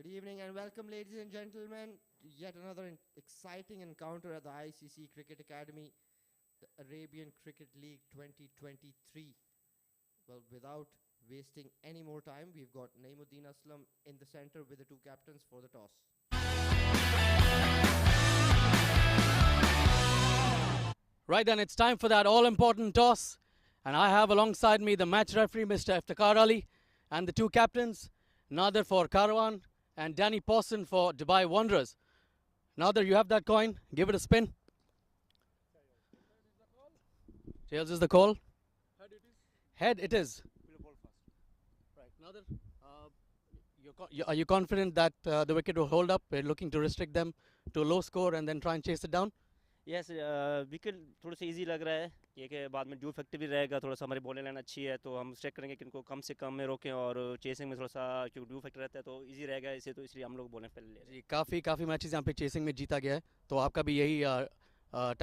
evening and welcome, ladies and gentlemen. Yet another exciting encounter at the ICC Cricket Academy, the Arabian Cricket League 2023. Well, without wasting any more time, we've got Naimuddin Aslam in the center with the two captains for the toss. Right then, it's time for that all-important toss. And I have alongside me the match referee, Mr. Iftikhar Ali, and the two captains, Nader for Karawan and Danny Pawson for Dubai Wanderers. Nader, you have that coin. Give it a spin. Tails is the call. Head it is. Right, Nader, are you confident that the wicket will hold up? We're looking to restrict them to a low score and then try and chase it down. Yes wicket थोड़ा सा easy लग रहा है ये कि बाद में due factor भी रहेगा थोड़ा सा हमारी बॉलिंग लाइन अच्छी है तो हम स्ट्राइक करेंगे कि इनको कम से कम में रोकें और चेसिंग में थोड़ा सा क्योंकि ड्यू फैक्टर रहता है तो इजी रहेगा इसे तो इसलिए हम लोग बॉलिंग पहले ले रहे हैं काफ़ी मैचेस यहाँ पे चेसिंग में जीता गया है तो आपका भी यही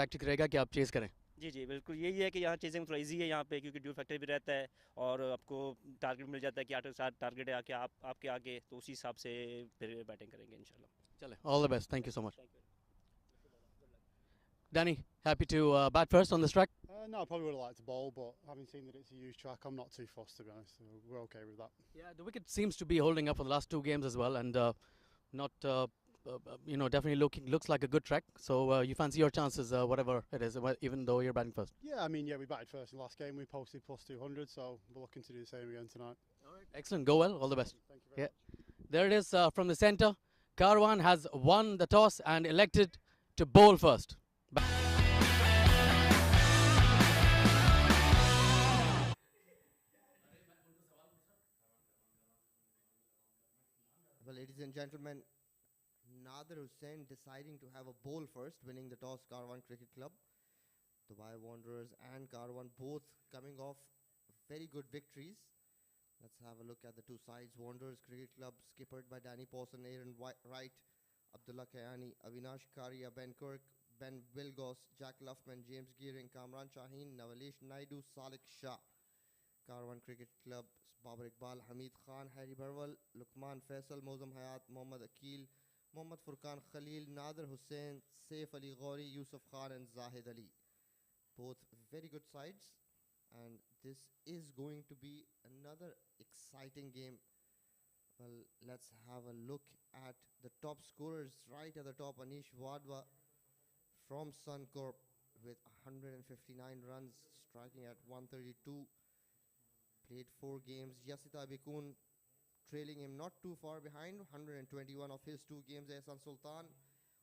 टैक्टिक रहेगा कि आप चेस करें जी बिल्कुल यही है कि यहाँ चेसिंग में थोड़ा इजी है यहाँ पे क्योंकि ड्यू फैक्टर भी रहता है और आपको टारगेट मिल जाता है कि 8 के साथ टारगेट है आके आपके आगे तो उसी हिसाब से फिर बैटिंग करेंगे इंशाल्लाह चले all the best thank you so much Danny, happy to bat first on this track? No, I probably would have liked to bowl, but having seen that it's a huge track, I'm not too fussed to be honest. So we're okay with that. Yeah, the wicket seems to be holding up for the last two games as well, and not, definitely looks like a good track. So you fancy your chances, whatever it is, even though you're batting first? Yeah, I mean, we batted first in the last game. We posted plus 200, so we're looking to do the same again tonight. All right, excellent. Go well. All the best. Thank you very much. There it is from the centre. Karawan has won the toss and elected to bowl first. Well, ladies and gentlemen, Nader Hussain deciding to have a bowl first, winning the toss. Karawan Cricket Club, Dubai Wanderers and Karawan both coming off very good victories. Let's have a look at the two sides. Wanderers Cricket Club skippered by Danny Pawson, Aaron Wright, Abdullah Kayani, Avinash Karia, Ben Kirk, Ben Wilgos, Jack Luffman, James Gearing, Kamran Shaheen, Navalesh Naidu, Salik Shah. Karawan Cricket Club, Babar Iqbal, Hamid Khan, Harry Barwal, Lukman Faisal, Mozam Hayat, Mohammad Akil, Mohammad Furqan Khalil, Nader Hussain, Saif Ali Ghori, Yusuf Khan and Zahid Ali. Both very good sides, and this is going to be another exciting game. Well, let's have a look at the top scorers. Right at the top, Anish Wadhwa from Suncorp with 159 runs, striking at 132. Played 4 games. Yasita Bikun trailing him not too far behind, 121 of his 2 games. Ehsan Sultan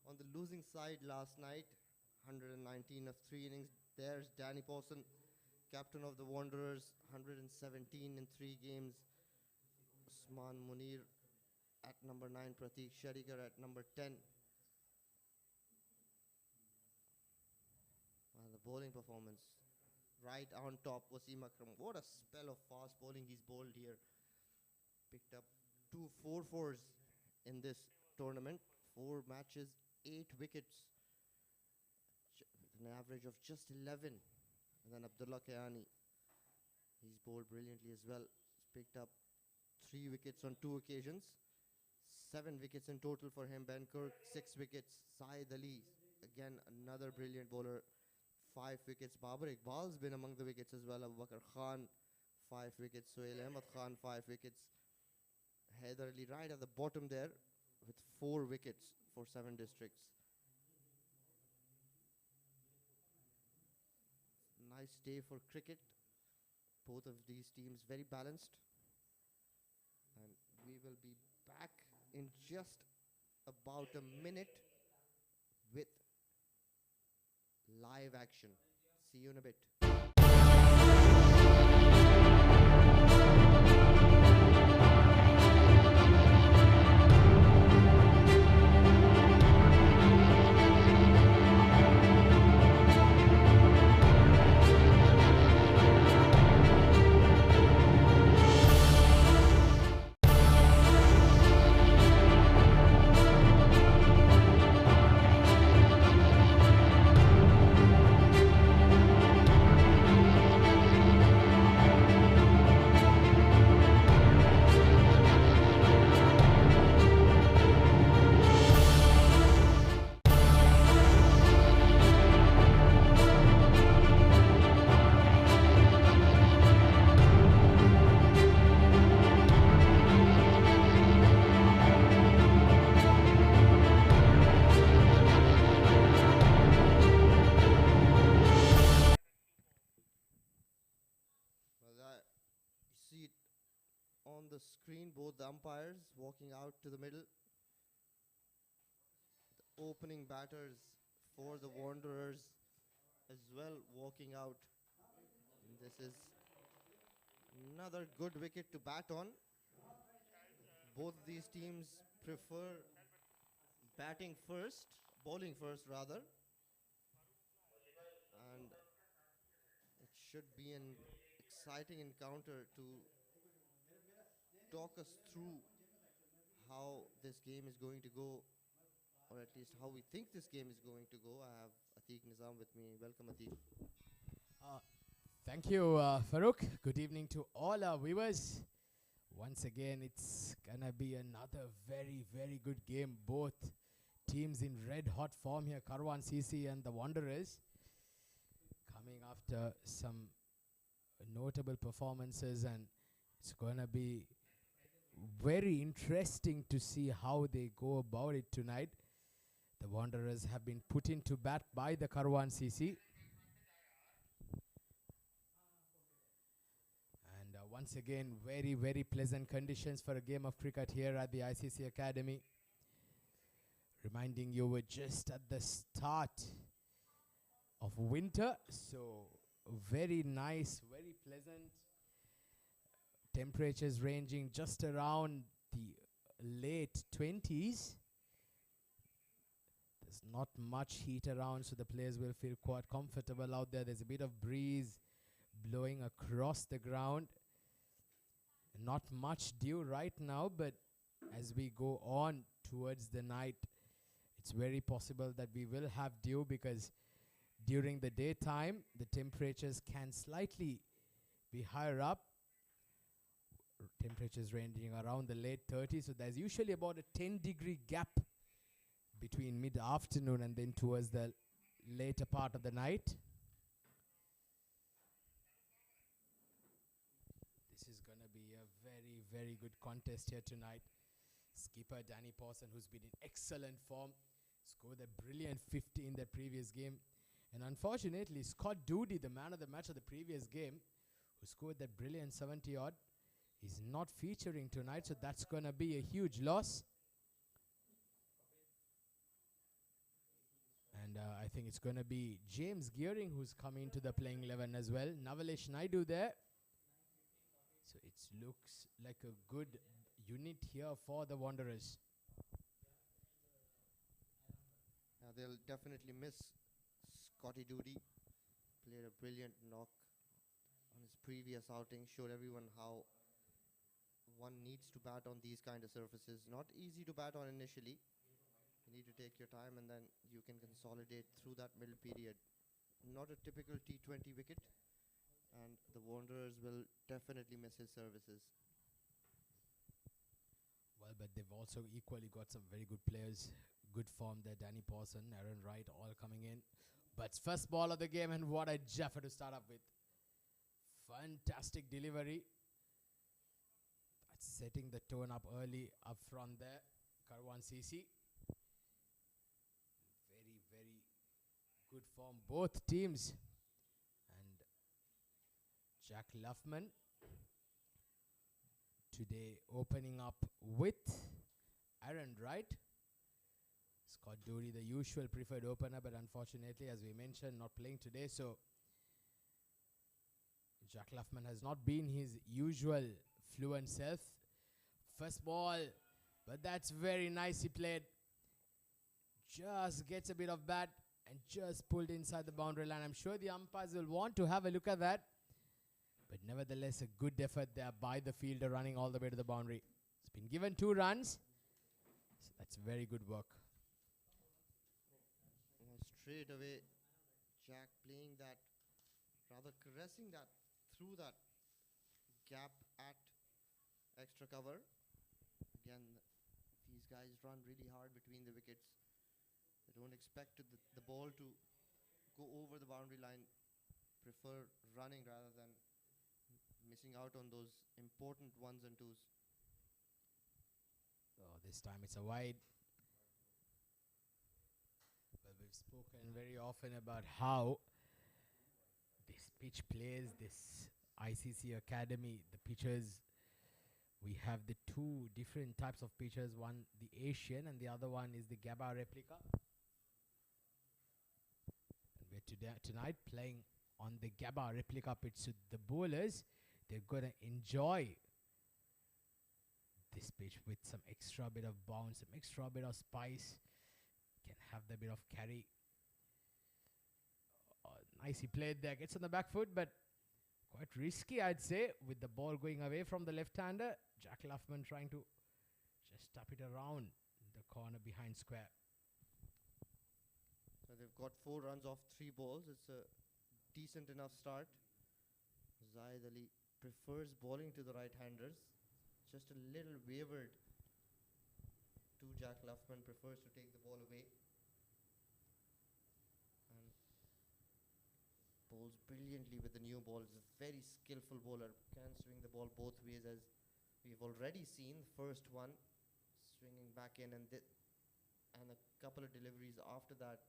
on the losing side last night, 119 of 3 innings. There's Danny Pawson, captain of the Wanderers, 117 in 3 games. Usman Munir at number 9, Prateek Shadikar at number 10. And the bowling performance. Right on top, Wasim Akram. What a spell of fast bowling he's bowled here. Picked up 2 4-4s in this tournament. 4 matches, 8 wickets. With an average of just 11. And then Abdullah Kayani. He's bowled brilliantly as well. He's picked up 3 wickets on 2 occasions. 7 wickets in total for him. Ben Kirk, 6 wickets. Saeed Ali, again another brilliant bowler. 5 wickets. Babar Iqbal's been among the wickets as well. Abu Bakr Khan, 5 wickets. Sohail Ahmed Khan, 5 wickets. Haider Ali right at the bottom there with 4 wickets for 7 districts. Nice day for cricket. Both of these teams very balanced. And we will be back in just about a minute with live action. See you in a bit. screen, both the umpires walking out to the middle. The opening batters for the Wanderers as well walking out. And this is another good wicket to bat on. Both these teams prefer batting first, bowling first rather. And it should be an exciting encounter to talk us through how this game is going to go, or at least how we think this game is going to go. I have Atiq Nizam with me. Welcome, Atiq. Thank you, Farooq. Good evening to all our viewers. Once again, it's gonna be another very, very good game. Both teams in red hot form here, Karawan CC and the Wanderers, coming after some notable performances, and it's gonna be very interesting to see how they go about it tonight. The Wanderers have been put into bat by the Karawan CC. And once again, very, very pleasant conditions for a game of cricket here at the ICCA Academy. Reminding you, we're just at the start of winter, so very nice, very pleasant. Temperatures ranging just around the late 20s. There's not much heat around, so the players will feel quite comfortable out there. There's a bit of breeze blowing across the ground. Not much dew right now, but as we go on towards the night, it's very possible that we will have dew, because during the daytime the temperatures can slightly be higher up. Temperatures ranging around the late 30s, so there's usually about a 10-degree gap between mid-afternoon and then towards the later part of the night. This is going to be a very, very good contest here tonight. Skipper Danny Pawson, who's been in excellent form, scored a brilliant 50 in the previous game. And unfortunately, Scott Doody, the man of the match of the previous game, who scored that brilliant 70-odd, is not featuring tonight, so that's going to be a huge loss. And I think it's going to be James Gearing who's coming to the playing 11 as well. Navalesh Naidu there. So it looks like a good unit here for the Wanderers. They'll definitely miss Scotty Doody. Played a brilliant knock on his previous outing. Showed everyone how one needs to bat on these kind of surfaces. Not easy to bat on initially. You need to take your time, and then you can consolidate through that middle period. Not a typical T20 wicket, and the Wanderers will definitely miss his services. Well, but they've also equally got some very good players. Good form there. Danny Pawson, Aaron Wright, all coming in. But first ball of the game, and what a jaffa to start up with. Fantastic delivery. That's setting the tone up early up front there. Karawan CC. Very, very good form, both teams. And Jack Luffman today opening up with Aaron Wright. Scott Doody, the usual preferred opener, but unfortunately, as we mentioned, not playing today. So Jack Luffman has not been his usual fluent self. First ball, but that's very nicely played. Just gets a bit of bat and just pulled inside the boundary line. I'm sure the umpires will want to have a look at that. But nevertheless, a good effort there by the fielder running all the way to the boundary. It's been given 2 runs. So that's very good work. Straight away, Jack playing that, rather caressing that through that gap at extra cover. Again, these guys run really hard between the wickets. They don't expect the ball to go over the boundary line. Prefer running rather than missing out on those important ones and twos. Oh, this time it's a wide. Well, we've spoken very often about how this pitch plays, this ICC Academy, the pitches we have the two different types of pitches, one the Asian and the other one is the Gabba replica. And we're tonight playing on the Gabba replica pitch, so the bowlers, they're going to enjoy this pitch with some extra bit of bounce, some extra bit of spice, can have the bit of carry. Nicely played there, gets on the back foot, but quite risky, I'd say, with the ball going away from the left-hander. Jack Luffman trying to just tap it around the corner behind square. So they've got 4 runs off 3 balls. It's a decent enough start. Zaid Ali prefers bowling to the right-handers. Just a little wavered to Jack Luffman, prefers to take the ball away. And bowls brilliantly with the new ball. Is a very skillful bowler. Can swing the ball both ways, as we've already seen. First one swinging back in, and a couple of deliveries after that,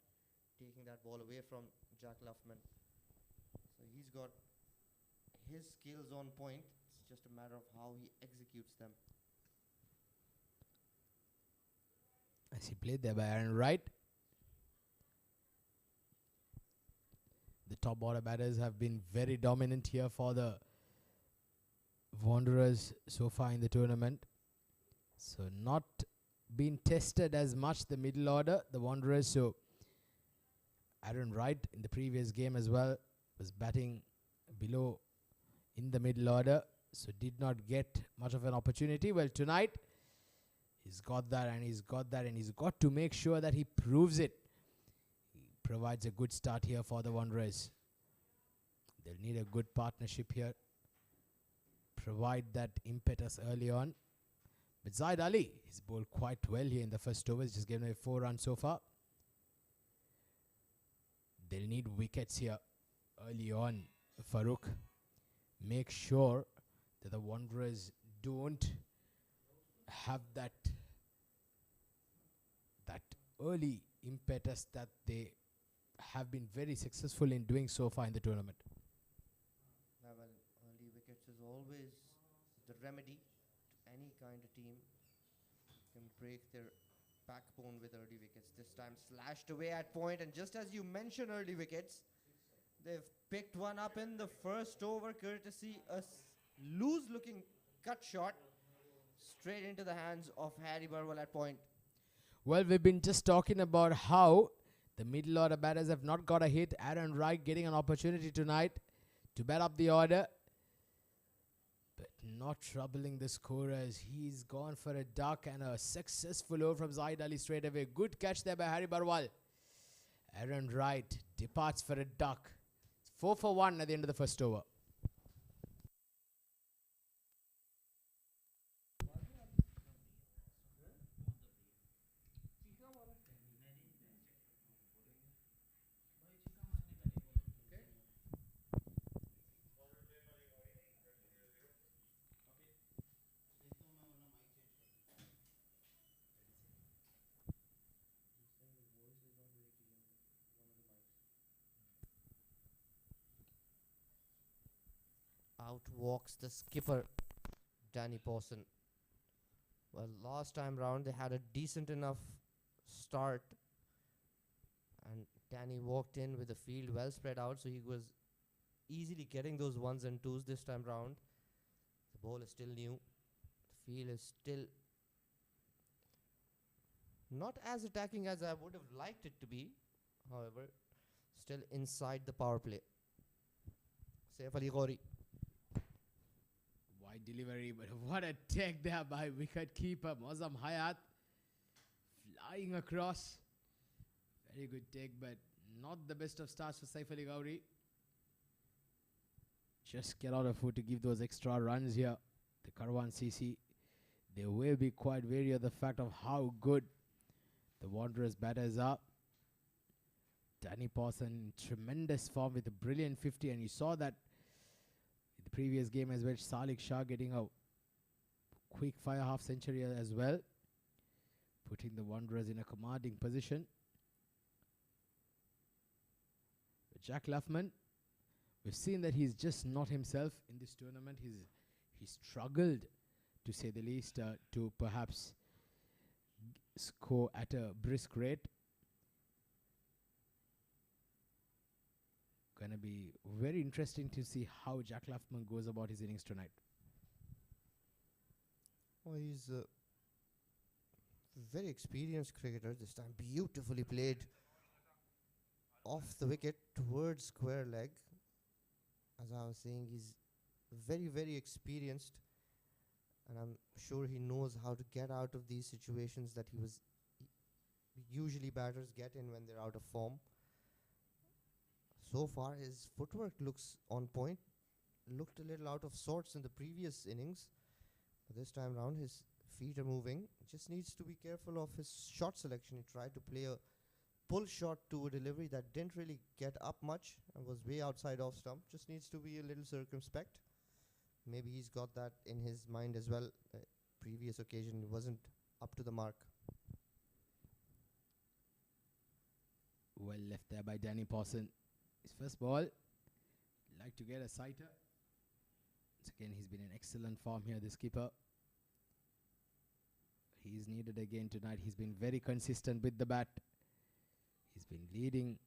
taking that ball away from Jack Luffman. So he's got his skills on point. It's just a matter of how he executes them. As he played there by Aaron Wright. The top order batters have been very dominant here for the Wanderers so far in the tournament. So not been tested as much the middle order, the Wanderers. So Aaron Wright in the previous game as well was batting below in the middle order, so did not get much of an opportunity. Well, tonight he's got that, and he's got that, and he's got to make sure that he proves it. He provides a good start here for the Wanderers. They'll need a good partnership here. Provide that impetus early on. But Zaid Ali, he's bowled quite well here in the first overs, just given away 4 runs so far. They'll need wickets here early on, Farooq. Make sure that the Wanderers don't have that early impetus that they have been very successful in doing so far in the tournament. Well, early wickets is always the remedy to any kind of team. Can break their backbone with early wickets. This time slashed away at point, and just as you mentioned early wickets, they've picked one up in the first over, courtesy a loose-looking cut shot straight into the hands of Harry Burwell at point. Well, we've been just talking about how the middle order batters have not got a hit. Aaron Wright getting an opportunity tonight to bat up the order, but not troubling the scorers. He's gone for a duck, and a successful over from Zaid Ali straight away. Good catch there by Harry Burwell. Aaron Wright departs for a duck. 4 for 1 at the end of the first over. Out walks the skipper, Danny Pawson. Well, last time round they had a decent enough start, and Danny walked in with the field well spread out, so he was easily getting those 1s and 2s this time round. The ball is still new. The field is still not as attacking as I would have liked it to be, however, still inside the power play. Saif Ali Ghori. Wide delivery, but what a take there by wicket keeper Mozam Hayat. Flying across. Very good take, but not the best of starts for Saif Ali Ghori. Just get out of foot to give those extra runs here. The Karawan CC, they will be quite wary of the fact of how good the Wanderers batters are. Danny Pawson in tremendous form with a brilliant 50, and you saw that in the previous game as well. Salik Shah getting a quick fire half century as well, putting the Wanderers in a commanding position. But Jack Luffman, we've seen that he's just not himself in this tournament. He's struggled to say the least, to perhaps score at a brisk rate. Gonna be very interesting to see how Jack Luffman goes about his innings tonight. Oh, he's a very experienced cricketer this time. Beautifully played off the wicket towards square leg. As I was saying, he's very, very experienced, and I'm sure he knows how to get out of these situations that usually batters get in when they're out of form. So far, his footwork looks on point. Looked a little out of sorts in the previous innings, but this time round his feet are moving. Just needs to be careful of his shot selection. He tried to play a pull shot to a delivery that didn't really get up much and was way outside off stump. Just needs to be a little circumspect. Maybe he's got that in his mind as well. Previous occasion he wasn't up to the mark. Well left there by Danny Pawson. His first ball, like to get a sighter. Once again, he's been in excellent form here, this keeper. He's needed again tonight. He's been very consistent with the bat. He's been leading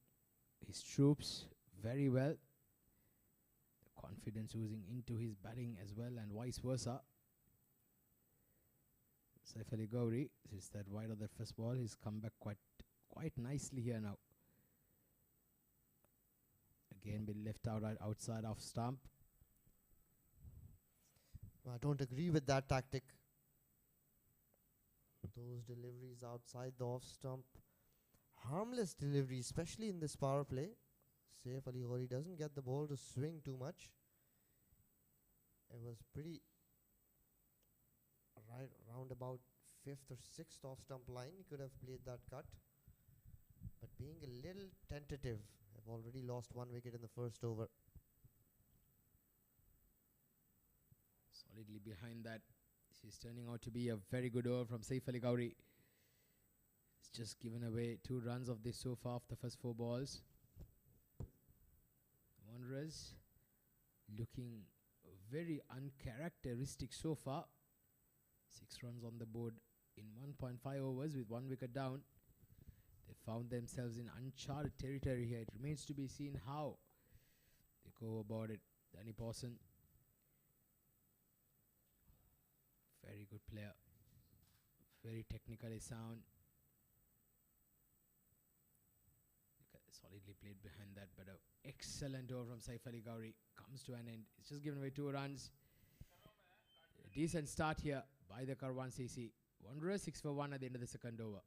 his troops very well. The confidence oozing into his batting as well, and vice versa. Saif Ali Gowri, since that wide of the first ball, he's come back quite nicely here now. Again, been left out outside off stump. I don't agree with that tactic. Those deliveries outside the off stump, harmless deliveries, especially in this power play. Saif Ali Gowri doesn't get the ball to swing too much. It was pretty right around about 5th or 6th off stump line. He could have played that cut, but being a little tentative. I've already lost 1 wicket in the first over. Solidly behind that. This is turning out to be a very good over from Saif Ali Gowri. It's just given away 2 runs of this so far off the first 4 balls. Wanderers looking very uncharacteristic so far. 6 runs on the board in 1.5 overs with 1 wicket down. They found themselves in uncharted territory here. It remains to be seen how they go about it. Danny Pawson, very good player, very technically sound. Solidly played behind that, but an excellent over from Saif Ali Gowri comes to an end. It's just given away 2 runs. A decent start here by the Karawan CC. Wanderers 6 for 1 at the end of the second over.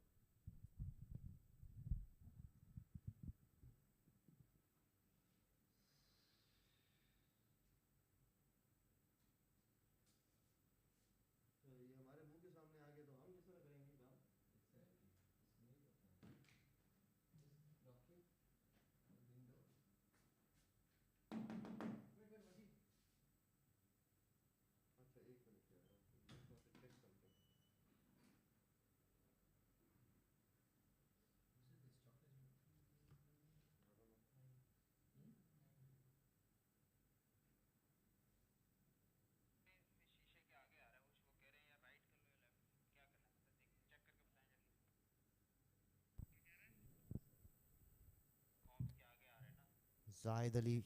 Zaid Ali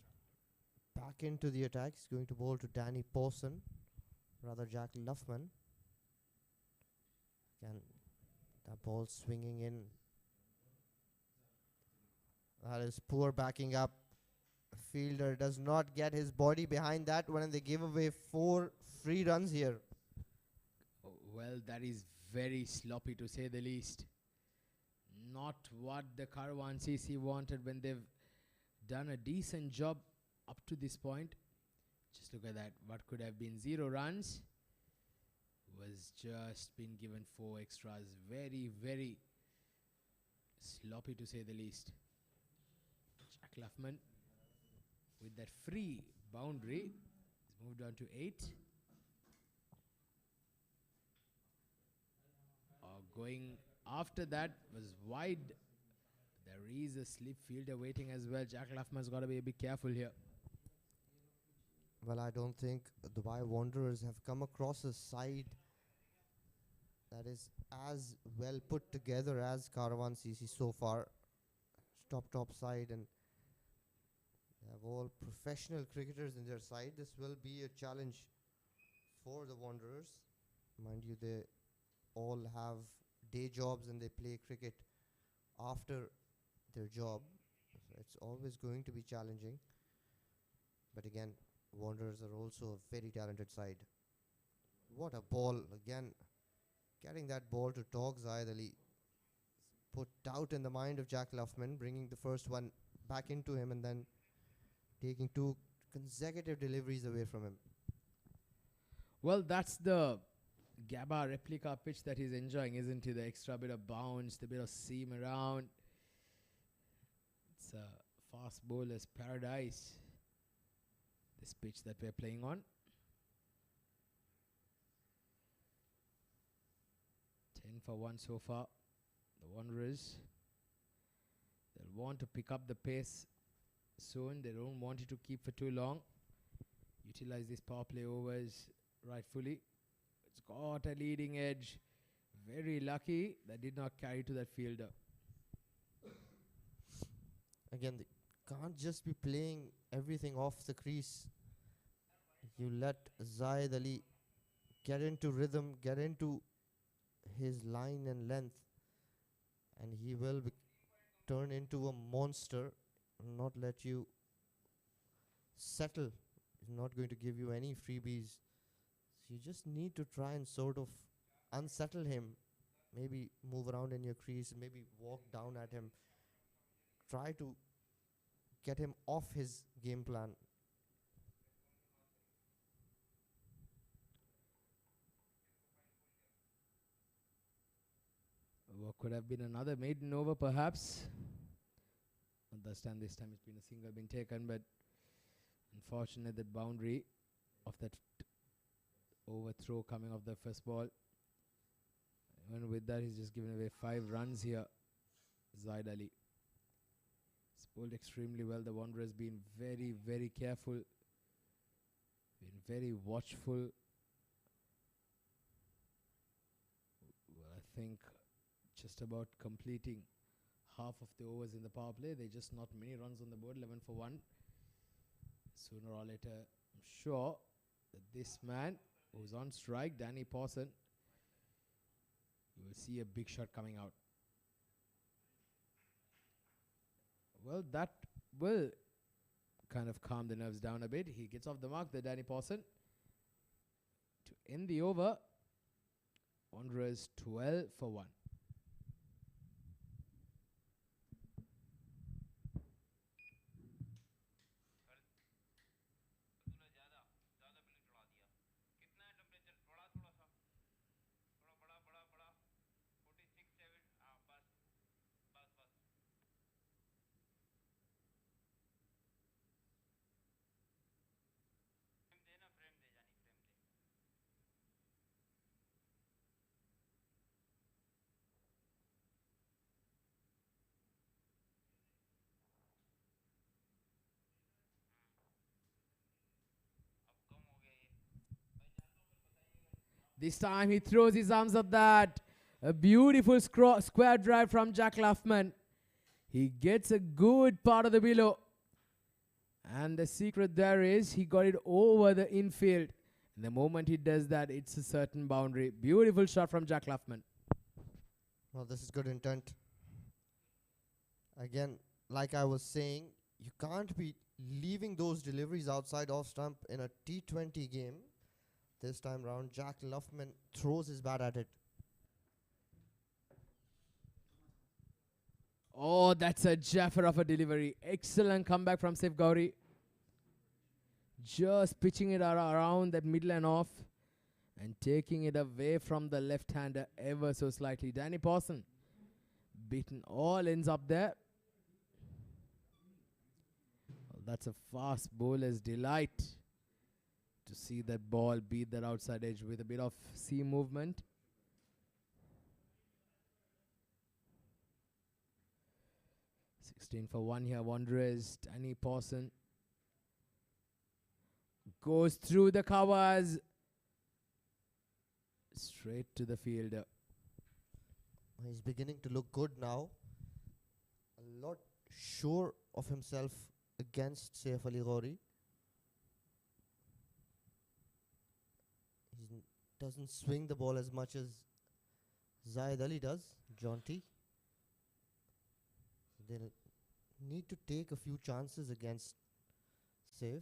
back into the attack. He's going to bowl to Danny Pawson, rather Jack Luffman. Again, that ball swinging in. That is poor backing up. Fielder does not get his body behind that one, and they give away 4 free runs here. Oh, well, that is very sloppy to say the least. Not what the Karawan CC wanted when they've done a decent job up to this point. Just look at that. What could have been 0 runs was just been given 4 extras. Very, very sloppy to say the least. Jack Luffman with that free boundary. He's moved on to 8. Going after that was wide. There is a slip fielder waiting as well. Jack Luffman's got to be a bit careful here. Well, I don't think Dubai Wanderers have come across a side that is as well put together as Karawan CC so far. Top side, and they have all professional cricketers in their side. This will be a challenge for the Wanderers. Mind you, they all have day jobs and they play cricket after their job. So it's always going to be challenging. But again, Wanderers are also a very talented side. What a ball again. Getting that ball to Tog Zahid Ali put doubt in the mind of Jack Luffman, bringing the first one back into him and then taking two consecutive deliveries away from him. Well, that's the Gabba replica pitch that he's enjoying, isn't it? The extra bit of bounce, the bit of seam around. It's a fast bowler's paradise, this pitch that we're playing on. 10 for 1 so far. The Wanderers, they'll want to pick up the pace soon. They don't want it to keep for too long. Utilize these power play overs rightfully. It's got a leading edge. Very lucky that did not carry to that fielder. Again, they can't just be playing everything off the crease. You let Zahid Ali get into rhythm, get into his line and length, and he will turn into a monster, not let you settle. He's not going to give you any freebies. So you just need to try and sort of unsettle him. Maybe move around in your crease, maybe walk down at him. Try to get him off his game plan. What could have been another maiden over perhaps. Understand this time it's been a single been taken, but unfortunate that boundary of that overthrow coming off the first ball. Even with that, he's just given away 5 runs here. Zahid Ali. He's bowled extremely well. The Wanderers been very, very careful. Been very watchful. Well, I think just about completing half of the overs in the power play. They just not many runs on the board, 11 for 1. Sooner or later, I'm sure that this man who's on strike, Danny Pawson, you will see a big shot coming out. Well, that will kind of calm the nerves down a bit. He gets off the mark, the Danny Pawson. To end the over, Wanderers 12 for 1. This time he throws his arms at that. A beautiful square drive from Jack Luffman. He gets a good part of the below. And the secret there is he got it over the infield. And the moment he does that, it's a certain boundary. Beautiful shot from Jack Luffman. Well, this is good intent. Again, like I was saying, you can't be leaving those deliveries outside off stump in a T20 game. This time round, Jack Luffman throws his bat at it. Oh, that's a jaffer of a delivery. Excellent comeback from Sif Gauri. Just pitching it around that middle and off and taking it away from the left-hander ever so slightly. Danny Pawson beaten all ends up there. Well, that's a fast bowler's delight to see that ball beat that outside edge with a bit of seam movement. For 1 here, Wanderers. Danny Pawson goes through the covers. Straight to the fielder. He's beginning to look good now. A lot sure of himself against Saif Ali Ghori. He doesn't swing the ball as much as Zaid Ali does, jaunty. They'll need to take a few chances against Saif.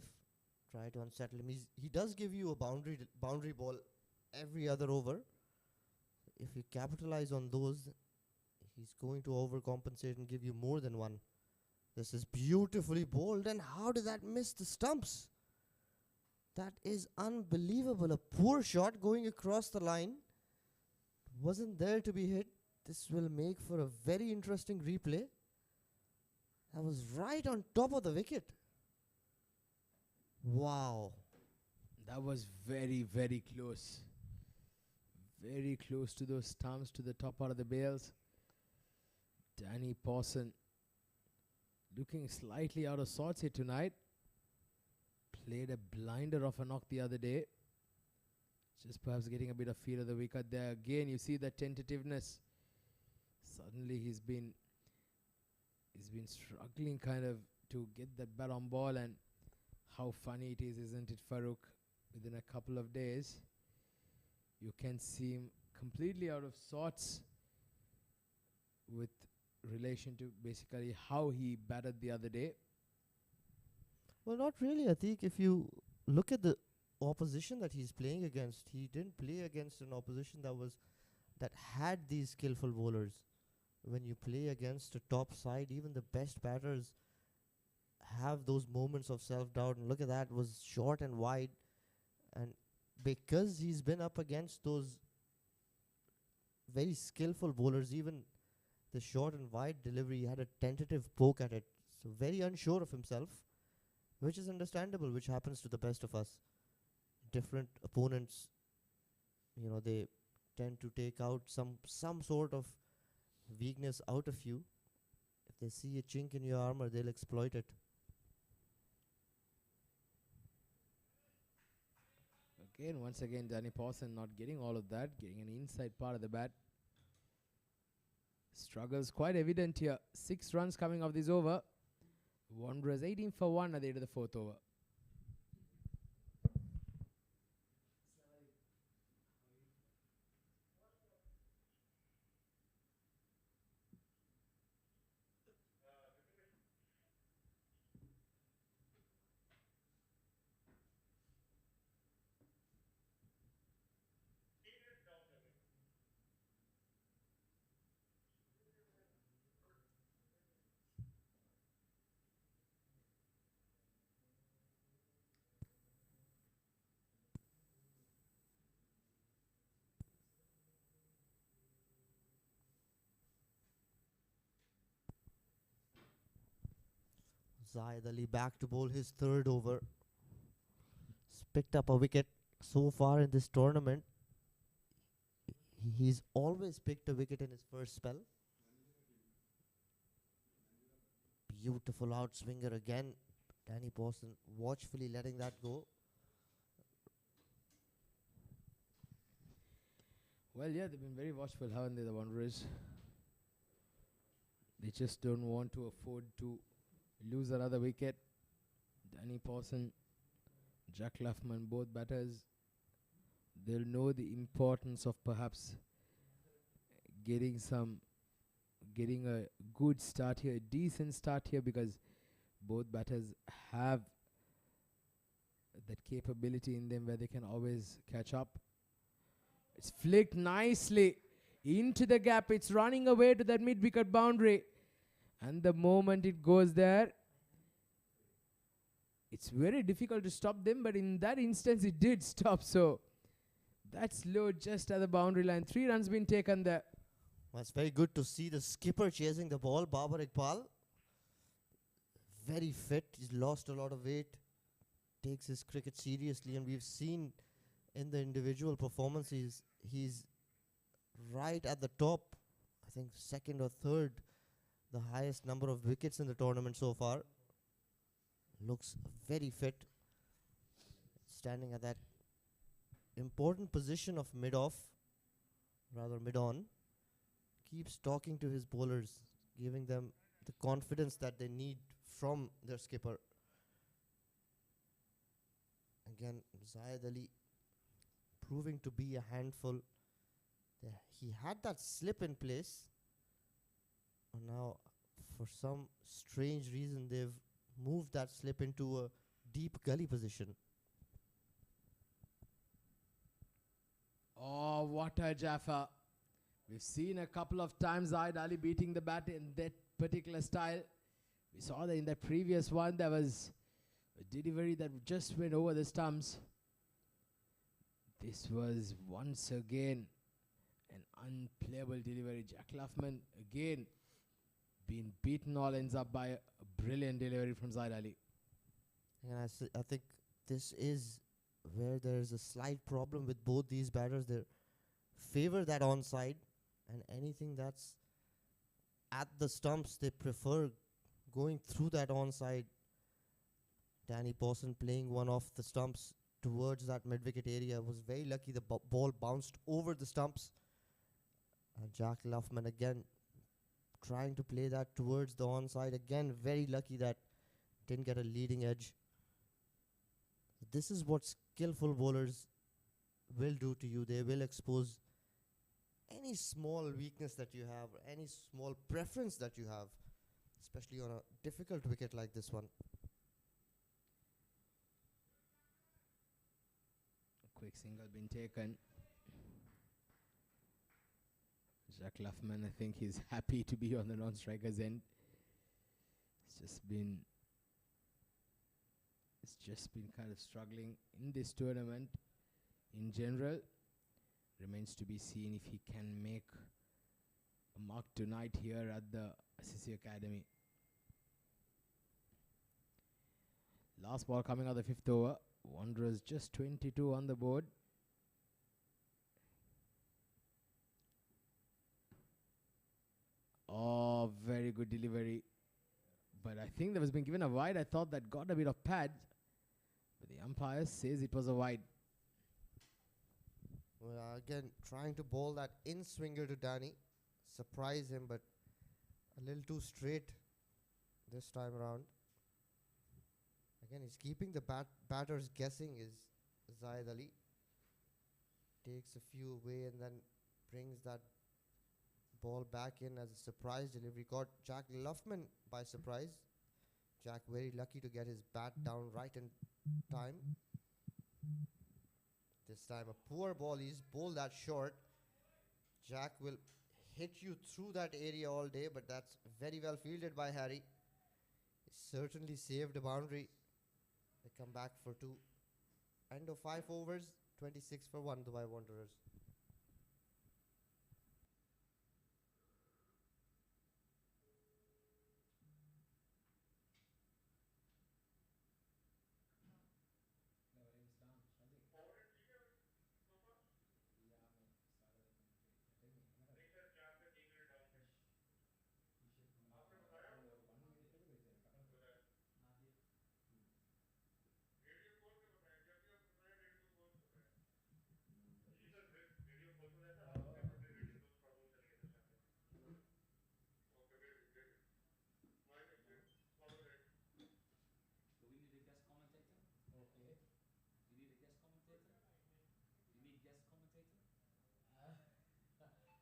Try to unsettle him. He does give you a boundary ball every other over. If you capitalize on those, he's going to overcompensate and give you more than one. This is beautifully bowled, and how did that miss the stumps? That is unbelievable. A poor shot going across the line. Wasn't there to be hit. This will make for a very interesting replay. That was right on top of the wicket. Wow. That was very, very close. Very close to those stumps, to the top part of the bails. Danny Pawson looking slightly out of sorts here tonight. Played a blinder of a knock the other day. Just perhaps getting a bit of feel of the wicket there. Again, you see that tentativeness. Suddenly he's been struggling kind of to get that bat on ball, and how funny it is, isn't it, Farooq? Within a couple of days, you can see him completely out of sorts with relation to basically how he batted the other day. Well, not really, I think. If you look at the opposition that he's playing against, he didn't play against an opposition that had these skillful bowlers. When you play against a top side, even the best batters have those moments of self-doubt. And look at that, was short and wide. And because he's been up against those very skillful bowlers, even the short and wide delivery, he had a tentative poke at it. So very unsure of himself, which is understandable, which happens to the best of us. Different opponents, they tend to take out some sort of weakness out of you. If they see a chink in your armor, they'll exploit it. Once again, Danny Pawson not getting all of that, getting an inside part of the bat. Struggles quite evident here. 6 runs coming off this over. Wanderers 18 for 1 at the end of the 4th over. Zaid Ali back to bowl his 3rd over. He's picked up a wicket so far in this tournament. He's always picked a wicket in his first spell. Beautiful outswinger again. Danny Pawson watchfully letting that go. Well, yeah, they've been very watchful, haven't they, the Wanderers? They just don't want to afford to lose another wicket. Danny Pawson, Jack Luffman, both batters, they'll know the importance of perhaps getting a good start here, a decent start here, because both batters have that capability in them where they can always catch up. It's flicked nicely into the gap. It's running away to that mid-wicket boundary. And the moment it goes there, it's very difficult to stop them, but in that instance it did stop. So that's low just at the boundary line. 3 runs been taken there. Well, it's very good to see the skipper chasing the ball, Babar Iqbal. Very fit. He's lost a lot of weight. Takes his cricket seriously, and we've seen in the individual performances, he's right at the top. I think 2nd or 3rd, the highest number of wickets in the tournament so far. Looks very fit. It's standing at that important position of mid-off, rather mid-on, keeps talking to his bowlers, giving them the confidence that they need from their skipper. Again, Zayed Ali proving to be a handful. He had that slip in place, and now for some strange reason they've moved that slip into a deep gully position. Oh, what a Jaffa. We've seen a couple of times Zaid Ali beating the bat in that particular style. We saw that in the previous one there was a delivery that just went over the stumps. This was once again an unplayable delivery. Jack Luffman again being beaten all ends up by a brilliant delivery from Zaid Ali. And I think this is where there is a slight problem with both these batters. They favor that onside, and anything that's at the stumps, they prefer going through that onside. Danny Pawson playing one off the stumps towards that mid-wicket area was very lucky. The ball bounced over the stumps. And Jack Luffman again trying to play that towards the onside. Again, very lucky that didn't get a leading edge. This is what skillful bowlers will do to you. They will expose any small weakness that you have, any small preference that you have, especially on a difficult wicket like this one. A quick single been taken. Jack Luffman, I think he's happy to be on the non-striker's end. It's just been kind of struggling in this tournament in general. Remains to be seen if he can make a mark tonight here at the ICCA Academy. Last ball coming out of the fifth over. Wanderers just 22 on the board. Oh, very good delivery. But I think that was been given a wide. I thought that got a bit of pad. But the umpire says it was a wide. Well, again, trying to bowl that in-swinger to Danny. Surprise him, but a little too straight this time around. Again, he's keeping the batters guessing is Zaid Ali. Takes a few away and then brings that ball back in as a surprise delivery. Caught Jack Luffman by surprise. Jack very lucky to get his bat down right in time. This time a poor ball. He's bowled that short. Jack will hit you through that area all day, but that's very well fielded by Harry. He certainly saved a boundary. They come back for two. End of 5 overs, 26 for 1, Dubai Wanderers.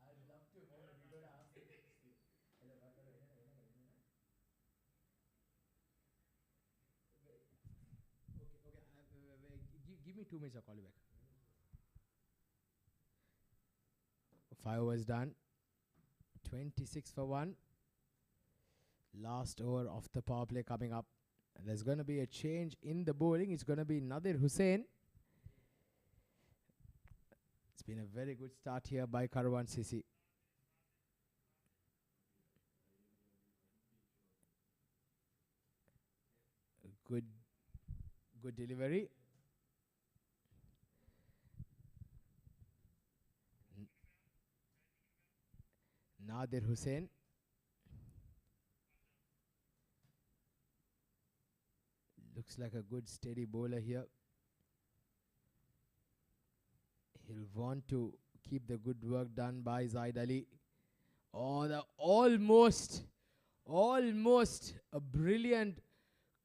I'd love to, but we're going to ask him. Give me 2 minutes, I'll call you back. 5 overs done. 26 for 1. Last over of the power play coming up. And there's going to be a change in the bowling. It's going to be Nadir Hussain. It's been a very good start here by Karawan CC. Good delivery. Nadir Hussain. Looks like a good steady bowler here. He'll want to keep the good work done by Zaid Ali. Oh, the almost a brilliant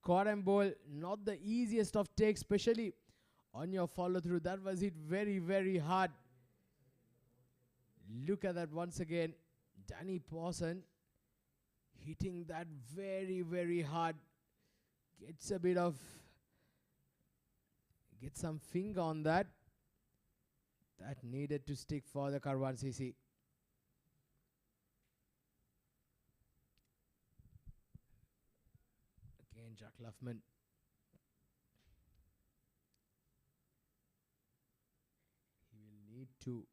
Quorum ball. Not the easiest of takes, especially on your follow through. That was hit very, very hard. Look at that once again. Danny Pawson hitting that very, very hard. Gets some finger on that. That needed to stick for the Karawan CC. Again, Jack Luffman. He will need to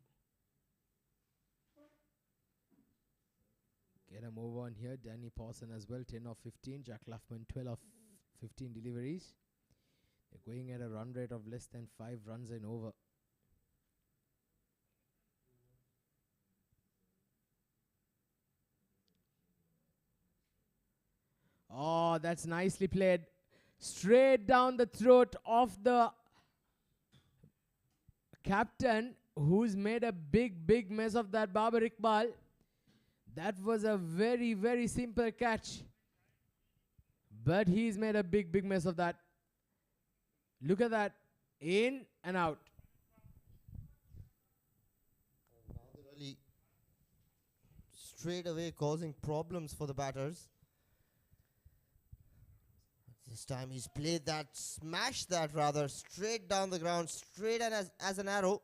get a move on here. Danny Pawson as well, 10 of 15. Jack Luffman, 12 of 15 deliveries. They're going at a run rate of less than 5 runs and over. Oh, that's nicely played. Straight down the throat of the captain, who's made a big, big mess of that, Babar Iqbal. That was a very, very simple catch. But he's made a big, big mess of that. Look at that. In and out. Really straight away causing problems for the batters. This time he's played that, smashed that rather, straight down the ground, straight and as an arrow.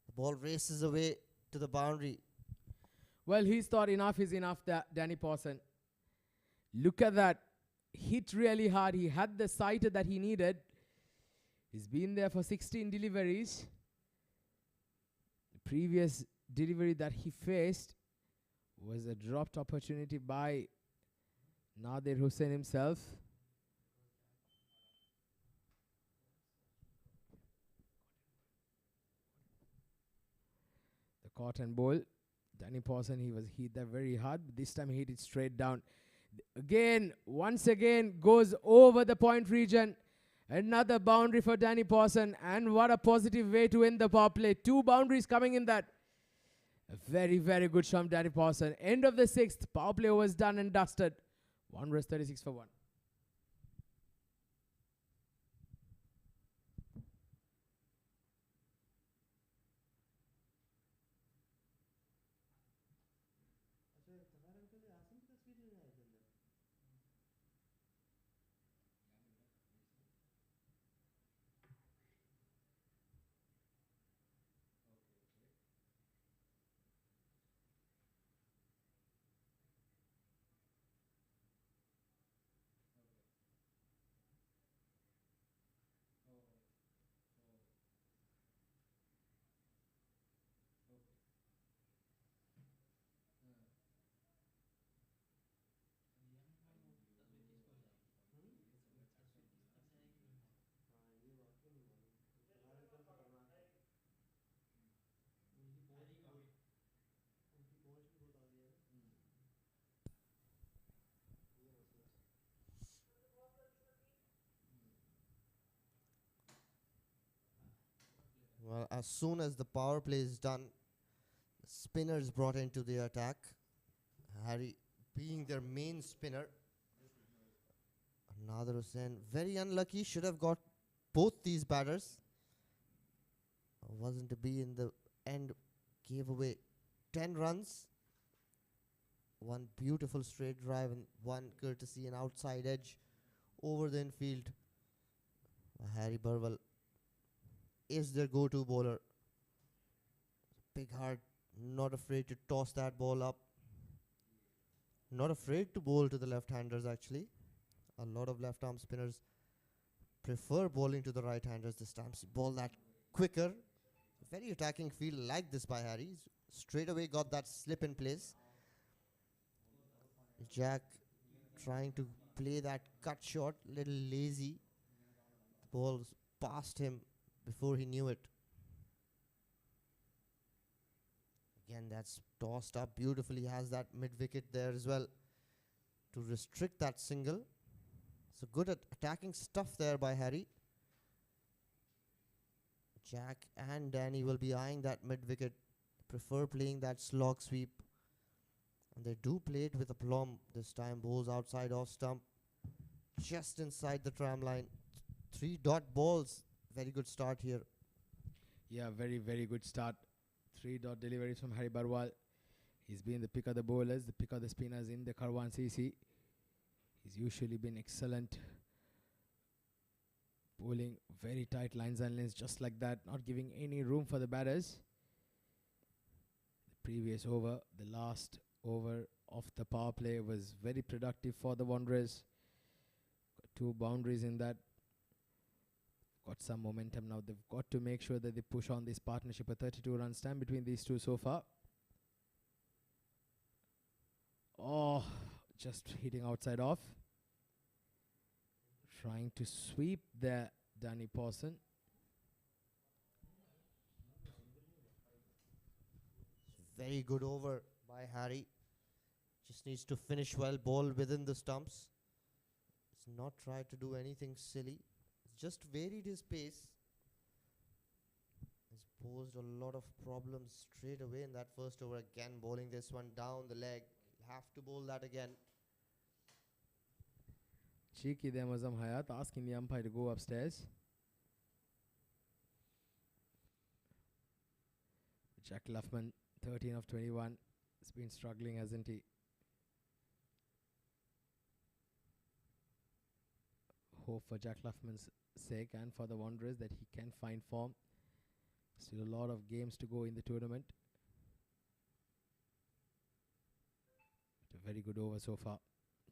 The ball races away to the boundary. Well, he's thought enough is enough, Danny Pawson. Look at that. Hit really hard. He had the sighter that he needed. He's been there for 16 deliveries. The previous delivery that he faced was a dropped opportunity by Nadir Hussain himself. The cotton ball. Danny Pawson, he hit that very hard, but this time he hit it straight down. Again, once again, goes over the point region. Another boundary for Danny Pawson, and what a positive way to end the power play. 2 boundaries coming in that. A very, very good shot from Danny Pawson. End of the 6th, power play was done and dusted. 1 rest 36 for 1. Well, as soon as the power play is done, the spinners brought into the attack. Harry being their main spinner. Nadir Hussain, very unlucky, should have got both these batters. Wasn't to be in the end, gave away 10 runs. 1 beautiful straight drive and 1 courtesy and outside edge over the infield. Harry Burwell is their go-to bowler. Big heart, not afraid to toss that ball up. Not afraid to bowl to the left-handers actually. A lot of left-arm spinners prefer bowling to the right-handers this time. So ball that quicker. Very attacking field like this by Harry. Straight away got that slip in place. Jack trying to play that cut shot, little lazy. The ball past him before he knew it. Again, that's tossed up beautifully. Has that mid-wicket there as well to restrict that single. So good at attacking stuff there by Harry. Jack and Danny will be eyeing that mid-wicket, prefer playing that slog sweep. And they do play it with aplomb this time. Bowls outside off stump, just inside the tram line. 3 dot balls. Very good start here. Yeah, very, very good start. 3 dot deliveries from Hari Barwal. He's been the pick of the bowlers, the pick of the spinners in the Karawan CC. He's usually been excellent. Bowling very tight lines and lanes just like that, not giving any room for the batters. The previous over, the last over of the power play was very productive for the Wanderers. Got 2 boundaries in that. Got some momentum now. They've got to make sure that they push on this partnership. A 32-run stand between these two so far. Oh, just hitting outside off. Trying to sweep there, Danny Pawson. Very good over by Harry. Just needs to finish well, ball within the stumps. He's not tried to do anything silly. He's just varied his pace. He's posed a lot of problems straight away in that first over. Again, bowling this one down the leg. He'll have to bowl that again. Cheeky there, Mazam Hayat, asking the umpire to go upstairs. Jack Luffman, 13 of 21, has been struggling, hasn't he? Hope for Jack Luffman's sake and for the Wanderers that he can find form. Still a lot of games to go in the tournament. But a very good over so far.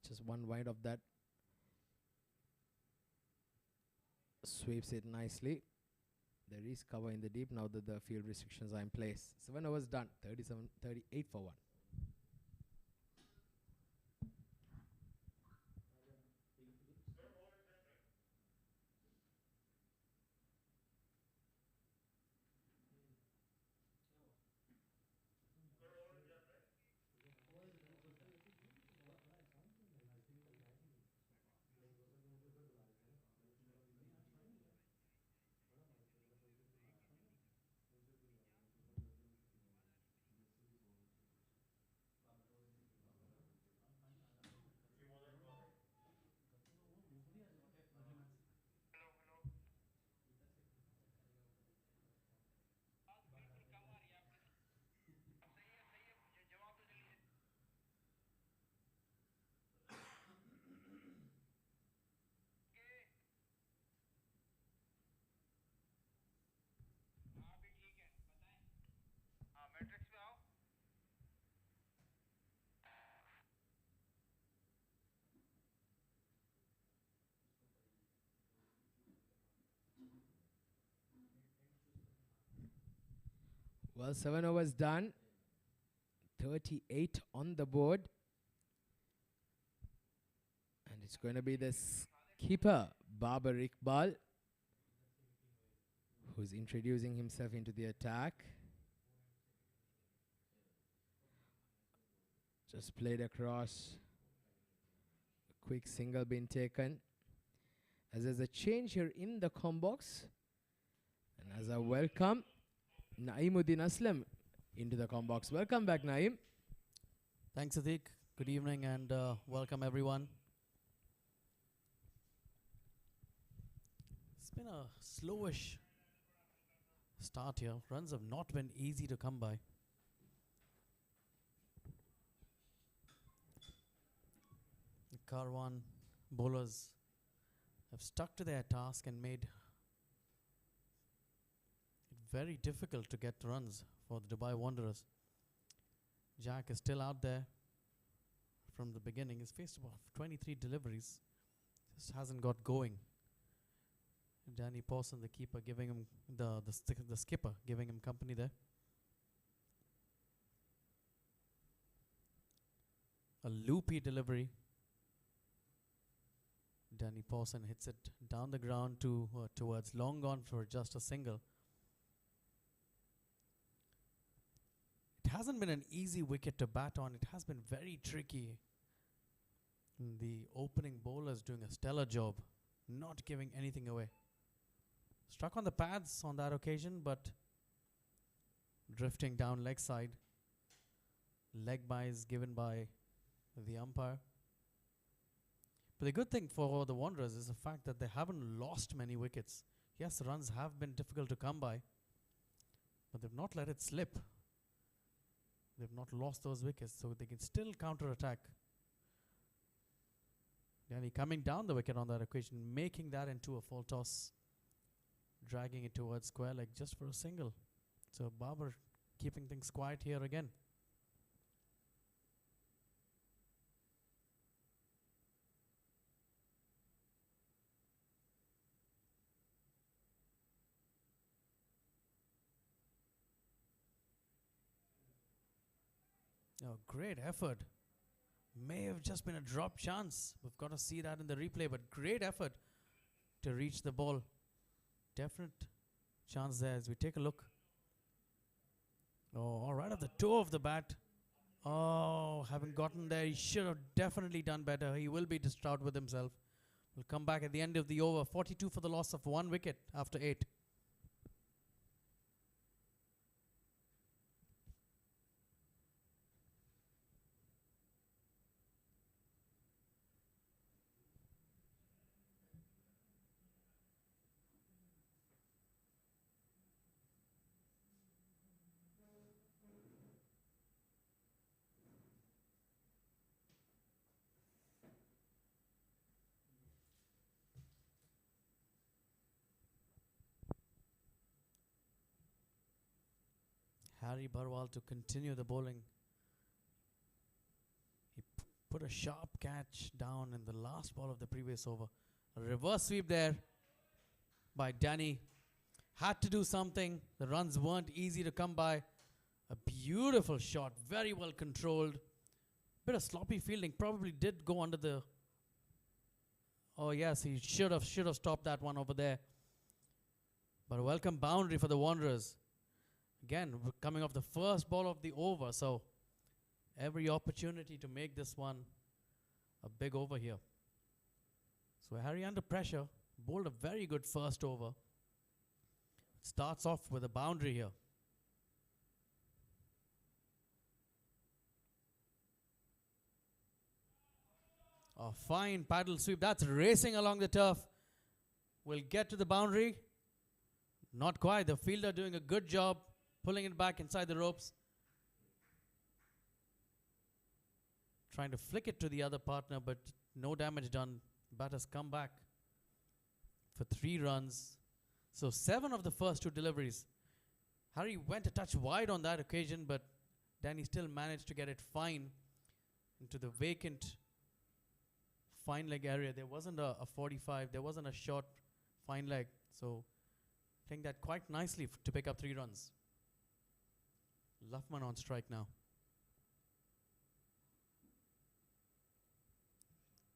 Just one wide of that. Sweeps it nicely. There is cover in the deep now that the field restrictions are in place. 7 overs done. 38 for 1. Well, 7 overs done. 38 on the board. And it's going to be the skipper, Babar Iqbal, who's introducing himself into the attack. Just played across. A quick single being taken. As there's a change here in the com box. And as a welcome, Naimuddin Aslam into the com box. Welcome back, Naeem. Thanks, Sadiq. Good evening and welcome everyone. It's been a slowish start here. Runs have not been easy to come by. The Karawan bowlers have stuck to their task and made it very difficult to get runs for the Dubai Wanderers. Jack is still out there from the beginning. He's faced about 23 deliveries. Just hasn't got going. Danny Pawson, the keeper, giving him the skipper, giving him company there. A loopy delivery. Danny Pawson hits it down the ground towards long on for just a single. It hasn't been an easy wicket to bat on. It has been very tricky. The opening bowler is doing a stellar job, not giving anything away. Struck on the pads on that occasion, but drifting down leg side. Leg buys given by the umpire. But the good thing for the Wanderers is the fact that they haven't lost many wickets. Yes, runs have been difficult to come by, but they've not let it slip. They've not lost those wickets, so they can still counter-attack. Danny coming down the wicket on that occasion, making that into a full toss, dragging it towards square leg just for a single. So Babar keeping things quiet here again. Oh, great effort. May have just been a drop chance. We've got to see that in the replay, but great effort to reach the ball. Definite chance there as we take a look. Oh, right at the toe of the bat. Oh, haven't gotten there. He should have definitely done better. He will be distraught with himself. We'll come back at the end of the over. 42 for the loss of 1 wicket after 8. Harry Barwal to continue the bowling. He put a sharp catch down in the last ball of the previous over. A reverse sweep there by Danny. Had to do something. The runs weren't easy to come by. A beautiful shot, very well controlled. Bit of sloppy fielding. Probably did go under the... Oh yes, he should have stopped that one over there. But a welcome boundary for the Wanderers. Again, we're coming off the first ball of the over, so every opportunity to make this one a big over here. So Harry under pressure, bowled a very good first over. Starts off with a boundary here. A fine paddle sweep. That's racing along the turf. Will get to the boundary. Not quite. The fielder doing a good job pulling it back inside the ropes. Trying to flick it to the other partner, but no damage done. Batters come back for 3 runs. So 7 of the first 2 deliveries. Harry went a touch wide on that occasion, but Danny still managed to get it fine into the vacant fine leg area. There wasn't a 45. There wasn't a short fine leg. So playing that quite nicely to pick up 3 runs. Luffman on strike now.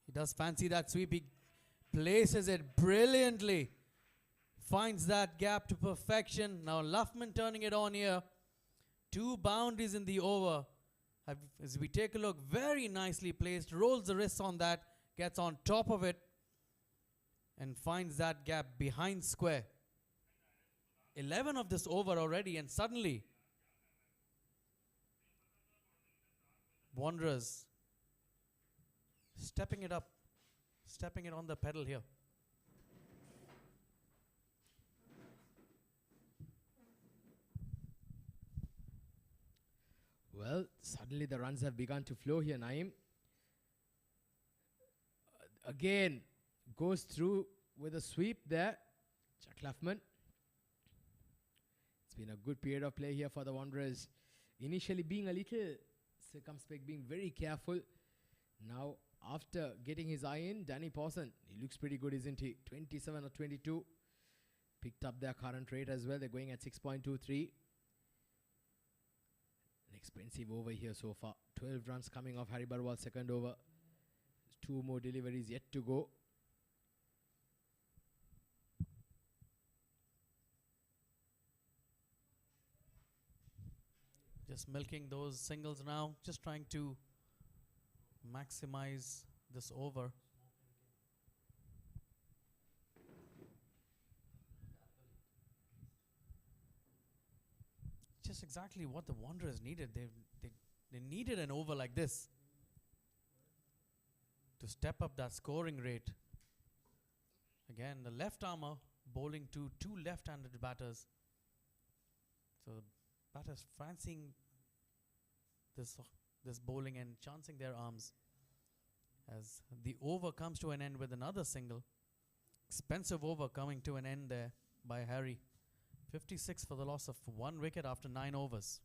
He does fancy that sweep. He places it brilliantly. Finds that gap to perfection. Now Luffman turning it on here. 2 boundaries in the over. As we take a look, very nicely placed. Rolls the wrists on that. Gets on top of it. And finds that gap behind square. 11 of this over already, and suddenly Wanderers stepping it up, stepping it on the pedal here. Well, suddenly the runs have begun to flow here, Naeem. Again, goes through with a sweep there. Chuck Luffman. It's been a good period of play here for the Wanderers. Initially being a little circumspect, being very careful. Now, after getting his eye in, Danny Pawson, he looks pretty good, isn't he? 27 or 22. Picked up their current rate as well. They're going at 6.23. An expensive over here so far. 12 runs coming off Harry Barwal's second over. 2 more deliveries yet to go. Just milking those singles now. Just trying to maximize this over. just exactly what the Wanderers needed. They needed an over like this to step up that scoring rate. Again, the left armour bowling to two left-handed batters. So the batters fancying this bowling and chancing their arms as the over comes to an end with another single. Expensive over coming to an end there by Harry. 56 for the loss of 1 wicket after 9 overs.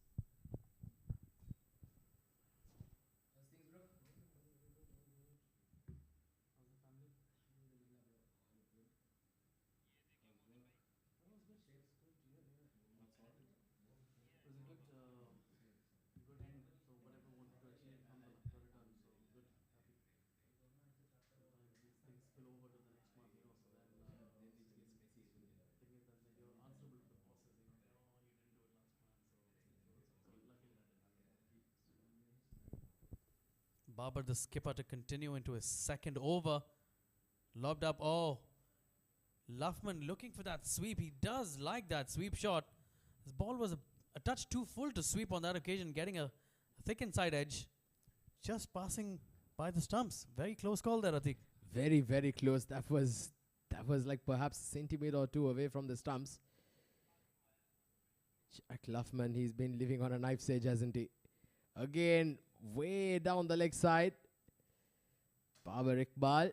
Babar, the skipper, to continue into his second over. Lobbed up. Oh, Luffman looking for that sweep. He does like that sweep shot. His ball was a touch too full to sweep on that occasion, getting a thick inside edge. Just passing by the stumps. Very close call there, Atik. Very, very close. That was like perhaps a centimetre or two away from the stumps. Jack Luffman, he's been living on a knife's edge, hasn't he? Again, way down the leg side. Babar Iqbal.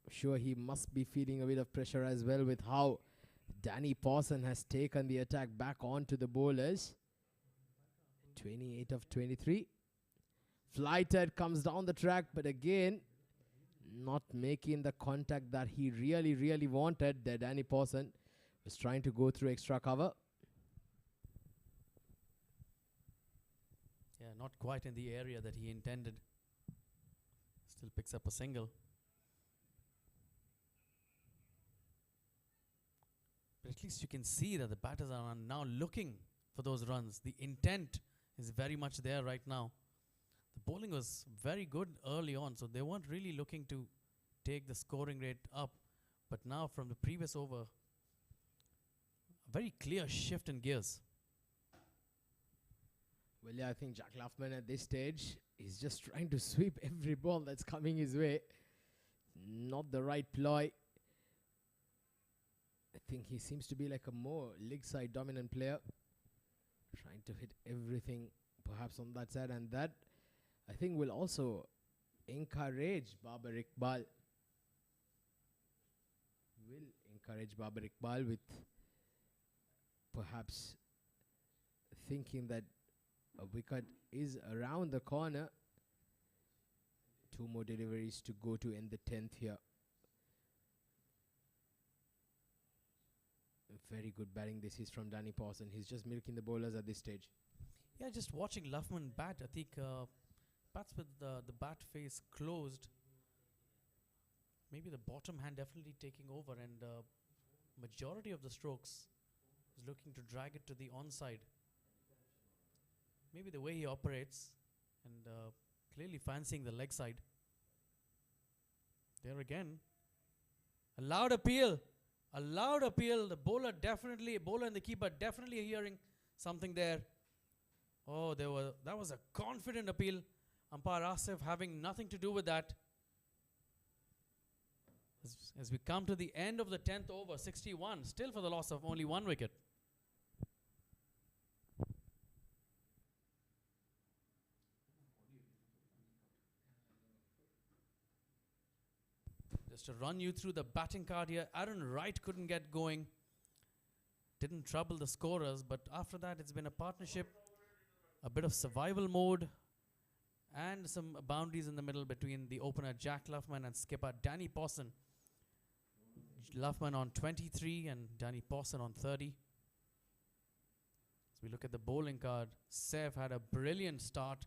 Sure, he must be feeling a bit of pressure as well with how Danny Pawson has taken the attack back onto the bowlers. 28 of 23. Flighted comes down the track, but again, not making the contact that he really, really wanted. That Danny Pawson was trying to go through extra cover. Yeah, not quite in the area that he intended. Still picks up a single. But at least you can see that the batters are now looking for those runs. The intent is very much there right now. The bowling was very good early on, so they weren't really looking to take the scoring rate up. But now from the previous over, a very clear shift in gears. Well, yeah, I think Jack Luffman at this stage is just trying to sweep every ball that's coming his way. Not the right ploy. I think he seems to be like a more leg side dominant player. Trying to hit everything perhaps on that side, and that I think will also encourage Babar Iqbal. Will encourage Babar Iqbal with perhaps thinking that a wicket is around the corner. 2 more deliveries to go to end the 10th here. Very good batting this is from Danny Pawson. He's just milking the bowlers at this stage. Yeah, just watching Luffman bat, I think bats with the bat face closed. Maybe the bottom hand definitely taking over, and majority of the strokes is looking to drag it to the onside. Maybe the way he operates, and clearly fancying the leg side. There again, a loud appeal. A loud appeal. The bowler and the keeper definitely hearing something there. Oh, that was a confident appeal. Umpire Asif having nothing to do with that. As we come to the end of the 10th over, 61, still for the loss of only 1 wicket. Just to run you through the batting card here, Aaron Wright couldn't get going. Didn't trouble the scorers, but after that it's been a partnership, a bit of survival mode, and some boundaries in the middle between the opener Jack Luffman and skipper Danny Pawson. Luffman on 23 and Danny Pawson on 30. As we look at the bowling card, Saif had a brilliant start.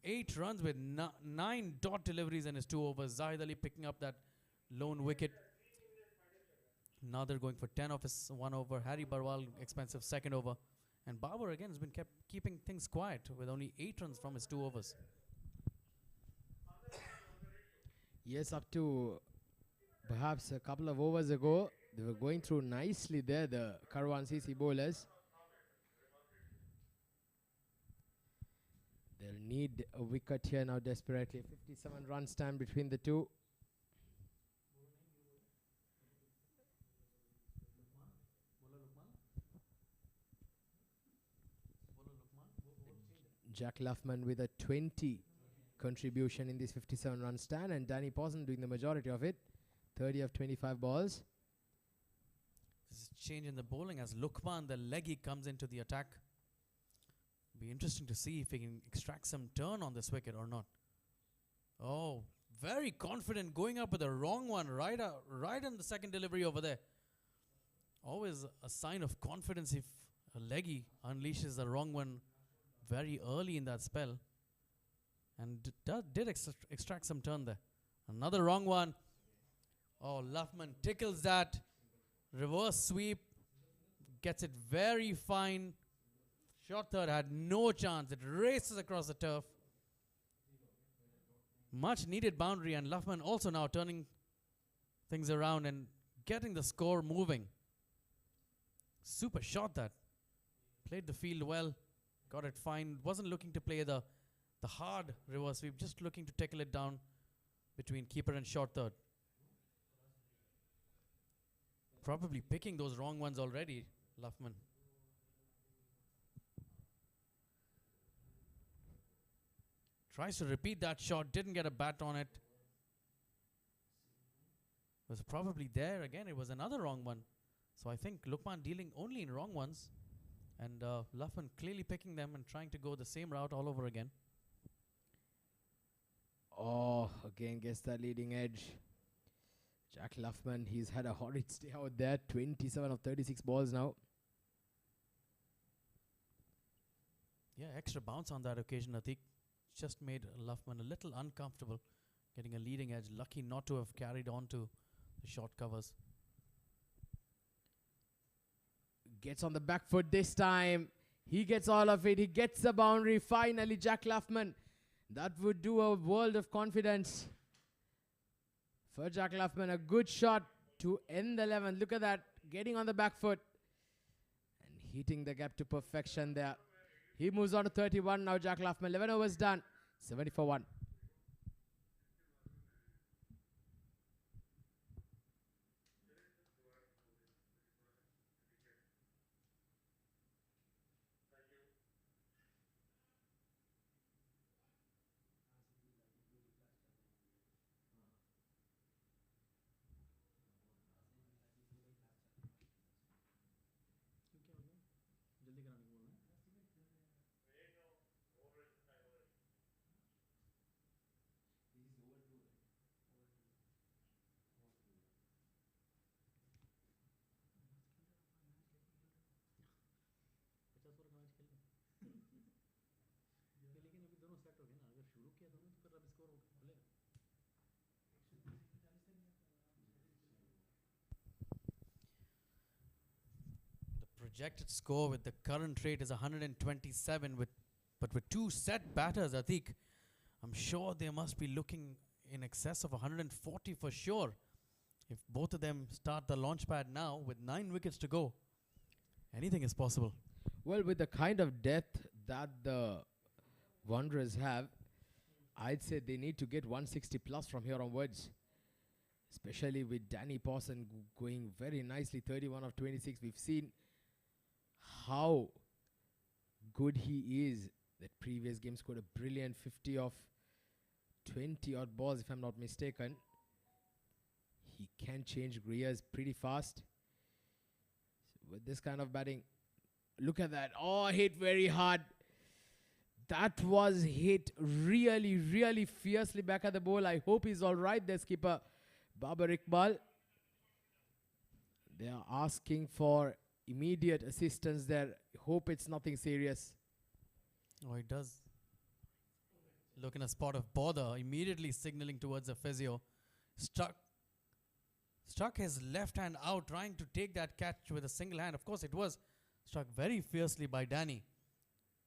8 runs with 9 dot deliveries in his 2 overs. Zahid Ali picking up that lone wicket. Nadir going for 10 off his 1 over. Harry Barwal expensive 2nd over. And Babar again has been keeping things quiet with only 8 runs from his 2 overs. Yes, up to perhaps a couple of overs ago, They were going through nicely there, the Karawan CC bowlers. They'll need a wicket here now desperately. 57 run stand between the two. Jack Luffman with a 20 contribution in this 57 run stand, and Danny Pawson doing the majority of it. 30 of 25 balls. This is change in the bowling as Lukman, the leggy, comes into the attack. Be interesting to see if he can extract some turn on this wicket or not. Oh, very confident, going up with the wrong one right in the second delivery over there. Always a sign of confidence if a leggy unleashes the wrong one very early in that spell. And did extract some turn there. Another wrong one. Oh, Luffman tickles that. Reverse sweep. Gets it very fine. Short third had no chance. It races across the turf. Much needed boundary, and Luffman also now turning things around and getting the score moving. Super shot that. Played the field well. Got it fine. Wasn't looking to play the hard reverse sweep. Just looking to tackle it down between keeper and short third. Probably picking those wrong ones already, Luffman. Tries to repeat that shot. Didn't get a bat on it. Was probably there again. It was another wrong one. So I think Lukman dealing only in wrong ones. And Luffman clearly picking them and trying to go the same route all over again. Oh, again gets that leading edge. Jack Luffman, he's had a horrid stay out there. 27 of 36 balls now. Yeah, extra bounce on that occasion, Atik. Just made Luffman a little uncomfortable getting a leading edge. Lucky not to have carried on to the short covers. Gets on the back foot this time. He gets all of it. He gets the boundary. Finally, Jack Luffman. That would do a world of confidence for Jack Luffman. A good shot to end the 11th. Look at that. Getting on the back foot and hitting the gap to perfection there. He moves on to 31 now, Jack Luffman. 11 overs done. 70 for 1. Projected score with the current rate is 127 but with two set batters, Atik. I'm sure they must be looking in excess of 140 for sure. If both of them start the launch pad now with 9 wickets to go, anything is possible. Well, with the kind of depth that the Wanderers have, I'd say they need to get 160 plus from here onwards. Especially with Danny Pawson going very nicely, 31 of 26. We've seen how good he is. That previous game scored a brilliant 50 of 20 odd balls, if I'm not mistaken. He can change gears pretty fast. So with this kind of batting, look at that. Oh, hit very hard. That was hit really, really fiercely back at the ball. I hope he's all right there, skipper Babar Iqbal. They are asking for immediate assistance there. Hope it's nothing serious. Oh, it does. Look in a spot of bother, immediately signaling towards the physio. Struck his left hand out, trying to take that catch with a single hand. Of course, it was struck very fiercely by Danny.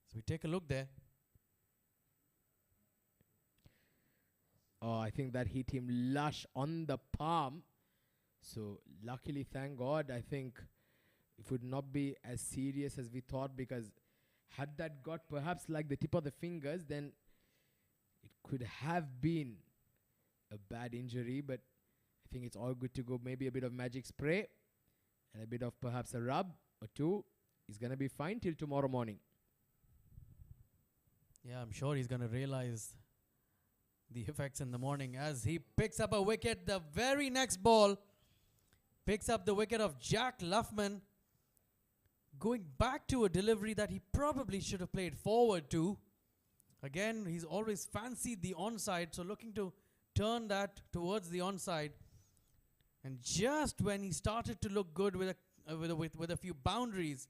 So we take a look there. Oh, I think that hit him lush on the palm. So luckily, thank God, I think it would not be as serious as we thought, because had that got perhaps like the tip of the fingers, then it could have been a bad injury. But I think it's all good to go. Maybe a bit of magic spray and a bit of perhaps a rub or two. He's going to be fine till tomorrow morning. Yeah, I'm sure he's going to realize the effects in the morning as he picks up a wicket. The very next ball picks up the wicket of Jack Luffman, going back to a delivery that he probably should have played forward to. Again, he's always fancied the onside, so looking to turn that towards the onside. And just when he started to look good with a few boundaries,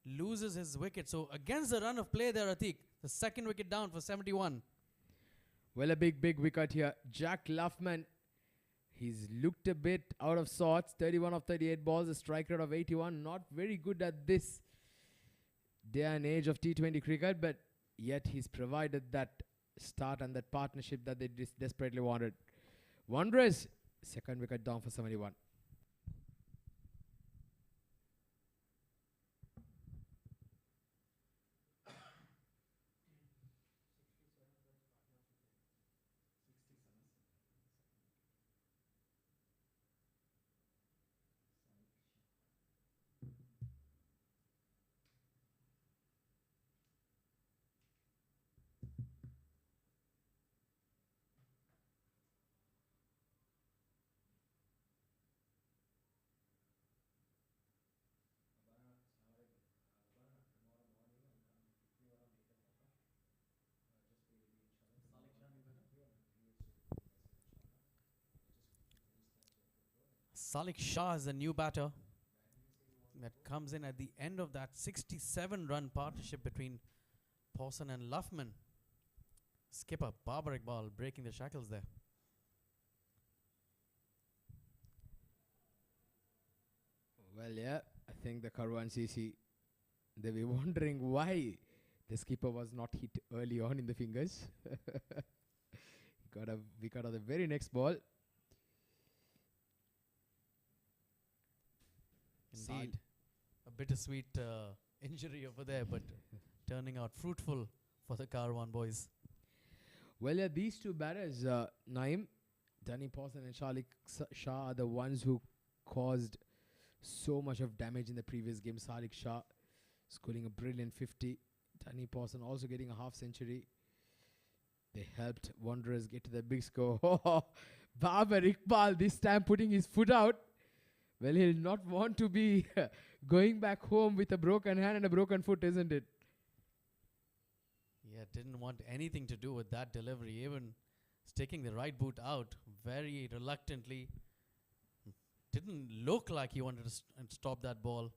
loses his wicket. So against the run of play there, Atik, the second wicket down for 71. Well, a big wicket here. Jack Luffman, he's looked a bit out of sorts. 31 of 38 balls, a strike rate of 81. Not very good at this day and age of T20 cricket, but yet he's provided that start and that partnership that they desperately wanted. Wanderers, second wicket down for 71. Salik Shah is the new batter that comes in at the end of that 67-run partnership between Pawson and Luffman. Skipper Babar Iqbal breaking the shackles there. Well, yeah, I think the Karawan CC, they were wondering why the skipper was not hit early on in the fingers. Got a wicket on the very next ball. Indeed. A bittersweet injury over there, but turning out fruitful for the Karawan boys. Well, yeah, these two batters, Naeem, Danny Pawson and Shah are the ones who caused so much of damage in the previous game. Salik Shah scoring a brilliant 50. Danny Pawson also getting a half century. They helped Wanderers get to the big score. Babar Iqbal this time putting his foot out. Well, he'll not want to be going back home with a broken hand and a broken foot, isn't it? Yeah, didn't want anything to do with that delivery. Even sticking the right boot out very reluctantly. Didn't look like he wanted to stop that ball.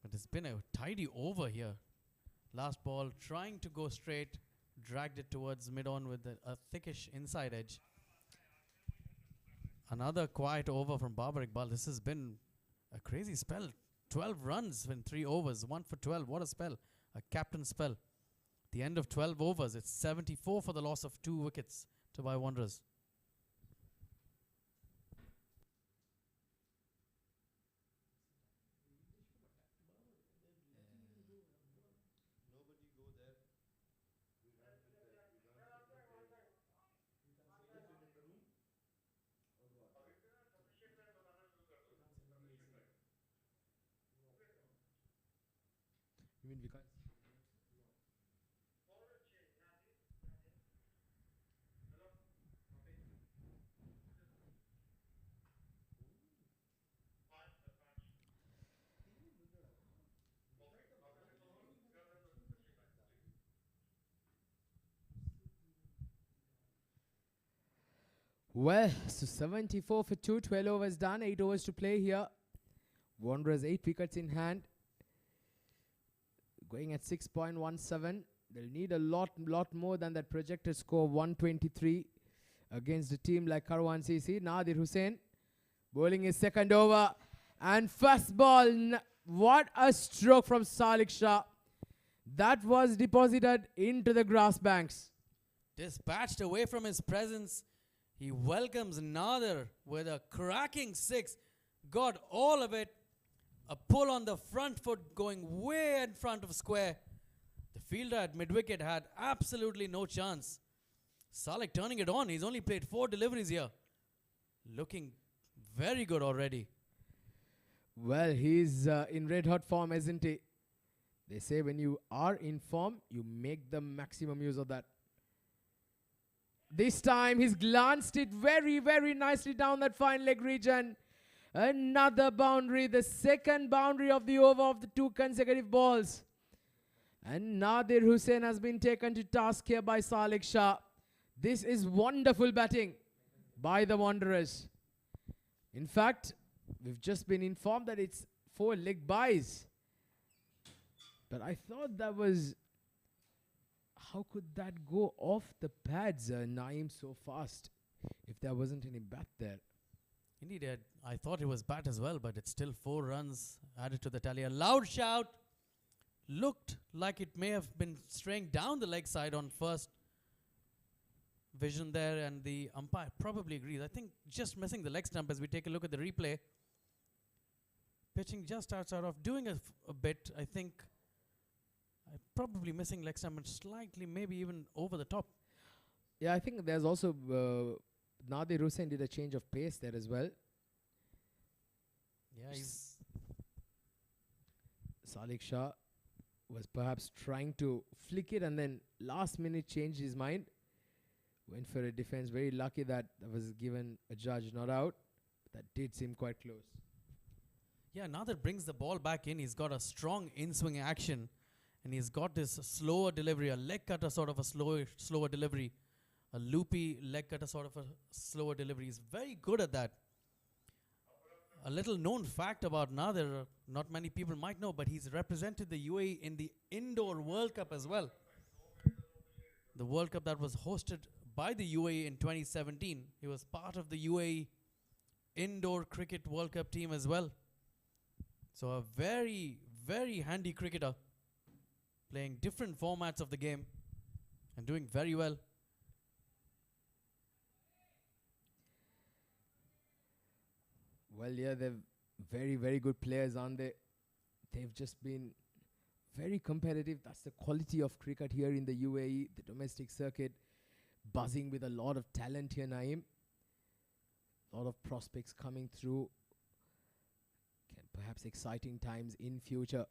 But it's been a tidy over here. Last ball trying to go straight. Dragged it towards mid-on with a thickish inside edge. Another quiet over from Babar Iqbal. This has been a crazy spell. 12 runs in 3 overs. 1 for 12. What a spell. A captain spell. The end of 12 overs. It's 74 for the loss of 2 wickets to by Wanderers. You mean we can't? Well, so 74 for 2, 12 overs done, 8 overs to play here. Wanderers 8 wickets in hand. Going at 6.17. They'll need a lot more than that projected score of 123 against a team like Karawan CC. Nadir Hussain bowling his second over. And first ball, what a stroke from Salik Shah. That was deposited into the grass banks. Dispatched away from his presence. He welcomes Nader with a cracking six. Got all of it. A pull on the front foot going way in front of square. The fielder at mid-wicket had absolutely no chance. Salik turning it on. He's only played 4 deliveries here. Looking very good already. Well, he's in red hot form, isn't he? They say when you are in form, you make the maximum use of that. This time he's glanced it very, very nicely down that fine leg region. Another boundary, the second boundary of the over of the 2 consecutive balls. And Nadir Hussain has been taken to task here by Salik Shah. This is wonderful batting by the Wanderers. In fact, we've just been informed that it's 4 leg byes. But I thought that was... How could that go off the pads, Naeem, so fast, if there wasn't any bat there? Indeed, I thought it was bat as well, but it's still 4 runs added to the tally. A loud shout. Looked like it may have been straying down the leg side on first vision there, and the umpire probably agrees. I think just missing the leg stump as we take a look at the replay. Pitching just outside of, doing a bit, I think. Probably missing leg stump and slightly, maybe even over the top. Yeah, I think there's also Nadir Hussain did a change of pace there as well. Yeah, he's Salik Shah was perhaps trying to flick it and then last minute changed his mind. Went for a defense. Very lucky that was given a judge not out. That did seem quite close. Yeah, Nadir brings the ball back in. He's got a strong in-swing action. And he's got this slower delivery, a leg cutter sort of a slower delivery. A loopy leg cutter sort of a slower delivery. He's very good at that. A little known fact about Nadir, not many people might know, but he's represented the UAE in the Indoor World Cup as well. The World Cup that was hosted by the UAE in 2017. He was part of the UAE Indoor Cricket World Cup team as well. So a very, very handy cricketer. Playing different formats of the game and doing very well. Well, yeah, they're very, very good players, aren't they? They've just been very competitive. That's the quality of cricket here in the UAE, the domestic circuit, buzzing with a lot of talent here, Naeem. A lot of prospects coming through. Perhaps exciting times in future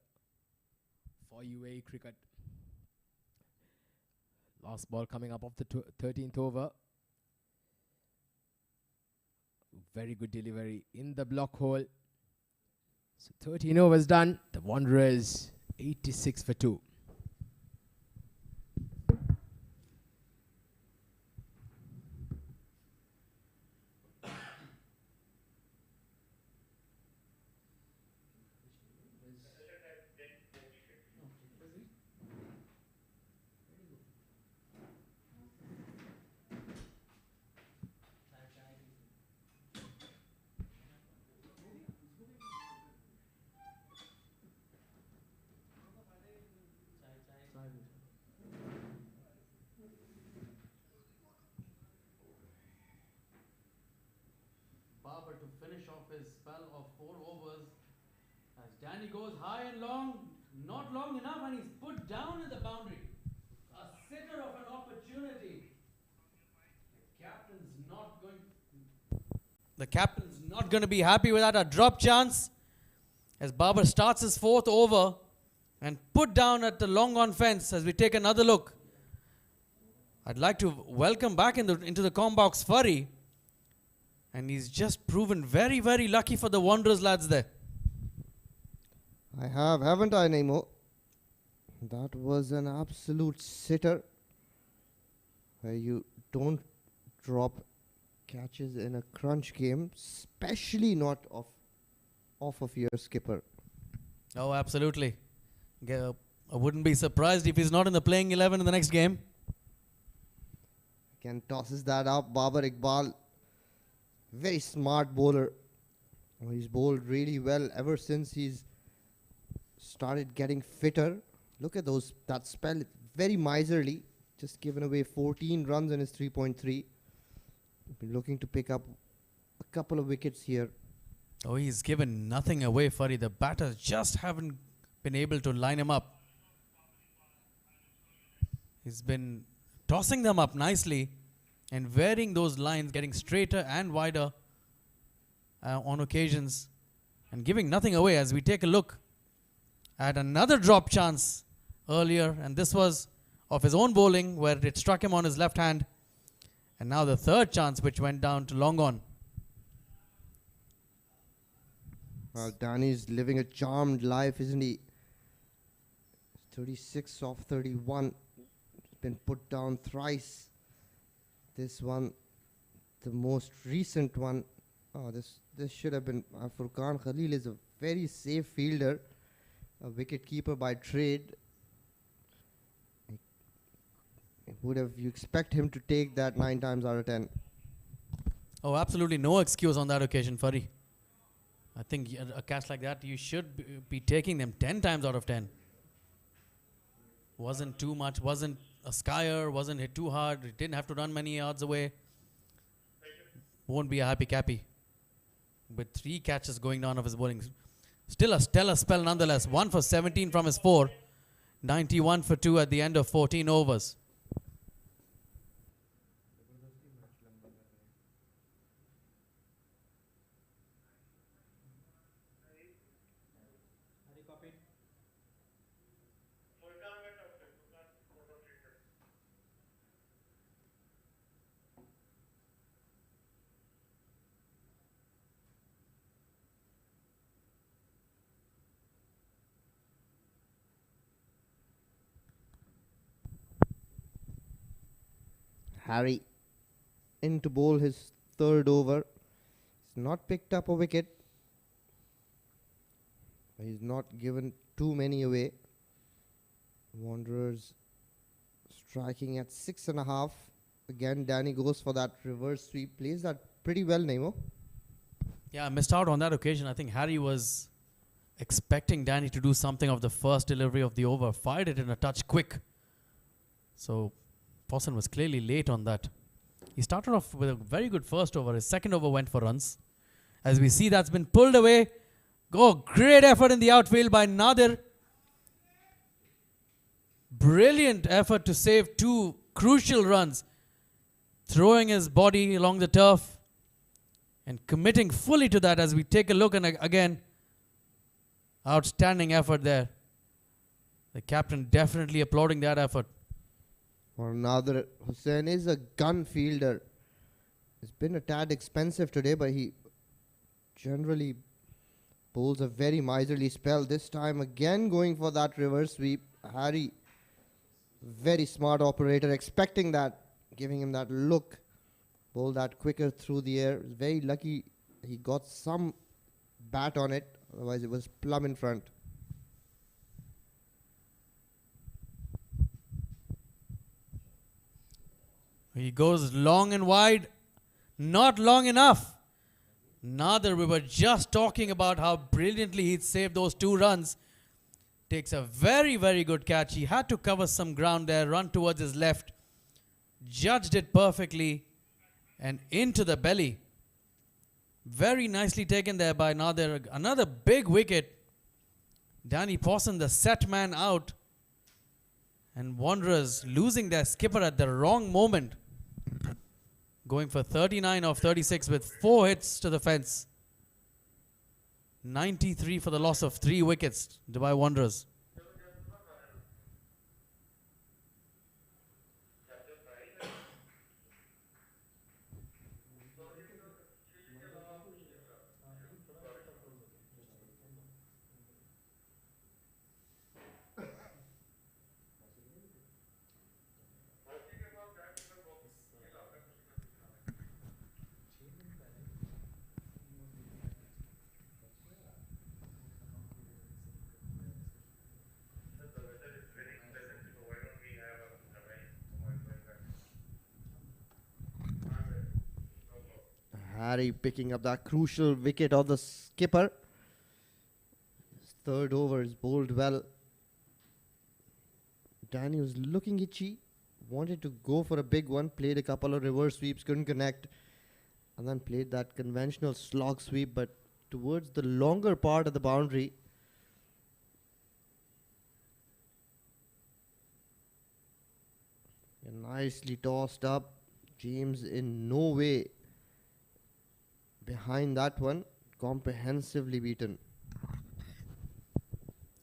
for UAE cricket. Last ball coming up of the 13th over. Very good delivery in the block hole. So 13 overs done. The Wanderers 86 for 2. Babar to finish off his spell of 4 overs as Danny goes high and long, not long enough, and he's put down in the boundary. A sitter of an opportunity. The captain's not going to be happy with that. A drop chance as Babar starts his 4th over and put down at the long on fence as we take another look. I'd like to welcome back into the com box Furry. And he's just proven very, very lucky for the Wanderers lads there. I have, haven't I, Nemo? That was an absolute sitter. Where you don't drop catches in a crunch game, especially not off of your skipper. Oh, absolutely. I wouldn't be surprised if he's not in the playing 11 in the next game. Again, tosses that up. Babar Iqbal, very smart bowler. He's bowled really well ever since he's started getting fitter. Look at that spell, very miserly. Just given away 14 runs in his 3.3. looking to pick up a couple of wickets here. Oh, he's given nothing away, Furry. The batters just haven't been able to line him up. He's been tossing them up nicely and varying those lines, getting straighter and wider on occasions and giving nothing away as we take a look at another drop chance earlier, and this was of his own bowling where it struck him on his left hand, and now the third chance which went down to long on. Well, Danny's living a charmed life, isn't he? 36 off 31. Been put down thrice. This one, the most recent one. Oh, this should have been. Furqan Khalil is a very safe fielder, a wicket keeper by trade. You expect him to take that 9 times out of 10? Oh, absolutely no excuse on that occasion, Furry. I think a catch like that, you should be taking them 10 times out of 10. Wasn't too much, wasn't a skyer, wasn't hit too hard, it didn't have to run many yards away. Won't be a happy cappy. With 3 catches going down of his bowling. Still a stellar spell nonetheless. 1 for 17 from his 4. 91 for 2 at the end of 14 overs. Harry in to bowl his 3rd over. He's not picked up a wicket. He's not given too many away. Wanderers striking at 6.5. Again, Danny goes for that reverse sweep. Plays that pretty well, Nemo. Yeah, I missed out on that occasion. I think Harry was expecting Danny to do something of the first delivery of the over. Fired it in a touch quick. So Posson was clearly late on that. He started off with a very good first over. His second over went for runs. As we see, that's been pulled away. Great effort in the outfield by Nadir. Brilliant effort to save 2 crucial runs. Throwing his body along the turf and committing fully to that as we take a look, and again, outstanding effort there. The captain definitely applauding that effort. Or Nadir Hussain is a gun fielder. It's been a tad expensive today, but he generally bowls a very miserly spell. This time again going for that reverse sweep. Harry, very smart operator, expecting that, giving him that look. Bowl that quicker through the air. Very lucky he got some bat on it. Otherwise it was plumb in front. He goes long and wide. Not long enough. Nadir, we were just talking about how brilliantly he'd saved those 2 runs. Takes a very, very good catch. He had to cover some ground there, run towards his left. Judged it perfectly and into the belly. Very nicely taken there by Nadir. Another big wicket. Danny Posson, the set man, out. And Wanderers losing their skipper at the wrong moment. Going for 39 off 36 with 4 hits to the fence. 93 for the loss of 3 wickets. Dubai Wanderers. Harry picking up that crucial wicket of the skipper. His 3rd over is bowled well. Danny was looking itchy. Wanted to go for a big one. Played a couple of reverse sweeps. Couldn't connect. and then played that conventional slog sweep, but towards the longer part of the boundary. And nicely tossed up. James in no way behind that one. Comprehensively beaten.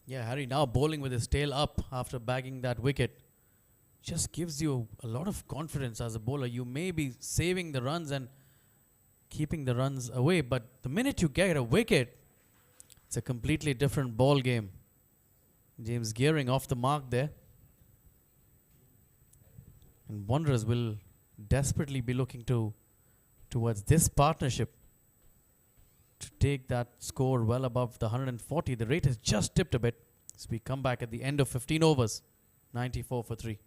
Yeah, Harry now bowling with his tail up after bagging that wicket just gives you a lot of confidence as a bowler. You may be saving the runs and keeping the runs away, but the minute you get a wicket, it's a completely different ball game. James gearing off the mark there. And Wanderers will desperately be looking towards this partnership to take that score well above the 140. The rate has just dipped a bit as we come back at the end of 15 overs. 94 for 3.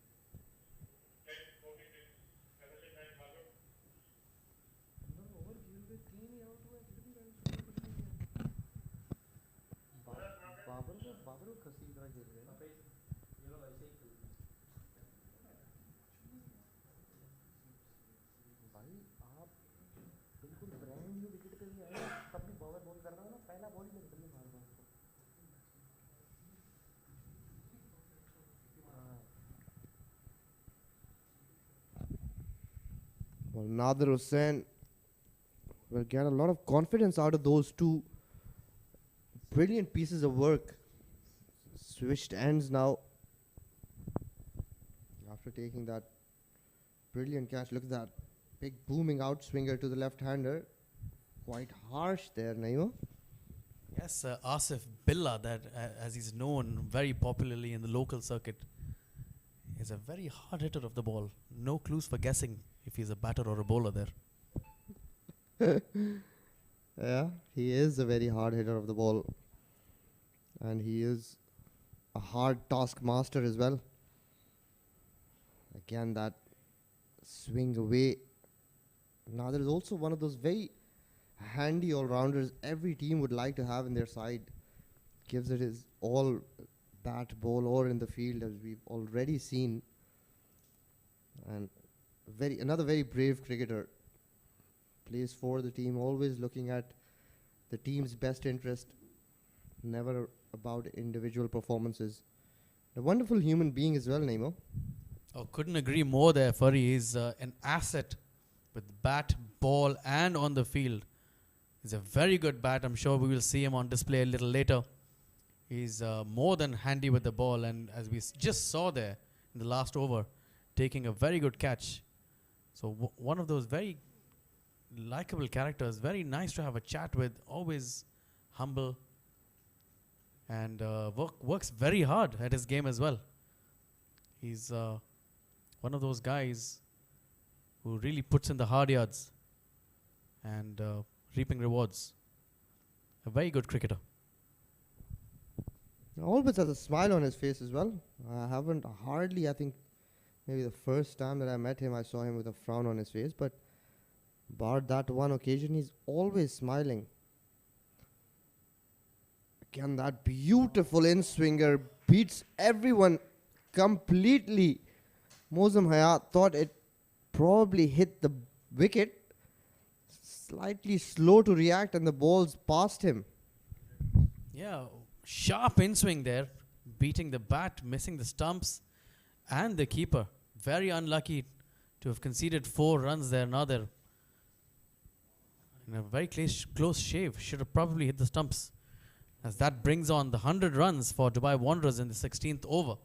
Well, Nader Hussain will get a lot of confidence out of those two brilliant pieces of work. Switched ends now. After taking that brilliant catch, look at that big booming outswinger to the left-hander. Quite harsh there, Naima. Yes, Asif Billa, that as he's known very popularly in the local circuit, is a very hard hitter of the ball. No clues for guessing if he's a batter or a bowler there. Yeah, he is a very hard hitter of the ball. And he is a hard taskmaster as well. Again, that swing away. Nader is also one of those very handy all-rounders every team would like to have in their side. Gives it his all, bat, ball, or in the field, as we've already seen. And another very brave cricketer. Plays for the team, always looking at the team's best interest, never about individual performances. A wonderful human being as well, Nemo. Oh, couldn't agree more there, Furry. He's an asset with bat, ball, and on the field. He's a very good bat. I'm sure we will see him on display a little later. He's more than handy with the ball, and as we just saw there in the last over, taking a very good catch. So one of those very likable characters, very nice to have a chat with, always humble, and works very hard at his game as well. He's one of those guys who really puts in the hard yards and reaping rewards. A very good cricketer. Always has a smile on his face as well. I think maybe the first time that I met him, I saw him with a frown on his face, but bar that one occasion, he's always smiling. Again, that beautiful in-swinger beats everyone completely. Mozam Hayat thought it probably hit the wicket. Slightly slow to react, and the ball's past him. Yeah, sharp in-swing there, beating the bat, missing the stumps, and the keeper. Very unlucky to have conceded 4 runs there. Another in a very close shave. Should have probably hit the stumps, as that brings on the 100 runs for Dubai Wanderers in the 16th over.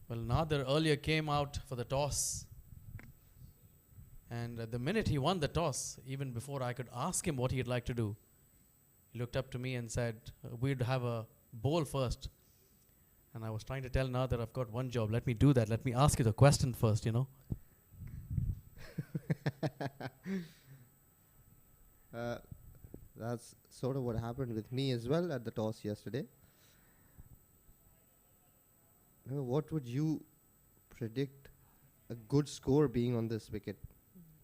Well, Nader earlier came out for the toss. And the minute he won the toss, even before I could ask him what he'd like to do, he looked up to me and said, we'd have a bowl first. And I was trying to tell Nader, I've got one job. Let me do that. Let me ask you the question first, you know. That's sort of what happened with me as well at the toss yesterday. What would you predict a good score being on this wicket?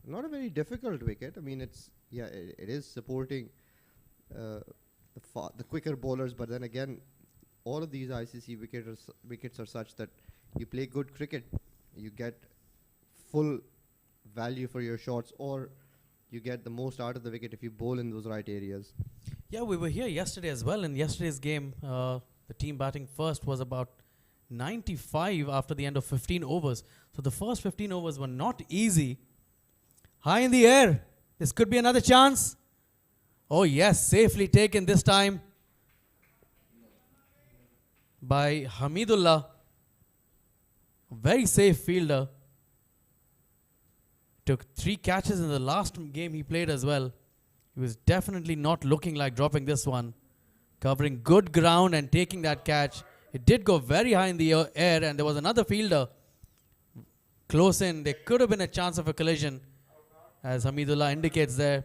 Not a very difficult wicket. I mean, it is supporting the quicker bowlers, but then again, all of these ICC wickets are such that you play good cricket, you get full value for your shots, or you get the most out of the wicket if you bowl in those right areas. Yeah, we were here yesterday as well. In yesterday's game, the team batting first was about 95 after the end of 15 overs. So the first 15 overs were not easy. High in the air. This could be another chance. Oh yes, safely taken this time by Hamidullah. Very safe fielder. Took 3 catches in the last game he played as well. He was definitely not looking like dropping this one. Covering good ground and taking that catch. It did go very high in the air, and there was another fielder close in. There could have been a chance of a collision, as Hamidullah indicates there.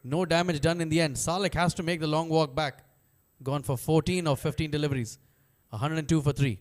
No damage done in the end. Salek has to make the long walk back. Gone for 14 of 15 deliveries. 102 for 3.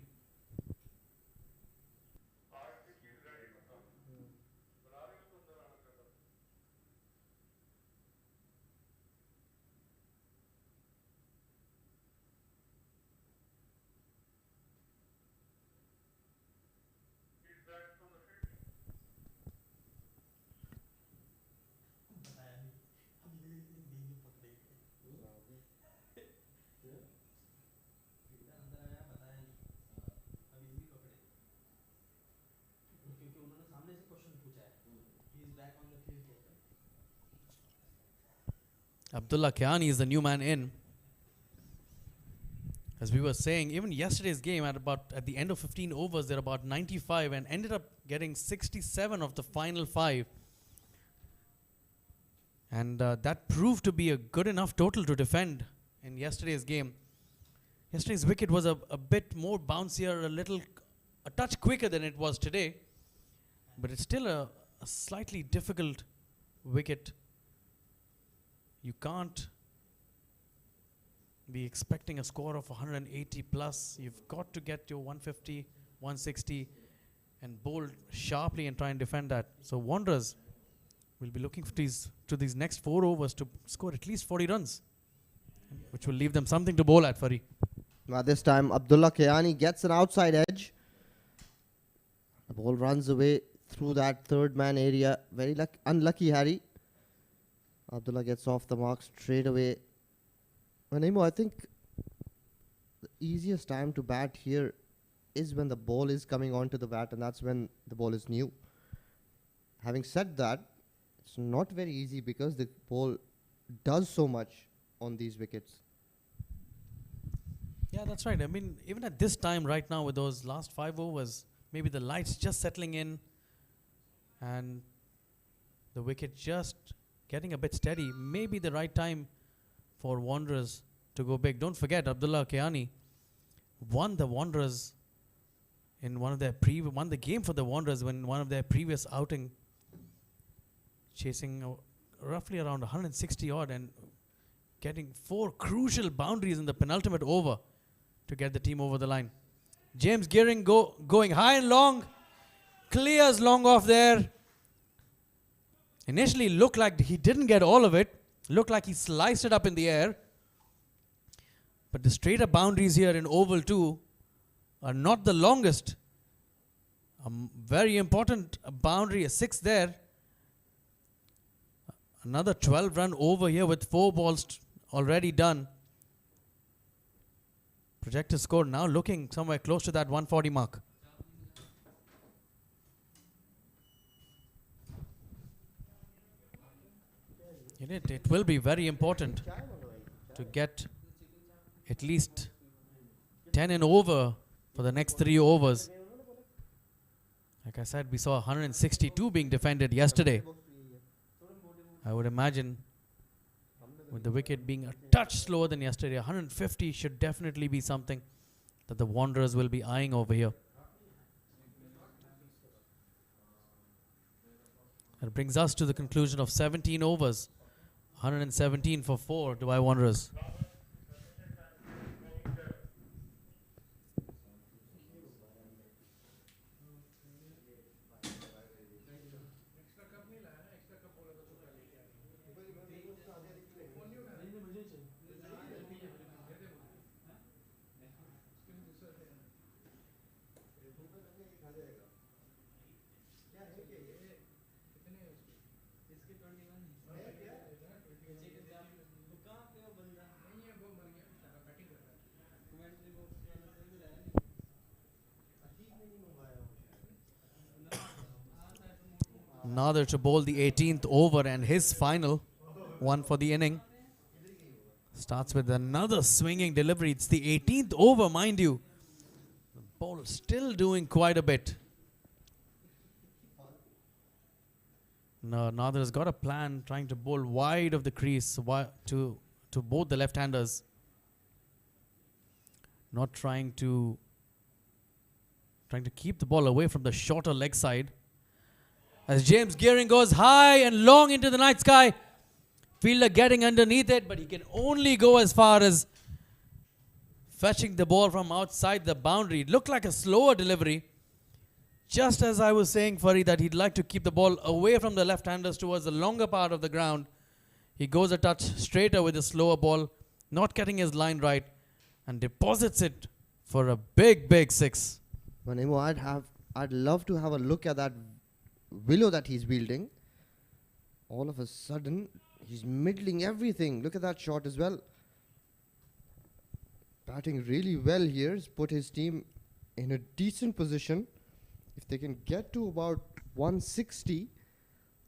Abdullah Kiani is the new man in. As we were saying, even yesterday's game at the end of 15 overs, they're about 95 and ended up getting 67 of the final 5. And that proved to be a good enough total to defend in yesterday's game. Yesterday's wicket was a bit more bouncier, a touch quicker than it was today. But it's still a slightly difficult wicket. You can't be expecting a score of 180 plus. You've got to get your 150, 160 and bowl sharply and try and defend that. So Wanderers will be looking for these next 4 overs to score at least 40 runs, which will leave them something to bowl at, Fari. Now this time Abdullah Kiani gets an outside edge. The ball runs away through that third man area. Very unlucky Harry. Abdullah gets off the mark straight away. Naimo, I think the easiest time to bat here is when the ball is coming onto the bat, and that's when the ball is new. Having said that, it's not very easy because the ball does so much on these wickets. Yeah, that's right. I mean, even at this time right now with those last 5 overs, maybe the lights just settling in and the wicket just getting a bit steady, maybe the right time for Wanderers to go big. Don't forget, Abdullah Kiani won the Wanderers in won the game for the Wanderers when one of their previous outing, chasing roughly around 160 odd and getting 4 crucial boundaries in the penultimate over to get the team over the line. James Gearing going high and long, clears long off there. Initially looked like he didn't get all of it. Looked like he sliced it up in the air. But the straighter boundaries here in Oval 2 are not the longest. A very important boundary, a 6 there. Another 12-run over here with 4 balls already done. Projected score now looking somewhere close to that 140 mark. It will be very important to get at least 10 and over for the next 3 overs. Like I said, we saw 162 being defended yesterday. I would imagine with the wicket being a touch slower than yesterday, 150 should definitely be something that the Wanderers will be eyeing over here. That brings us to the conclusion of 17 overs. 117 for 4 Dubai Wanderers. Nader to bowl the 18th over and his final one for the inning. Starts with another swinging delivery. It's the 18th over, mind you. The ball still doing quite a bit. No, Nader's got a plan, trying to bowl wide of the crease to both the left-handers. Not trying to keep the ball away from the shorter leg side. As James Gearing goes high and long into the night sky. Fielder getting underneath it, but he can only go as far as fetching the ball from outside the boundary. It looked like a slower delivery. Just as I was saying, Farid, that he'd like to keep the ball away from the left-handers towards the longer part of the ground. He goes a touch straighter with a slower ball, not getting his line right, and deposits it for a big, big six. Manimo, I'd love to have a look at that willow that he's wielding. All of a sudden, he's middling everything. Look at that shot as well. Batting really well here. He's put his team in a decent position. If they can get to about 160,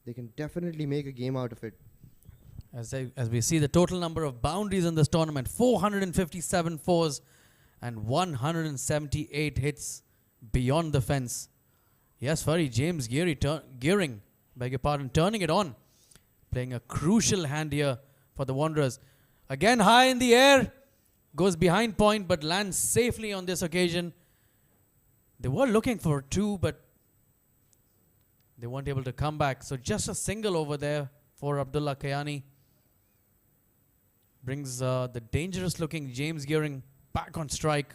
they can definitely make a game out of it. As we see the total number of boundaries in this tournament, 457 fours and 178 hits beyond the fence. Yes, Farid, James Gearing, beg your pardon, turning it on. Playing a crucial hand here for the Wanderers. Again high in the air, goes behind point but lands safely on this occasion. They were looking for two, but they weren't able to come back. So just a single over there for Abdullah Kayani. Brings the dangerous looking James Gearing back on strike.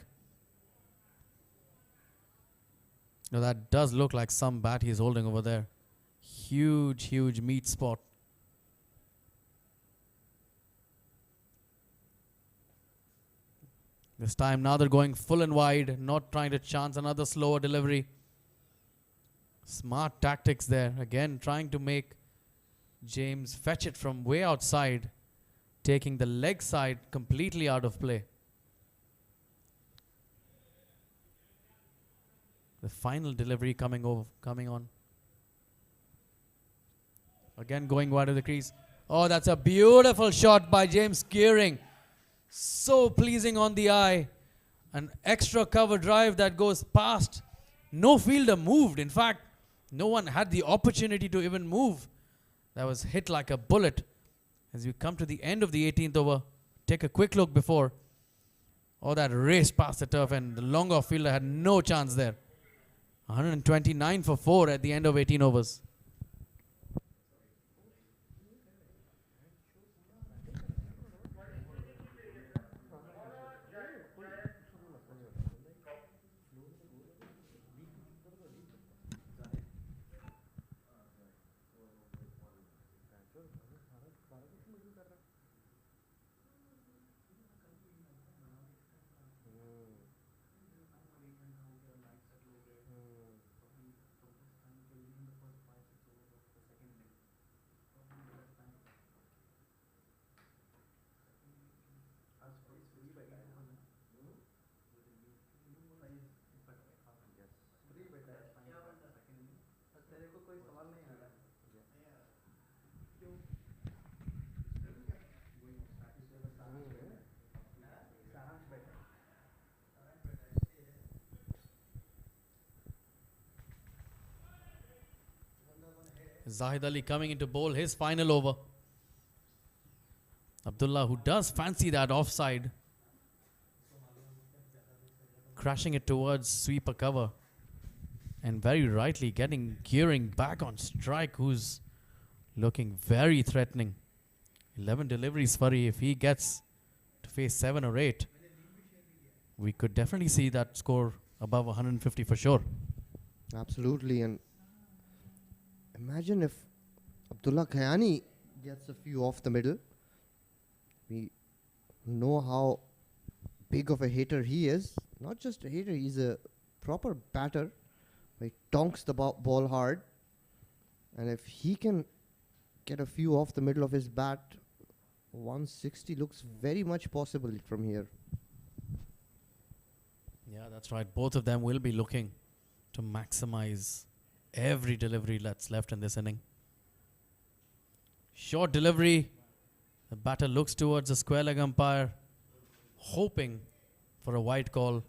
Now that does look like some bat he's holding over there. Huge, huge meat spot. This time Nader going full and wide, not trying to chance another slower delivery. Smart tactics there. Again, trying to make James fetch it from way outside, taking the leg side completely out of play. The final delivery coming on. Again going wide of the crease. Oh, that's a beautiful shot by James Gearing. So pleasing on the eye. An extra cover drive that goes past. No fielder moved. In fact, no one had the opportunity to even move. That was hit like a bullet. As we come to the end of the 18th over, take a quick look before. Oh, that race past the turf, and the long off fielder had no chance there. 129 for 4 at the end of 18 overs. Zahid Ali coming in to bowl his final over. Abdullah, who does fancy that offside, crashing it towards sweeper cover. And very rightly getting Gearing back on strike, who's looking very threatening. 11 deliveries, Furry. If he gets to face 7 or 8, we could definitely see that score above 150 for sure. Absolutely. And imagine if Abdullah Kayani gets a few off the middle. We know how big of a hitter he is. Not just a hitter, he's a proper batter. He tonks the ball hard. And if he can get a few off the middle of his bat, 160 looks very much possible from here. Yeah, that's right. Both of them will be looking to maximize every delivery that's left in this inning. Short delivery. The batter looks towards the square leg umpire, hoping for a white call.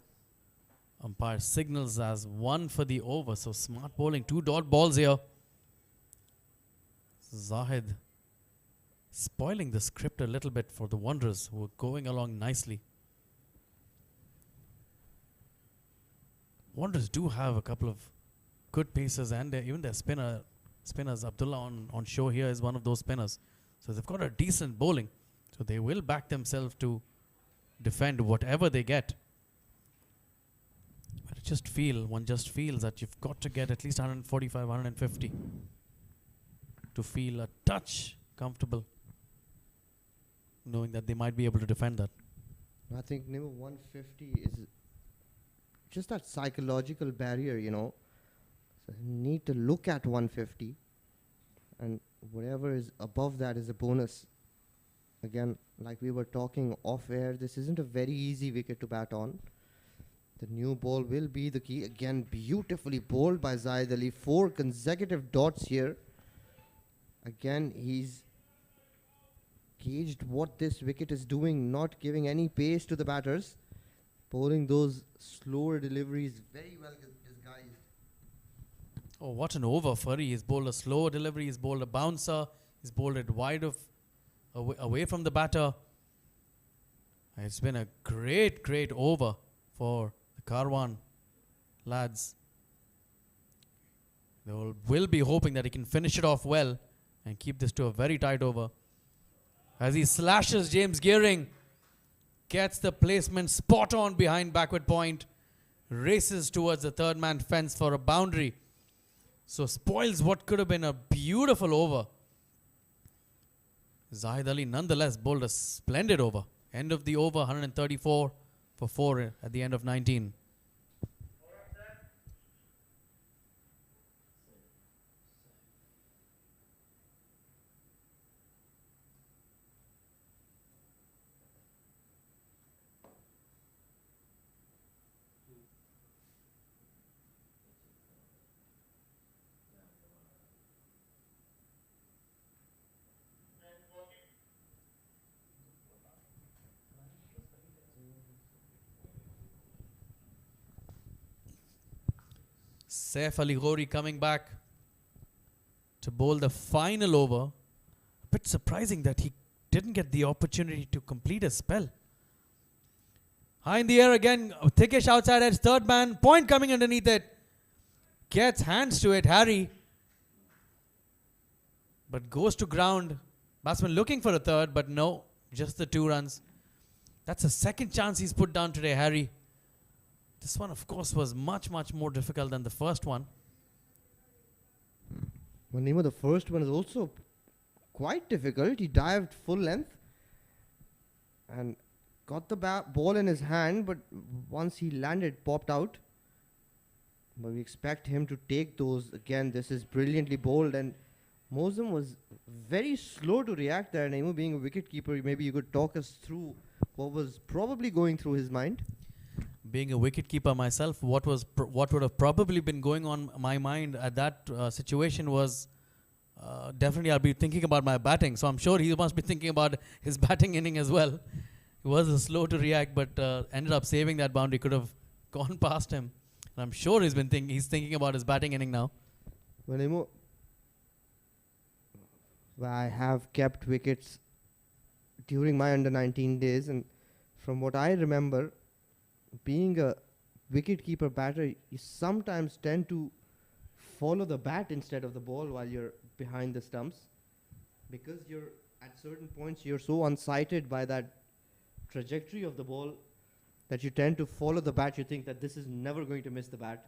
Umpire signals as 1 for the over. So smart bowling. 2 dot balls here. Zahid spoiling the script a little bit for the Wanderers, who are going along nicely. Wanderers do have a couple of good pacers, and even their spinners. Abdullah on show here is one of those spinners. So they've got a decent bowling. So they will back themselves to defend whatever they get. But one just feels that you've got to get at least 145, 150 to feel a touch comfortable, knowing that they might be able to defend that. I think number 150 is just that psychological barrier, you know. So you need to look at 150, and whatever is above that is a bonus. Again, like we were talking off air, this isn't a very easy wicket to bat on. The new ball will be the key. Again, beautifully bowled by Zahid Ali. 4 consecutive dots here. Again, he's gauged what this wicket is doing, not giving any pace to the batters. Bowling those slower deliveries very well disguised. Oh, what an over, Furry. He's bowled a slower delivery, he's bowled a bouncer, he's bowled it wide away from the batter. It's been a great over for the Karawan lads. They will be hoping that he can finish it off well and keep this to a very tight over. As he slashes James Gearing, gets the placement spot on behind backward point, races towards the third man fence for a boundary. So spoils what could have been a beautiful over. Zahid Ali nonetheless bowled a splendid over. End of the over, 134 for 4 at the end of 19. Saif Ali Ghori coming back to bowl the final over. A bit surprising that he didn't get the opportunity to complete a spell. High in the air again, thickish outside edge, third man, point coming underneath it. Gets hands to it, Harry. But goes to ground. Batsman looking for a third, but no, just the 2 runs. That's the second chance he's put down today, Harry. This one, of course, was much more difficult than the first one. Well, Nemo, the first one is also quite difficult. He dived full length and got the ball in his hand, but once he landed, popped out. But we expect him to take those. Again, this is brilliantly bowled, and Mosem was very slow to react there. Nemo, being a wicketkeeper, maybe you could talk us through what was probably going through his mind. Being a wicketkeeper myself, what would have probably been going on my mind at that situation was definitely I'll be thinking about my batting. So I'm sure he must be thinking about his batting inning as well. He was slow to react, but ended up saving that boundary. Could have gone past him. And I'm sure he's thinking about his batting inning now. Well, Nemo, I have kept wickets during my under-19 days, and from what I remember, being a wicket-keeper batter, you sometimes tend to follow the bat instead of the ball while you're behind the stumps, because you're at certain points you're so unsighted by that trajectory of the ball that you tend to follow the bat. You think that this is never going to miss the bat,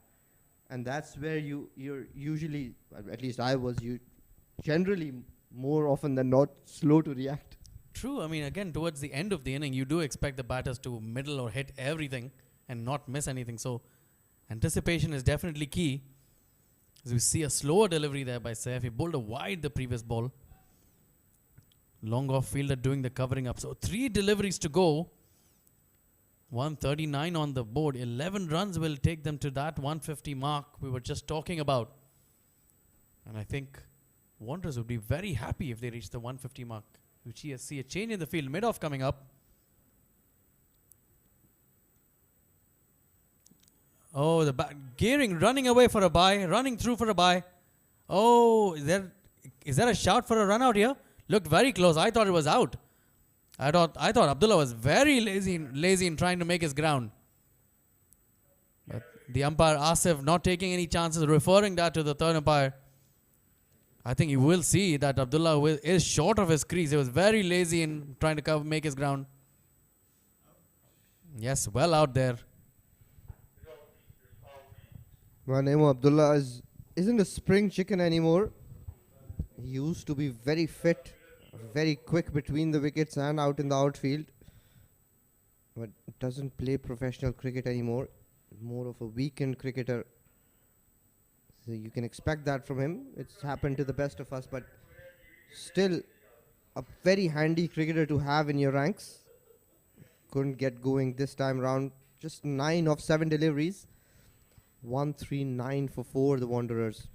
and that's where you're usually, at least I was, you generally more often than not slow to react. True. I mean, again, towards the end of the inning, you do expect the batters to middle or hit everything and not miss anything. So, anticipation is definitely key. As we see a slower delivery there by Saif. He bowled a wide the previous ball. Long off fielder doing the covering up. So, 3 deliveries to go. 139 on the board. 11 runs will take them to that 150 mark we were just talking about. And I think Wanderers would be very happy if they reach the 150 mark. We see a change in the field. Mid-off coming up. Oh, Gearing running away for a bye, running through for a bye. Oh, is there a shout for a run out here? Looked very close. I thought it was out. I thought Abdullah was very lazy in trying to make his ground. But the umpire Asif not taking any chances, referring that to the third umpire. I think you will see that Abdullah is short of his crease. He was very lazy in trying to make his ground. Yes, well out there. Well, Nemo Abdullah isn't a spring chicken anymore. He used to be very fit, very quick between the wickets and out in the outfield. But doesn't play professional cricket anymore. More of a weekend cricketer. So you can expect that from him. It's happened to the best of us, but still a very handy cricketer to have in your ranks. Couldn't get going this time round. Just 9 of 7 deliveries. 139 for 4, the Wanderers.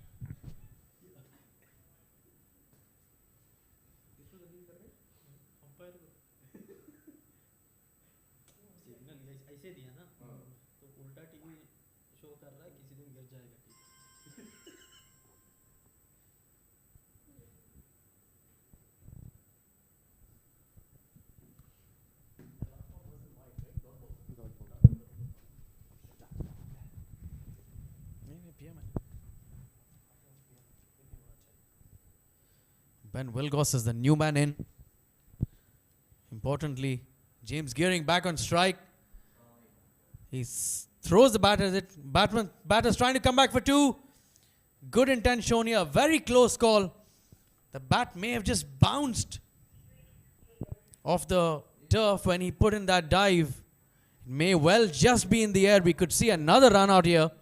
Ben Wilgoss is the new man in. Importantly, James Gearing back on strike. He throws the bat at it. Batter's trying to come back for 2. Good intent shown here. Very close call. The bat may have just bounced off the turf when he put in that dive. It may well just be in the air. We could see another run out here,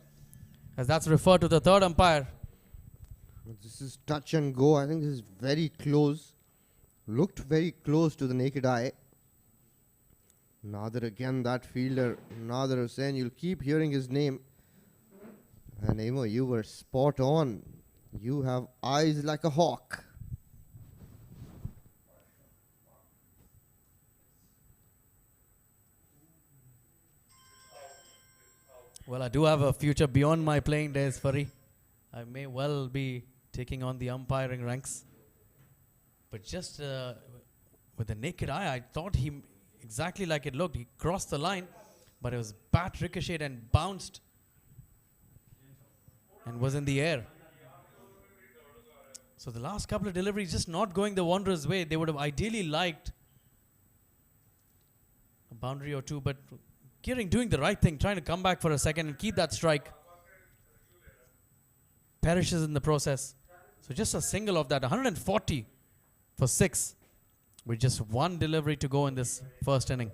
as that's referred to the third umpire. This is touch and go. I think this is very close. Looked very close to the naked eye. Nader again, that fielder, Nader Hussain. You'll keep hearing his name. And Emo, you were spot on. You have eyes like a hawk. Well, I do have a future beyond my playing days, Fari. I may well be taking on the umpiring ranks. But just with the naked eye, I thought he, exactly like it looked, he crossed the line, but it was bat ricocheted and bounced and was in the air. So the last couple of deliveries just not going the Wanderers' way. They would have ideally liked a boundary or 2, but Gearing doing the right thing, trying to come back for a second and keep that strike. Perishes in the process. So just a single of that, 140 for 6 with just 1 delivery to go in this first inning.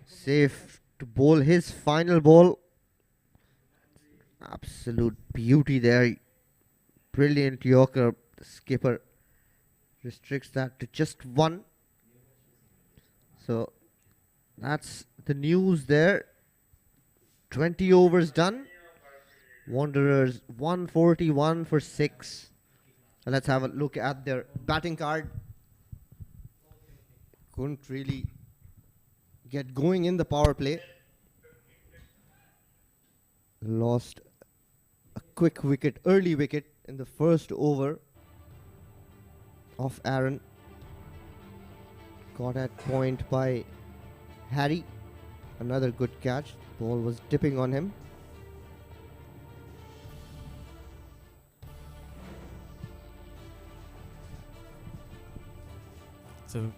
Safe to bowl his final ball. Absolute beauty there. Brilliant Yorker. The skipper restricts that to just 1. So that's the news there. 20 overs done. Wanderers 141 for 6. Let's have a look at their batting card. Couldn't really get going in the power play. Lost a quick wicket, early wicket in the first over of Aaron. Caught at point by Harry. Another good catch. Ball was dipping on him. So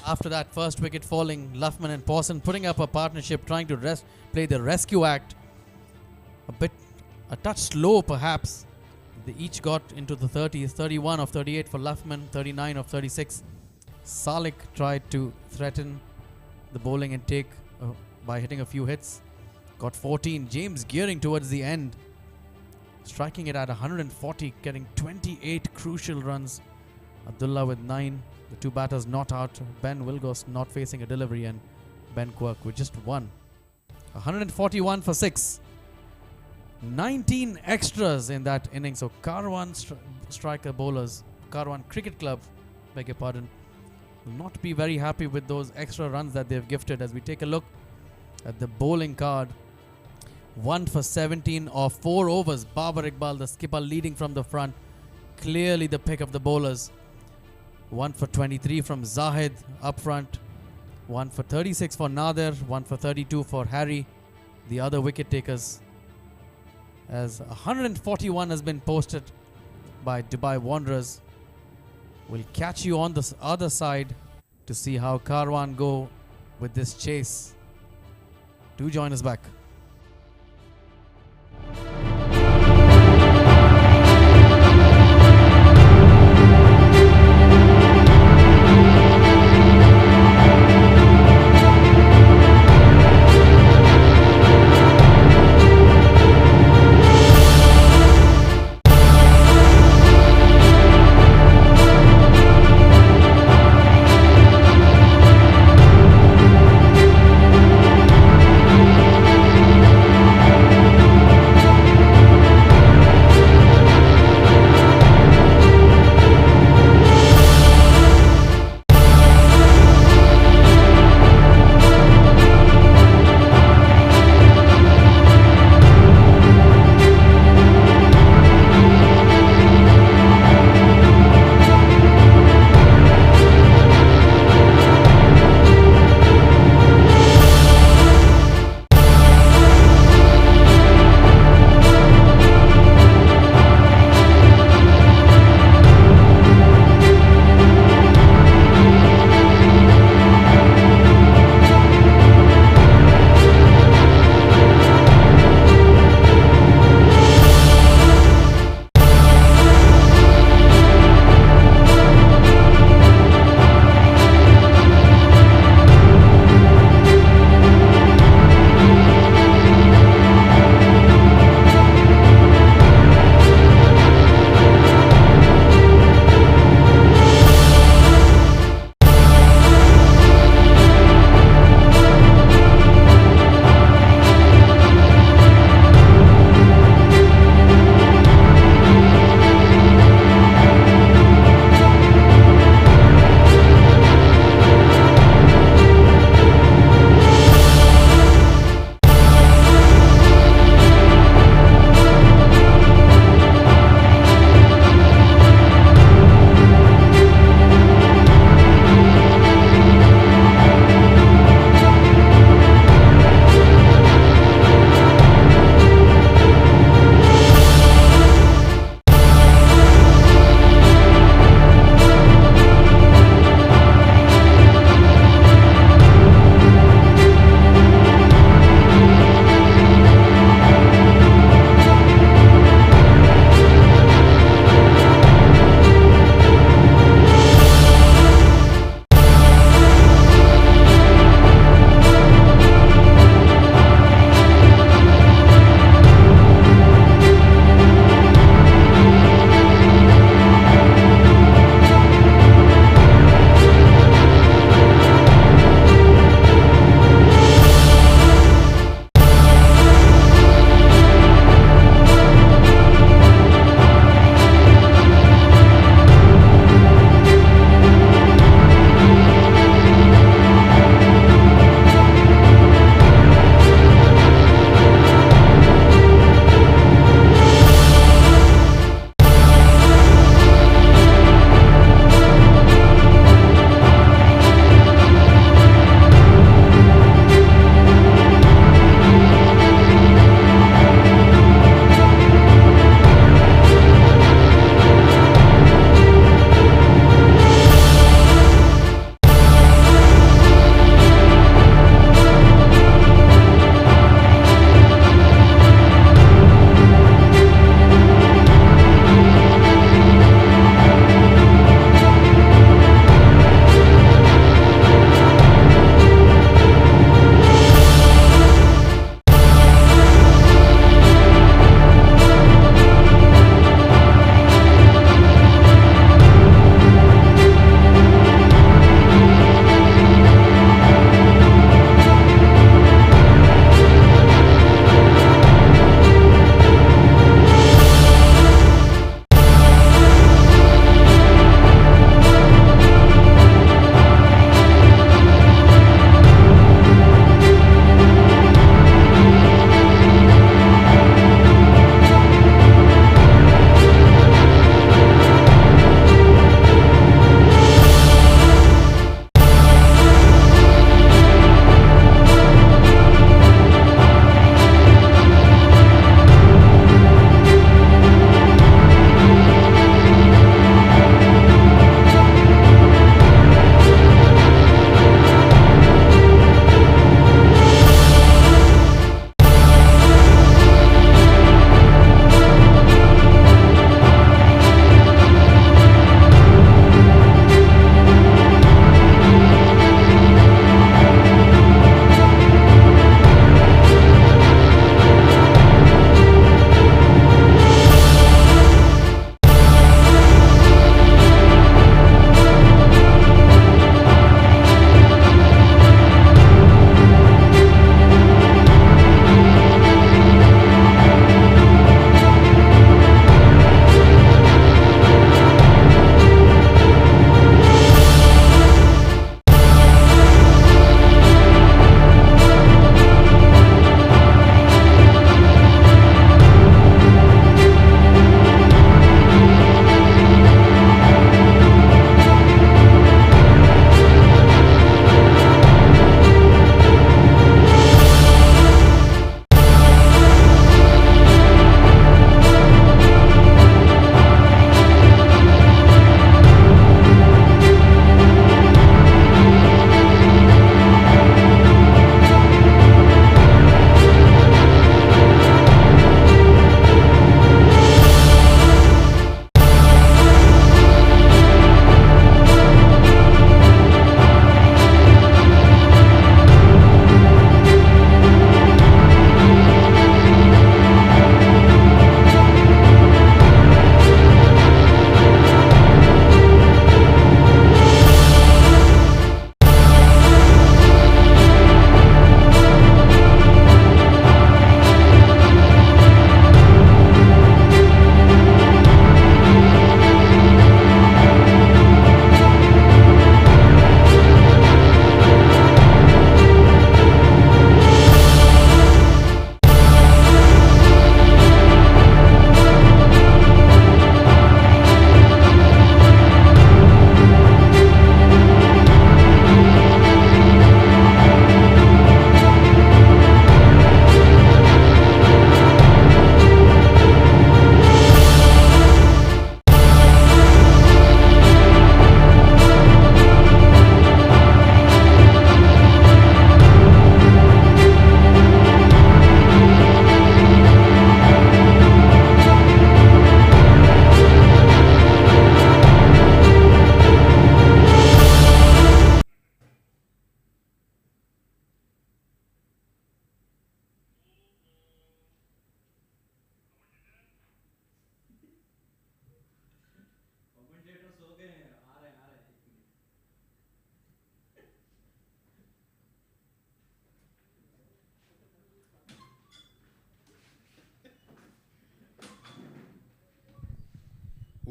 after that first wicket falling, Luffman and Pawson putting up a partnership, trying to play the rescue act. A touch slow perhaps. They each got into the 30s, 31 of 38 for Luffman, 39 of 36. Salik tried to threaten the bowling and take by hitting a few hits. Got 14. James gearing towards the end, striking it at 140, getting 28 crucial runs. Abdullah with 9. The two batters not out. Ben Wilgos not facing a delivery, and Ben Quirk with just 1. 141 for 6. 19 extras in that inning. So Karawan striker bowlers, Karawan Cricket Club, beg your pardon, will not be very happy with those extra runs that they've gifted. As we take a look at the bowling card, 1 for 17 of 4 overs. Babar Iqbal, the skipper, leading from the front. Clearly the pick of the bowlers. 1 for 23 from Zahid up front. 1 for 36 for Nadir. 1 for 32 for Harry, the other wicket takers. As 141 has been posted by Dubai Wanderers. We'll catch you on the other side to see how Karawan go with this chase. Do join us back.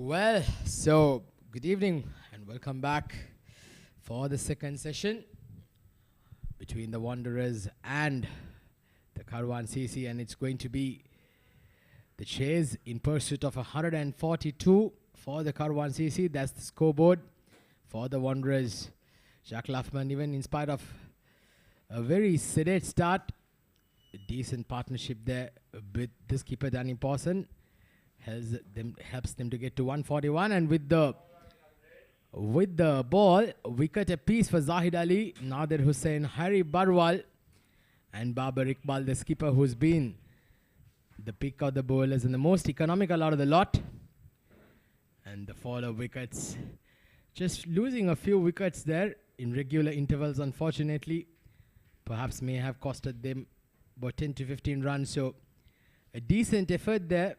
Well, so good evening and welcome back for the second session between the Wanderers and the Karawan CC, and it's going to be the chase in pursuit of 142 for the Karawan CC. That's the scoreboard for the Wanderers. Jack Laffman, even in spite of a very sedate start, a decent partnership there with this keeper Danny Pawson, helps them to get to 141, and with the ball, wicket apiece for Zahid Ali, Nadir Hussain, Harry Barwal, and Babar Iqbal, the skipper, who's been the pick of the bowlers and the most economical out of the lot. And the fall of wickets, just losing a few wickets there in regular intervals, unfortunately, perhaps may have costed them about 10 to 15 runs. So a decent effort there.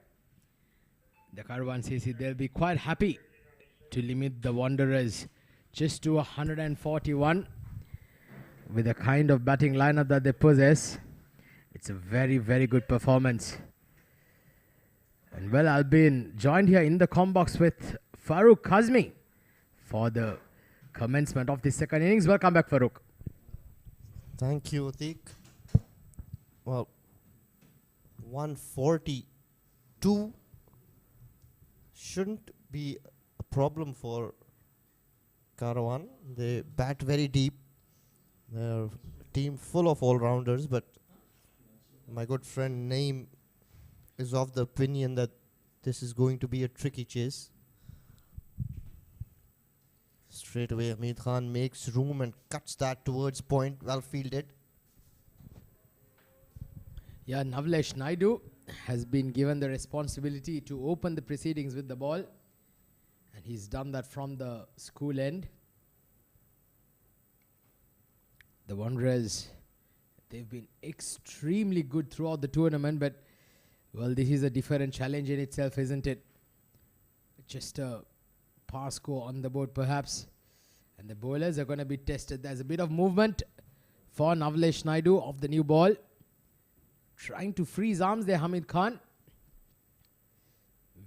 The Karawan CC, they'll be quite happy to limit the Wanderers just to 141 with the kind of batting lineup that they possess. It's a very, very good performance. And well, I'll be joined here in the comm box with Farooq Kazmi for the commencement of the second innings. Welcome back, Farooq. Thank you, Atik. Well, 142 shouldn't be a problem for Karawan. They bat very deep. They're a team full of all-rounders, but my good friend Naeem is of the opinion that this is going to be a tricky chase. Straight away, Hamid Khan makes room and cuts that towards point. Well fielded. Yeah, Navlesh Naidu has been given the responsibility to open the proceedings with the ball, and he's done that from the school end. The Wanderers, they've been extremely good throughout the tournament, but well, this is a different challenge in itself, isn't it? Just a pass score on the board perhaps, and the bowlers are going to be tested. There's a bit of movement for Navlesh Naidu of the new ball, trying to freeze arms there, Hamid Khan.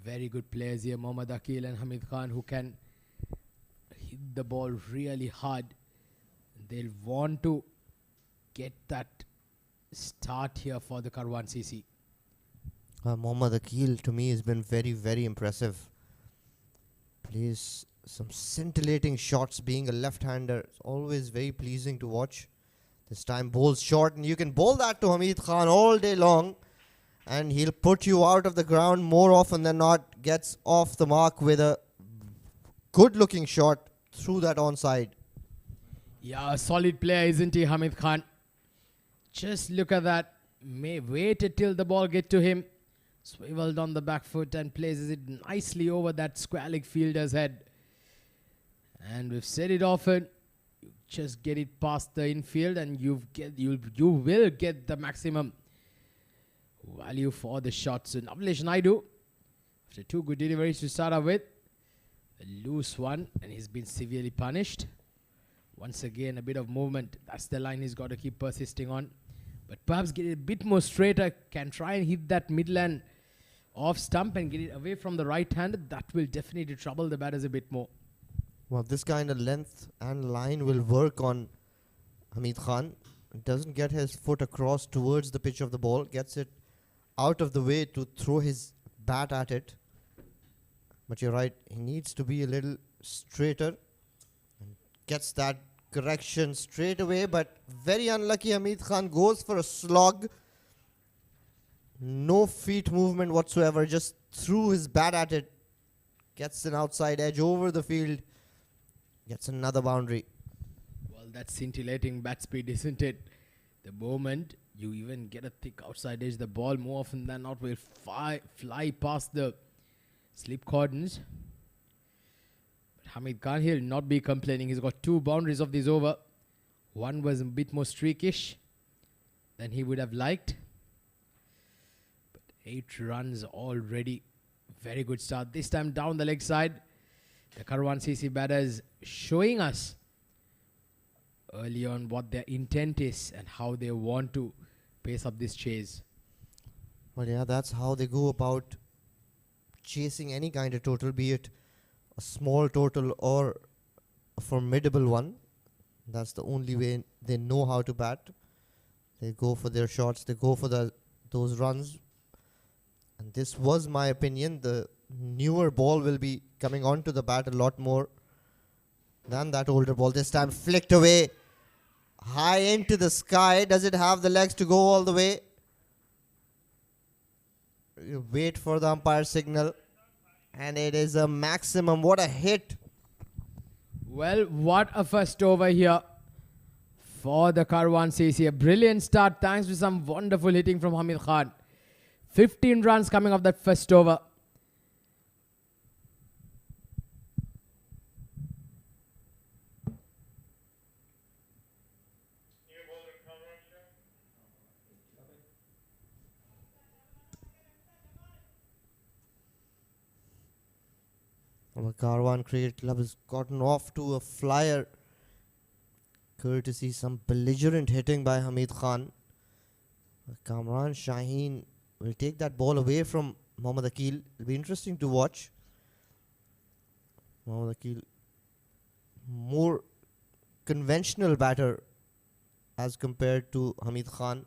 Very good players here, Mohammad Akil and Hamid Khan, who can hit the ball really hard. They'll want to get that start here for the Karawan CC. Mohammad Akil, to me, has been very, very impressive. Plays some scintillating shots, being a left-hander. It's always very pleasing to watch. This time bowls short, and you can bowl that to Hamid Khan all day long, and he'll put you out of the ground more often than not. Gets off the mark with a good-looking shot through that onside. Yeah, a solid player, isn't he, Hamid Khan? Just look at that. May wait until the ball get to him. Swiveled on the back foot and places it nicely over that square leg fielder's head. And we've said it often. Just get it past the infield and you will get the maximum value for the shot. So Navlesh Naidu, after two good deliveries to start off with, a loose one, and he's been severely punished. Once again, a bit of movement. That's the line he's got to keep persisting on. But perhaps get it a bit more straighter. Can try and hit that midland off stump and get it away from the right hand. That will definitely trouble the batters a bit more. Well, this kind of length and line will work on Hamid Khan. Doesn't get his foot across towards the pitch of the ball. Gets it out of the way to throw his bat at it. But you're right, he needs to be a little straighter. And gets that correction straight away, but very unlucky. Hamid Khan goes for a slog. No feet movement whatsoever, just threw his bat at it. Gets an outside edge over the field. Gets another boundary. Well, that's scintillating bat speed, isn't it? The moment you even get a thick outside edge, the ball more often than not will fly past the slip cordons. But Hamid Khan, he'll not be complaining. He's got two boundaries of this over. One was a bit more streakish than he would have liked. But 8 runs already. Very good start. This time down the leg side. The Karawan CC batters showing us early on what their intent is and how they want to pace up this chase. Well, yeah, that's how they go about chasing any kind of total, be it a small total or a formidable one. That's the only way they know how to bat. They go for their shots, they go for those runs. And this was my opinion. The newer ball will be coming onto the bat a lot more than that older ball. This time flicked away, high into the sky. Does it have the legs to go all the way? You wait for the umpire signal, and it is a maximum. What a hit. Well, what a first over here for the Karawan CC. A brilliant start thanks to some wonderful hitting from Hamid Khan. 15 runs coming off that first over. Our Karawan Cricket Club has gotten off to a flyer, courtesy some belligerent hitting by Hamid Khan. Kamran Shaheen will take that ball away from Mohammad Akil. It'll be interesting to watch. Mohammad Akil, more conventional batter as compared to Hamid Khan,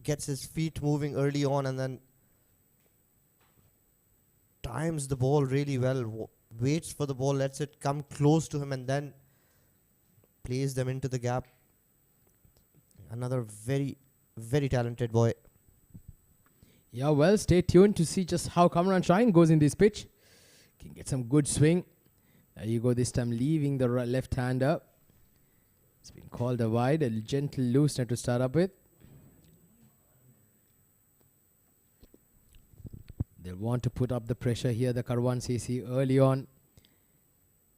gets his feet moving early on and then times the ball really well, waits for the ball, lets it come close to him and then plays them into the gap. Another very, very talented boy. Yeah, well, stay tuned to see just how Kamran Shaheen goes in this pitch. Can get some good swing. There you go, this time leaving the left hander. It's been called a wide, a gentle loosener to start up with. They'll want to put up the pressure here, the Karawan CC, early on.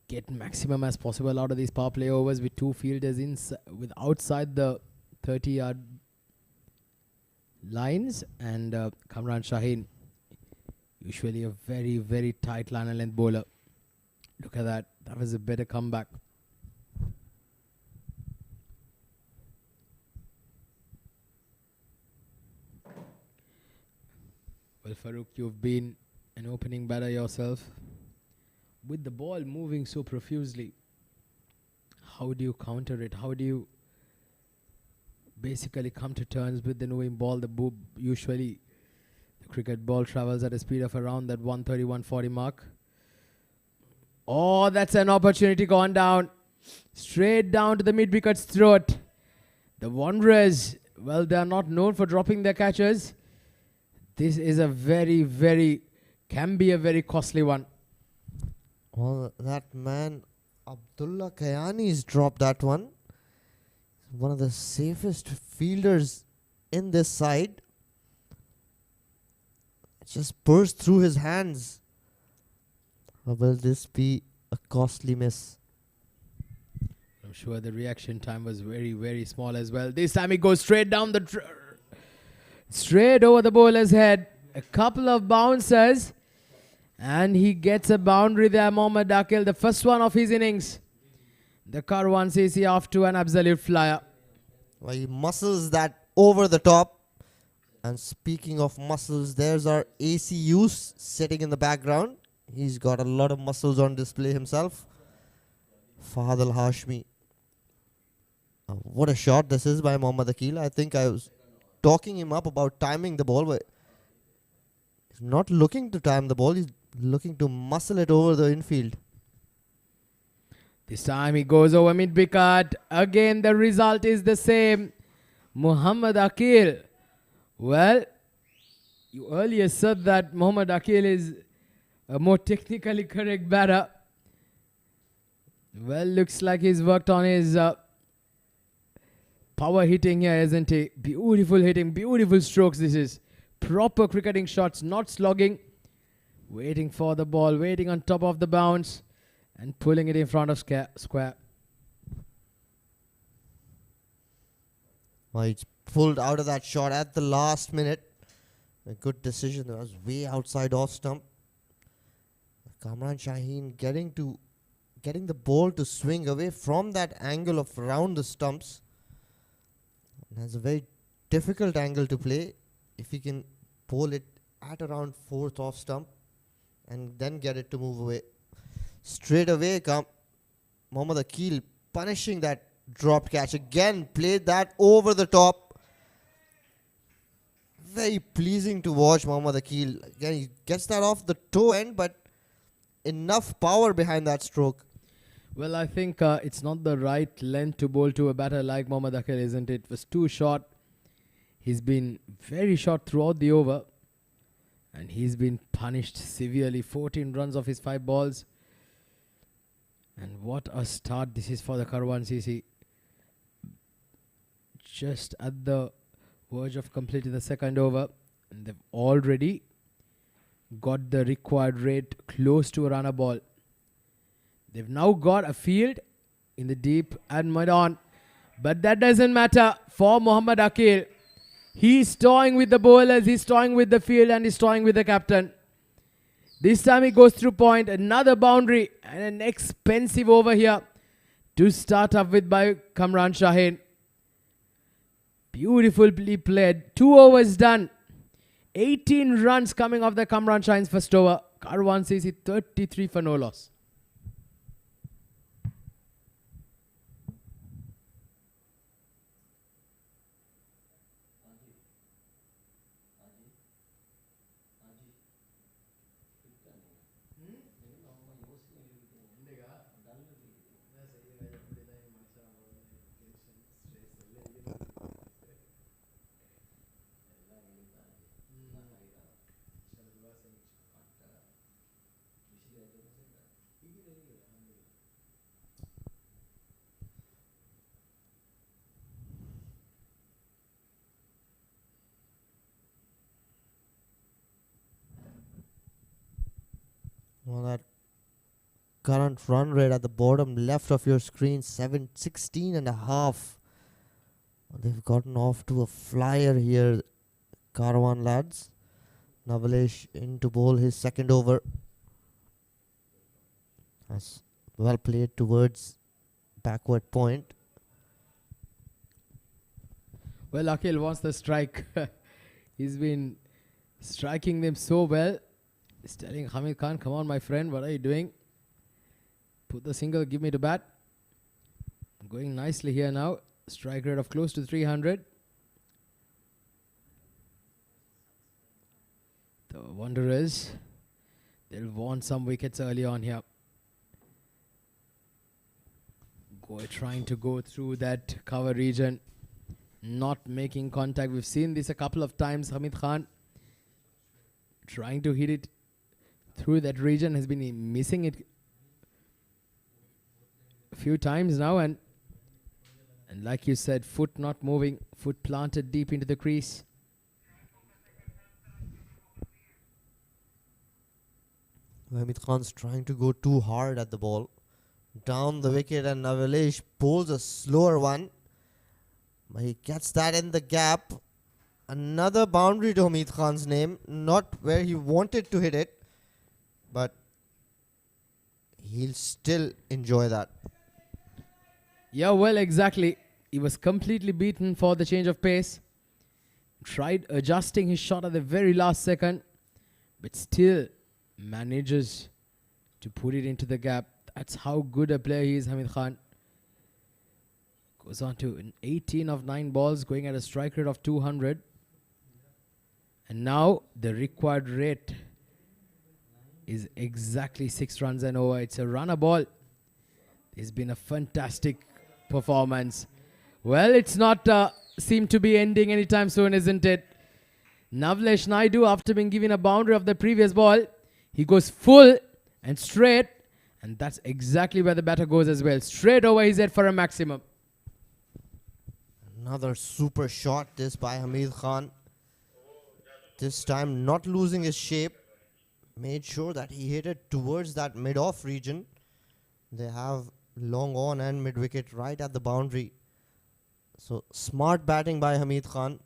Get maximum as possible out of these power play overs with two fielders with outside the 30-yard lines. And Kamran Shaheen, usually a very, very tight line and length bowler. Look at that. That was a better comeback. Well, Farooq, you've been an opening batter yourself. With the ball moving so profusely, how do you counter it? How do you basically come to terms with the moving ball? Usually, the cricket ball travels at a speed of around that 130, 140 mark. Oh, that's an opportunity gone down. Straight down to the mid-wicket's throat. The Wanderers, well, they are not known for dropping their catches. This is can be a very costly one. Well, that man, Abdullah Kayani's dropped that one. One of the safest fielders in this side. It just burst through his hands. Or will this be a costly miss? I'm sure the reaction time was very, very small as well. This time he goes straight down straight over the bowler's head. A couple of bouncers. And he gets a boundary there, Mohammad Akil. The first one of his innings. The Karawan CC off to an absolute flyer. Well, he muscles that over the top. And speaking of muscles, there's our ACU sitting in the background. He's got a lot of muscles on display himself. Fahad Al-Hashmi. What a shot this is by Mohammad Akil. I think I was talking him up about timing the ball, but he's not looking to time the ball. He's looking to muscle it over the infield. This time he goes over mid-wicket. Again, the result is the same. Mohammad Akil. Well, you earlier said that Mohammad Akil is a more technically correct batter. Well, looks like he's worked on his power hitting here, isn't he? Beautiful hitting, beautiful strokes this is. Proper cricketing shots, not slogging. Waiting for the ball, waiting on top of the bounce and pulling it in front of square. Well, he's pulled out of that shot at the last minute. A good decision. That was way outside off stump. Kamran Shaheen getting the ball to swing away from that angle of around the stumps. And that's a very difficult angle to play. If he can bowl it at around 4th off stump and then get it to move away. Straight away come Mohammad Akil punishing that dropped catch. Again, played that over the top. Very pleasing to watch Mohammad Akil. Again, he gets that off the toe end, but enough power behind that stroke. Well, I think it's not the right length to bowl to a batter like Mohammad Akil, isn't it? It was too short. He's been very short throughout the over. And he's been punished severely. 14 runs off his 5 balls. And what a start this is for the Karawan CC. Just at the verge of completing the second over. And they've already got the required rate close to a runner ball. They've now got a field in the deep and mid on. But that doesn't matter for Mohammad Akil. He's toying with the bowlers, he's toying with the field, and he's toying with the captain. This time he goes through point, another boundary, and an expensive over here to start up with by Kamran Shaheen. Beautifully played. 2 overs done. 18 runs coming off the Kamran Shaheen's first over. Karawan CC 33 for no loss. Well, that current run rate at the bottom left of your screen, 16 and a half. They've gotten off to a flyer here, Karawan lads. Navalesh in to bowl his second over. That's well played towards backward point. Well, Akil wants the strike. He's been striking them so well. He's telling Hamid Khan, come on, my friend, what are you doing? Put the single, give me the bat. Going nicely here now. Strike rate of close to 300. The wonder is, they'll want some wickets early on here. Trying to go through that cover region. Not making contact. We've seen this a couple of times. Hamid Khan trying to hit it through that region, has been missing it a few times now, and like you said, foot not moving, foot planted deep into the crease. Hamid Khan's trying to go too hard at the ball. Down the wicket, and Navalesh pulls a slower one. But he gets that in the gap. Another boundary to Hamid Khan's name. Not where he wanted to hit it, but he'll still enjoy that. Yeah, well, exactly. He was completely beaten for the change of pace. Tried adjusting his shot at the very last second, but still manages to put it into the gap. That's how good a player he is, Hamid Khan. Goes on to an 18 of 9 balls, going at a strike rate of 200. And now the required rate is exactly 6 runs and over. It's a runner ball. It's been a fantastic performance. Well, it's not seem to be ending anytime soon, isn't it? Navalesh Naidu, after being given a boundary of the previous ball, he goes full and straight, and that's exactly where the batter goes as well. Straight over his head for a maximum. Another super shot this by Hamid Khan. This time not losing his shape. Made sure that he hit it towards that mid-off region. They have long on and mid-wicket right at the boundary. So smart batting by Hamid Khan.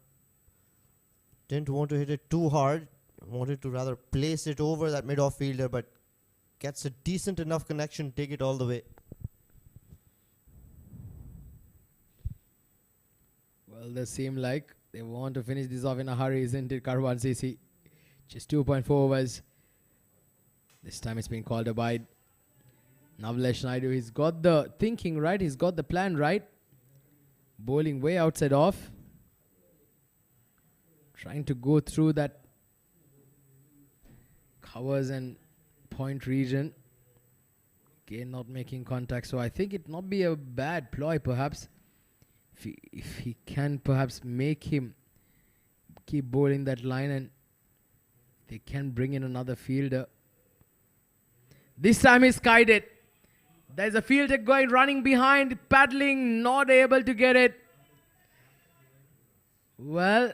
Didn't want to hit it too hard. Wanted to rather place it over that mid-off fielder, but gets a decent enough connection, take it all the way. Well, they seem like they want to finish this off in a hurry, isn't it, Karawan CC? Just 2.4 overs. This time it's been called a bide. Navlesh Naidu, he's got the thinking right. He's got the plan right. Bowling way outside off. Trying to go through that covers and point region. Again, not making contact. So I think it not be a bad ploy, perhaps. If he can perhaps make him keep bowling that line, and they can bring in another fielder. This time he's skied it. There's a fielder going, running behind, paddling, not able to get it. Well,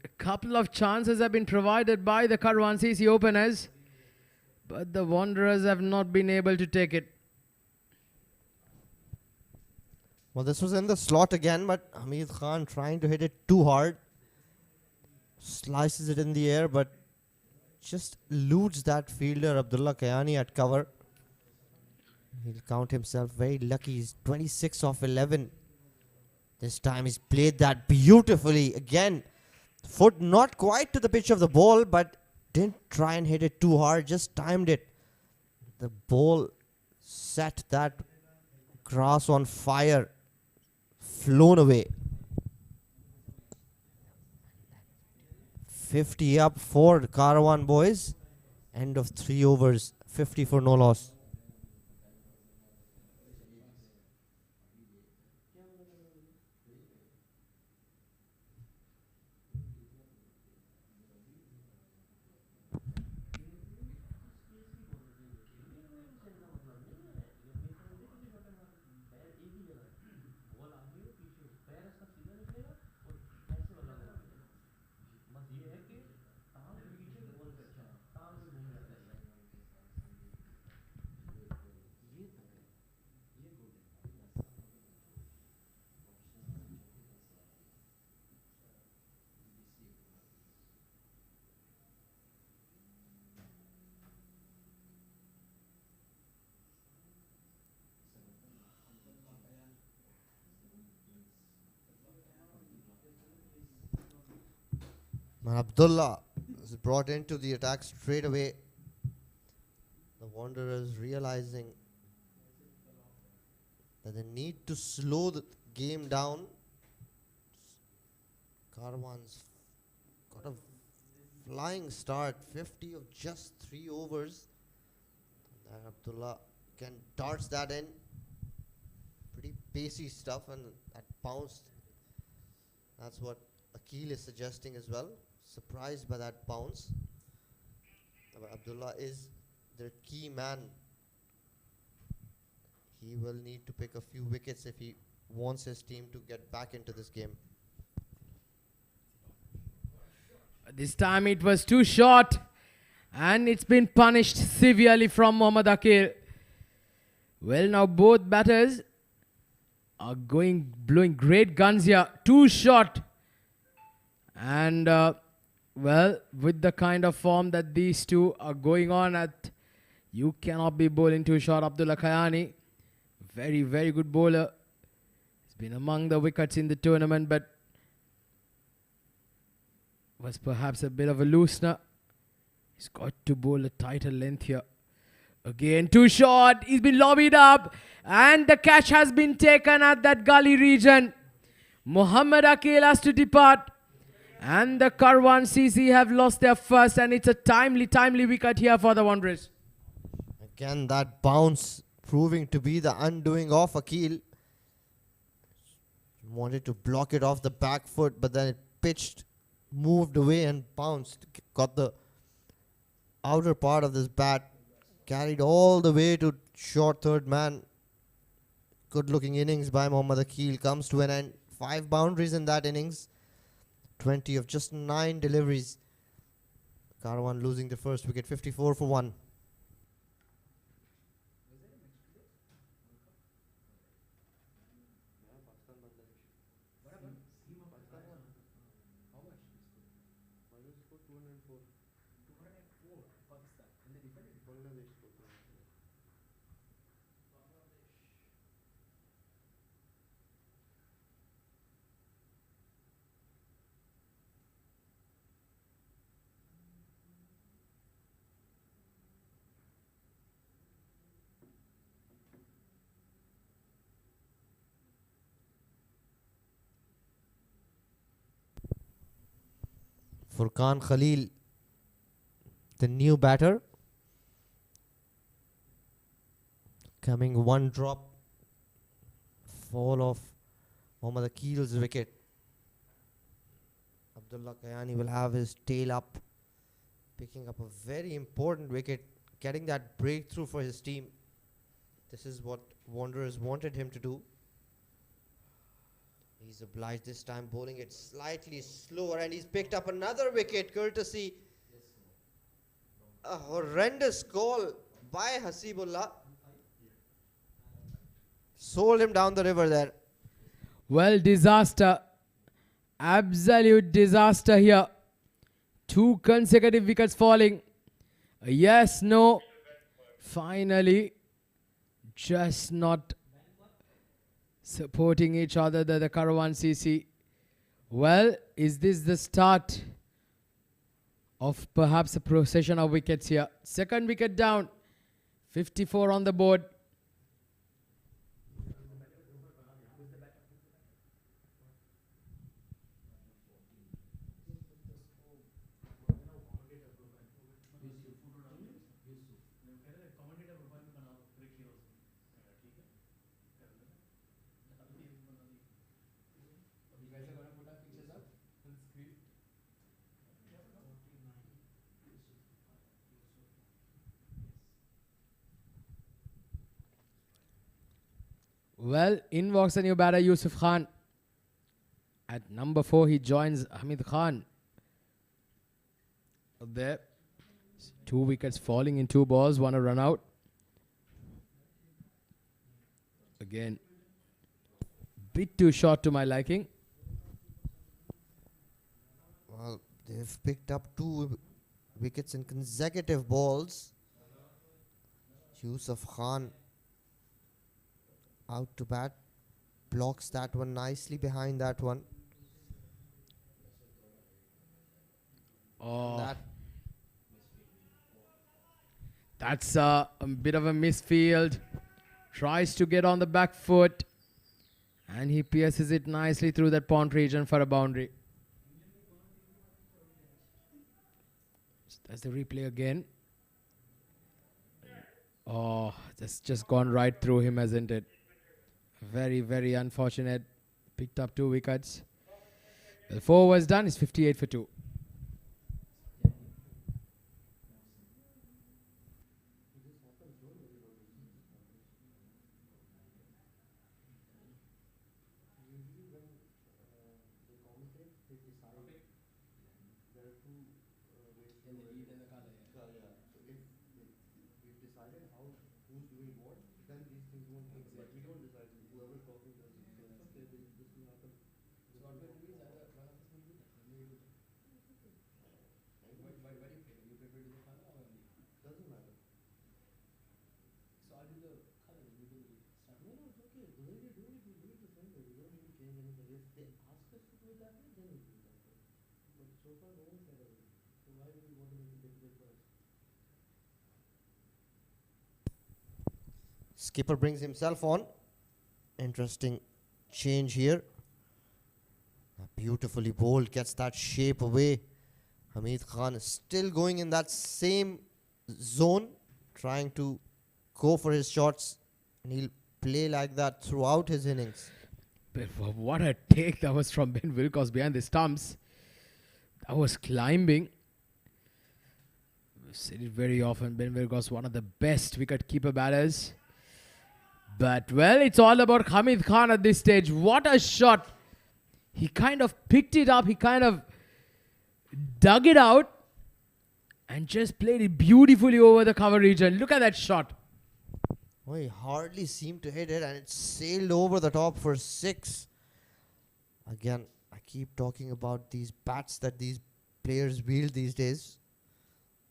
a couple of chances have been provided by the Karawan CC openers, but the Wanderers have not been able to take it. Well, this was in the slot again, but Hamid Khan trying to hit it too hard. Slices it in the air, but just eludes that fielder, Abdullah Kayani, at cover. He'll count himself very lucky. He's 26 off 11. This time he's played that beautifully. Again, foot not quite to the pitch of the ball, but didn't try and hit it too hard, just timed it. The ball set that grass on fire, flown away. 50 up for the Karawan boys. End of 3 overs, 50 for no loss. Abdullah is brought into the attack straight away. The Wanderers realizing that they need to slow the game down. Karawan's got a flying start, 50 of just 3 overs. And Abdullah can darts that in. Pretty pacey stuff, and that bounced. That's what Akil is suggesting as well. Surprised by that bounce. Abdullah is their key man. He will need to pick a few wickets if he wants his team to get back into this game. This time it was too short, and it's been punished severely from Mohammad Akil. Well, now both batters are blowing great guns here. Too short. And well, with the kind of form that these two are going on at, you cannot be bowling too short. Abdullah Kayani, very, very good bowler. He's been among the wickets in the tournament, but was perhaps a bit of a loosener. He's got to bowl a tighter length here. Again, too short. He's been lobbied up, and the catch has been taken at that gully region. Mohammad Akil has to depart. And the Karawan CC have lost their first, and it's a timely wicket here for the Wanderers. Again, that bounce proving to be the undoing of Akil. Wanted to block it off the back foot, but then it pitched, moved away and bounced. Got the outer part of this bat, carried all the way to short third man. Good looking innings by Mohammad Akil comes to an end. 5 boundaries in that innings. 20 of just 9 deliveries. Karawan losing the first wicket, 54 for 1. Furqan Khalil, the new batter, coming one drop, fall of Mohammad Akil's wicket. Abdullah Kayani will have his tail up, picking up a very important wicket, getting that breakthrough for his team. This is what Wanderers wanted him to do. He's obliged this time, bowling it slightly slower, and he's picked up another wicket courtesy a horrendous call by Hasibullah. Sold him down the river there. Well, disaster. Absolute disaster here. 2 consecutive wickets falling. Yes, no. Finally, just not supporting each other, the Karawan CC. Well, is this the start of perhaps a procession of wickets here? Second wicket down. 54 on the board. Well, in walks the new batter, Yusuf Khan. At number 4, he joins Hamid Khan. There. 2 wickets falling in 2 balls, 1 a run out. Again, bit too short to my liking. Well, they've picked up 2 wickets in consecutive balls. Yusuf Khan out to bat, blocks that one nicely behind that one. Oh, That that's a bit of a misfield. Tries to get on the back foot. And he pierces it nicely through that pond region for a boundary. That's the replay again. Oh, that's just gone right through him, hasn't it? Very, very unfortunate. Picked up 2 wickets. The 4 was done. It's 58 for 2. skipper brings himself on. Interesting change here. Beautifully bowled, gets that shape away. Hamid Khan is still going in that same zone, trying to go for his shots, and he'll play like that throughout his innings. But what a take that was from Ben Wilcox behind the stumps. That was climbing. We've said it very often, Ben Wilcox, one of the best wicket-keeper batters. But, well, it's all about Hamid Khan at this stage. What a shot. He kind of picked it up. He kind of dug it out and just played it beautifully over the cover region. Look at that shot. Oh, he hardly seemed to hit it, and it sailed over the top for 6. Again, I keep talking about these bats that these players wield these days.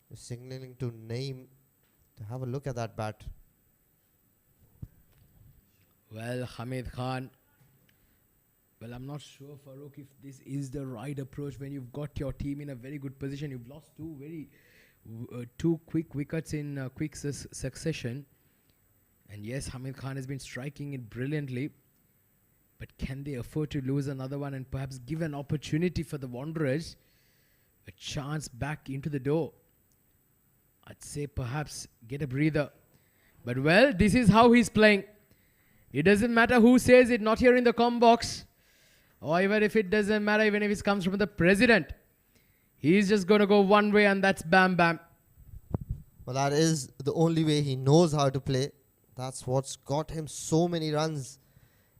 They're signaling to Naeem to have a look at that bat. Well, Hamid Khan. Well, I'm not sure, Farooq, if this is the right approach when you've got your team in a very good position. You've lost two quick wickets in quick succession. And yes, Hamid Khan has been striking it brilliantly. But can they afford to lose another one and perhaps give an opportunity for the Wanderers a chance back into the door. I'd say perhaps get a breather. But well, this is how he's playing. It doesn't matter who says it, not here in the comm box. Or even if it doesn't matter, even if it comes from the president. He's just going to go one way and that's bam bam. Well, that is the only way he knows how to play. That's what's got him so many runs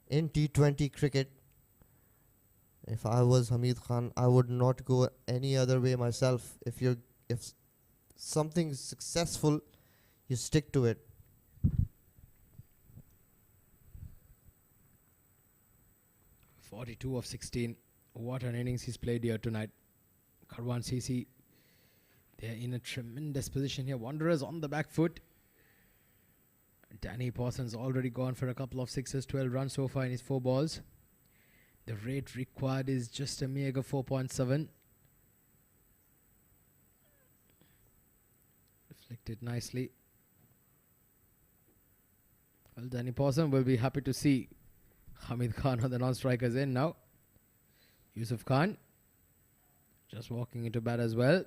in T20 cricket. If I was Hamid Khan, I would not go any other way myself. If something is successful, you stick to it. .42 of 16. What an innings he's played here tonight. Karawan CC, they're in a tremendous position here. Wanderers on the back foot. Danny Parsons already gone for a couple of sixes, 12 runs so far in his 4 balls. The rate required is just a meager 4.7. Reflected nicely. Well, Danny Parsons will be happy to see Hamid Khan on the non-strikers end now. Yusuf Khan just walking into bat as well.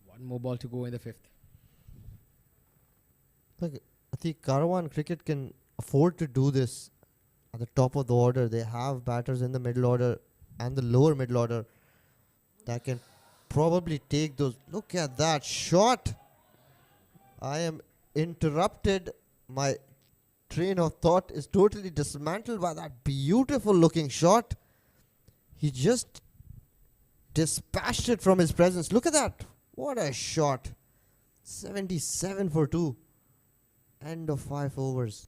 One more ball to go in the 5th. Look, I think Karawan cricket can afford to do this at the top of the order. They have batters in the middle order and the lower middle order that can probably take those. Look at that shot. I am interrupted. My train of thought is totally dismantled by that beautiful looking shot. He just dispatched it from his presence. Look at that. What a shot. 77 for 2. End of 5 overs.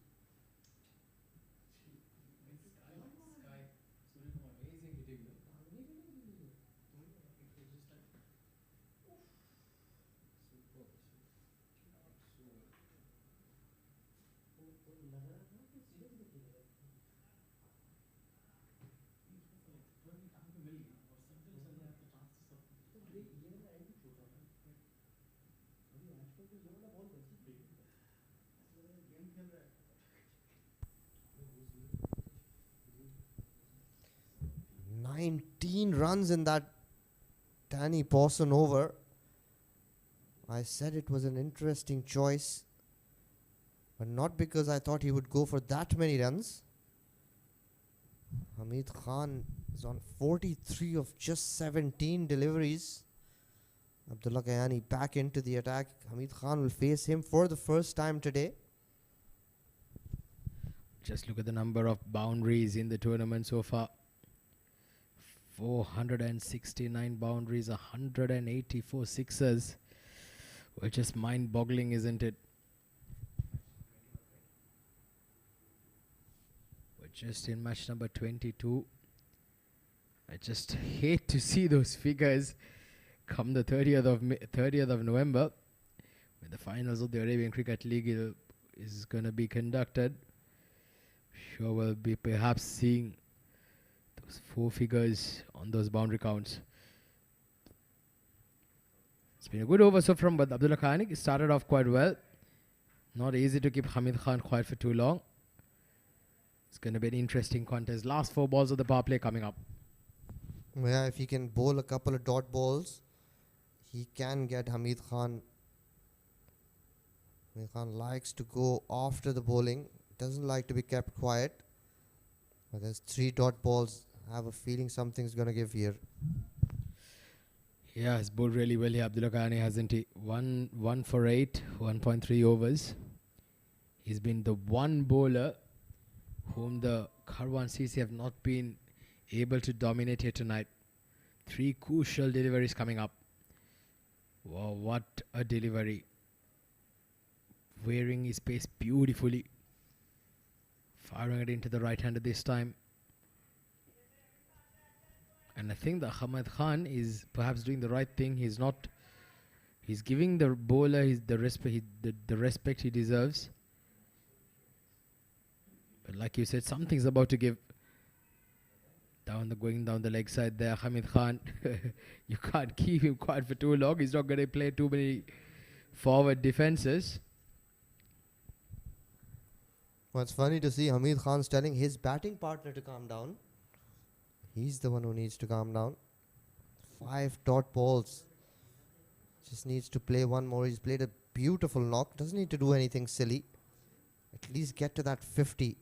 Nineteen runs in that Danny Pawson over. I said it was an interesting choice, but not because I thought he would go for that many runs. Hamid Khan is on 43 of just 17 deliveries. Abdullah Kayani back into the attack. Hamid Khan will face him for the first time today. Just look at the number of boundaries in the tournament so far. 469 boundaries, 184 sixes, which is mind-boggling, isn't it? We're just in match number 22. I just hate to see those figures come the 30th of November, when the finals of the Arabian Cricket League is going to be conducted. Sure, we'll be perhaps seeing those 4 figures on those boundary counts. It's been a good over so from but Abdullah Khan. It started off quite well. Not easy to keep Hamid Khan quiet for too long. It's going to be an interesting contest. Last 4 balls of the power play coming up. Yeah, if he can bowl a couple of dot balls, he can get Hamid Khan. Hamid Khan likes to go after the bowling, doesn't like to be kept quiet. But there's 3 dot balls. I have a feeling something's going to give here. Yeah, he's bowled really well here, Abdullah Khan, hasn't he? 1 for 8, 1.3 overs. He's been the one bowler whom the Karawan CC have not been able to dominate here tonight. 3 crucial deliveries coming up. Wow, what a delivery. Wearing his pace beautifully. Firing it into the right hander this time. And I think that Hamid Khan is perhaps doing the right thing. He's giving the bowler the respect he deserves. But like you said, something's about to give. Going down the leg side there, Hamid Khan. You can't keep him quiet for too long. He's not going to play too many forward defenses. Well, it's funny to see Hamid Khan's telling his batting partner to calm down. He's the one who needs to calm down. 5 dot balls. Just needs to play one more. He's played a beautiful knock. Doesn't need to do anything silly. At least get to that 50.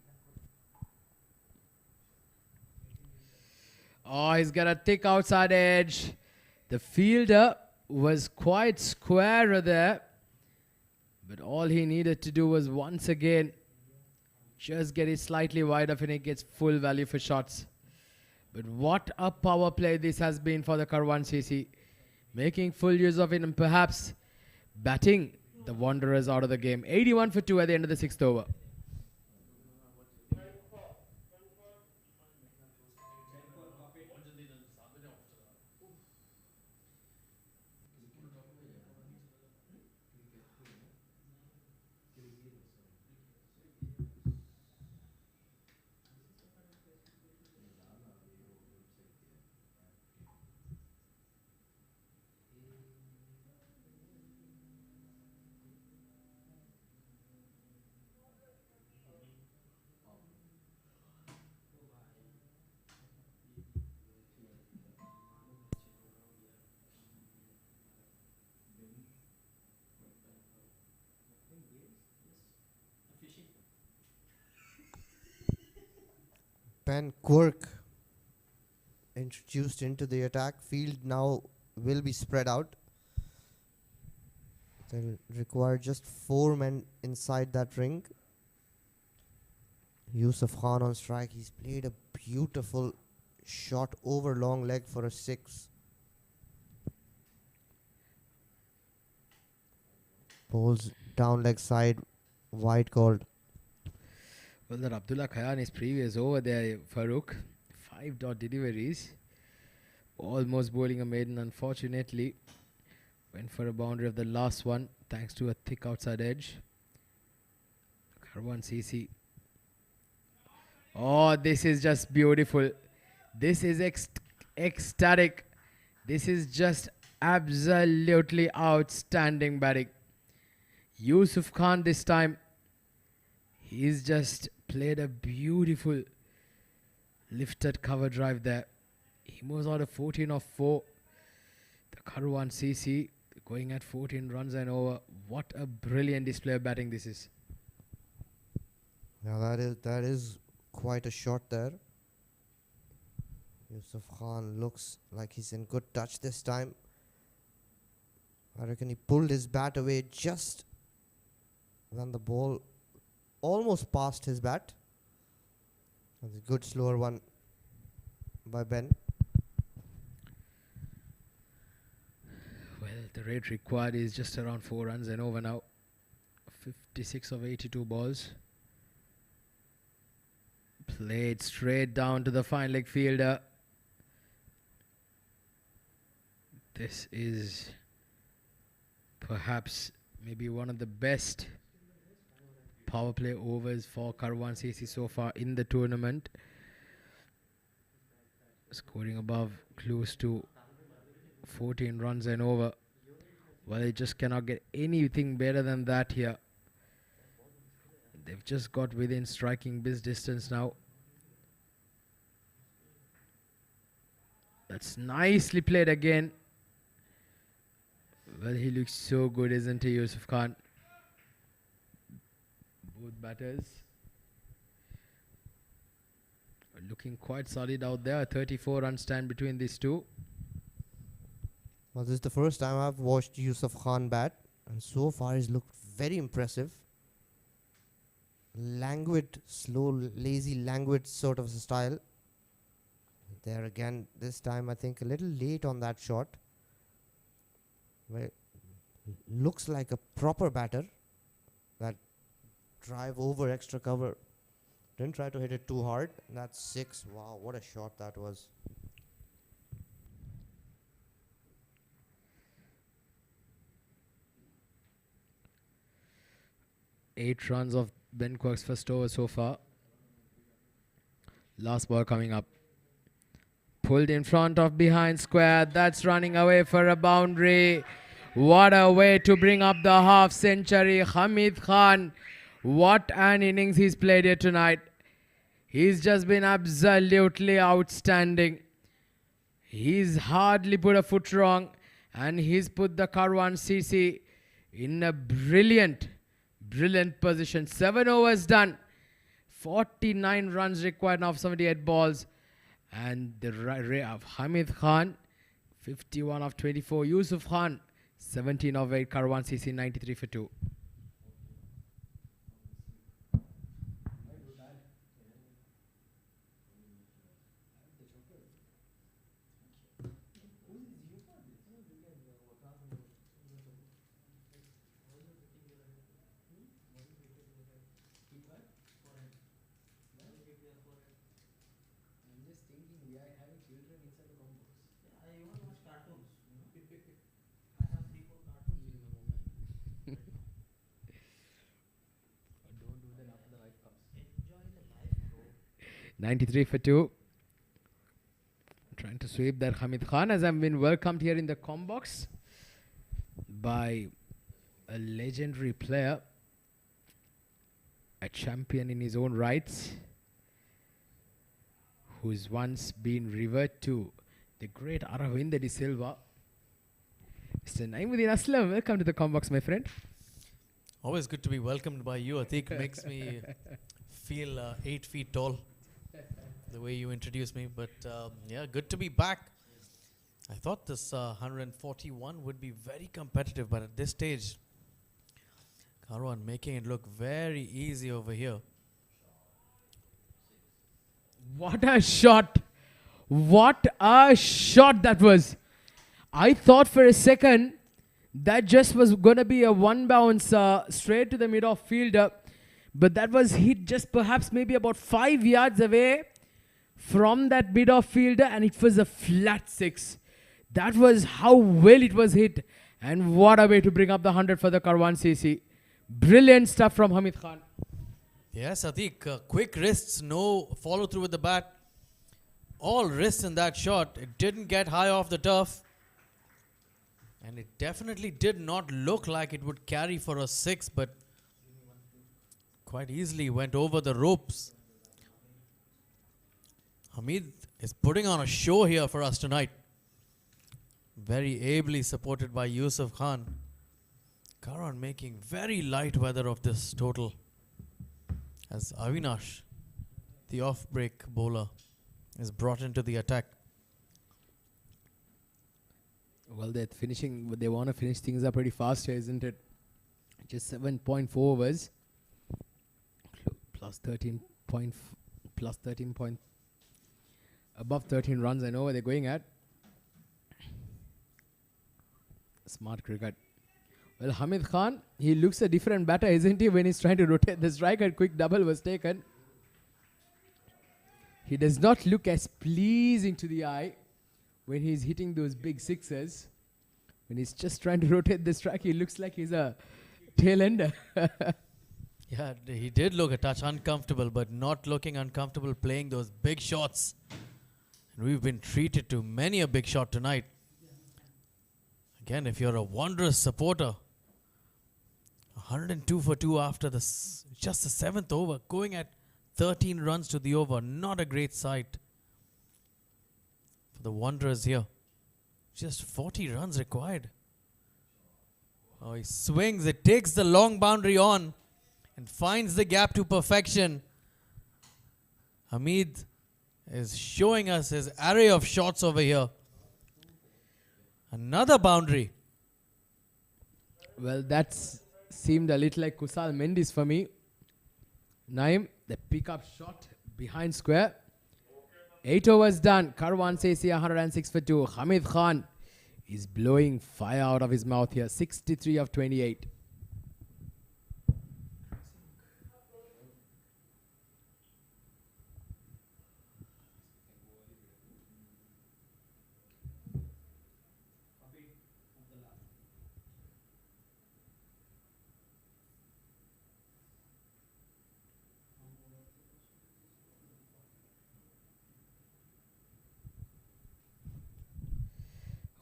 Oh, he's got a thick outside edge. The fielder was quite square there. But all he needed to do was once again just get it slightly wider and he gets full value for shots. But what a power play this has been for the Karawan CC. Making full use of it and perhaps batting the Wanderers out of the game. 81 for 2 at the end of the 6th over. Ben Quirk introduced into the attack. Field now will be spread out. They'll require just 4 men inside that ring. Yusuf Khan on strike. He's played a beautiful shot over long leg for a 6. Bowls down leg side, wide called. Well, that Abdullah Khayan is previous over there, Farooq. 5 dot deliveries. Almost bowling a maiden, unfortunately. Went for a boundary of the last one, thanks to a thick outside edge. Karawan CC. Oh, this is just beautiful. This is ecstatic. This is just absolutely outstanding batting. Yusuf Khan this time. He's just played a beautiful lifted cover drive there. He moves out of 14 of 4. The Karawan CC going at 14 runs and over. What a brilliant display of batting this is. Now that is quite a shot there. Yusuf Khan looks like he's in good touch this time. I reckon he pulled his bat away just when the ball almost passed his bat. That's a good slower one by Ben. Well, the rate required is just around 4 runs and over now. 56 of 82 balls. Played straight down to the fine leg fielder. This is perhaps maybe one of the best power play overs for Karawan CC so far in the tournament. Scoring above close to 14 runs and over. Well, they just cannot get anything better than that here. They've just got within striking biz distance now. That's nicely played again. Well, he looks so good, isn't he, Yusuf Khan? Both batters are looking quite solid out there. A 34 run stand between these two. Well, this is the first time I've watched Yusuf Khan bat, and so far he's looked very impressive. Languid, slow, lazy, languid sort of style. There again, this time I think a little late on that shot. Well, looks like a proper batter. That drive over extra cover. Didn't try to hit it too hard. That's 6. Wow, what a shot that was. Eight runs of Ben Quirk's first over so far. Last ball coming up. Pulled in front of behind square. That's running away for a boundary. What a way to bring up the half century. Hamid Khan. What an innings he's played here tonight. He's just been absolutely outstanding. He's hardly put a foot wrong, and he's put the Karawan CC in a brilliant position. 7 overs done. 49 runs required now of 78 balls. And the ray of Hamid Khan, 51 of 24. Yusuf Khan, 17 of 8. Karawan CC 93 for 2. Don't do that after the life comes. Enjoy the life, bro. 93 for 2. Trying to sweep that Hamid Khan, as I've been welcomed here in the com box by a legendary player, a champion in his own rights, who's once been revered to the great Aravind de Silva. Mr. Naimuddin Aslam, welcome to the com box, my friend. Always good to be welcomed by you, Atik. Makes me feel 8 feet tall, the way you introduced me. But yeah, good to be back. I thought this 141 would be very competitive, but at this stage, Karawan making it look very easy over here. What a shot! What a shot that was! I thought for a second that just was going to be a one bounce straight to the mid-off fielder, but that was hit just perhaps maybe about 5 yards away from that mid-off fielder, and it was a flat 6. That was how well it was hit, and what a way to bring up the 100 for the Karawan CC. Brilliant stuff from Hamid Khan. Yes, Atik, quick wrists, no follow through with the bat. All wrists in that shot. It didn't get high off the turf. And it definitely did not look like it would carry for a 6, but quite easily went over the ropes. Hamid is putting on a show here for us tonight. Very ably supported by Yusuf Khan. Karawan making very light weather of this total, as Avinash, the off-break bowler, is brought into the attack. Well, they're finishing. They want to finish things up pretty fast here, isn't it? Just 7.4 overs. Plus 13 point. Above 13 runs. I know where they're going at. Smart cricket. Well, Hamid Khan, he looks a different batter, isn't he, when he's trying to rotate the striker? Quick double was taken. He does not look as pleasing to the eye when he's hitting those big sixes. When he's just trying to rotate the strike, he looks like he's a tail ender. Yeah, he did look a touch uncomfortable, but not looking uncomfortable playing those big shots. And we've been treated to many a big shot tonight. Again, if you're a Wanderers supporter, 102 for 2 after just the 7th over, going at 13 runs to the over. Not a great sight for the Wanderers here. Just 40 runs required. Oh, he swings. It takes the long boundary on and finds the gap to perfection. Hamid is showing us his array of shots over here. Another boundary. Well, that seemed a little like Kusal Mendes for me. Naim, the pickup shot behind square. 8 overs done. Karawan CC 106 for 2. Hamid Khan is blowing fire out of his mouth here. 63 of 28.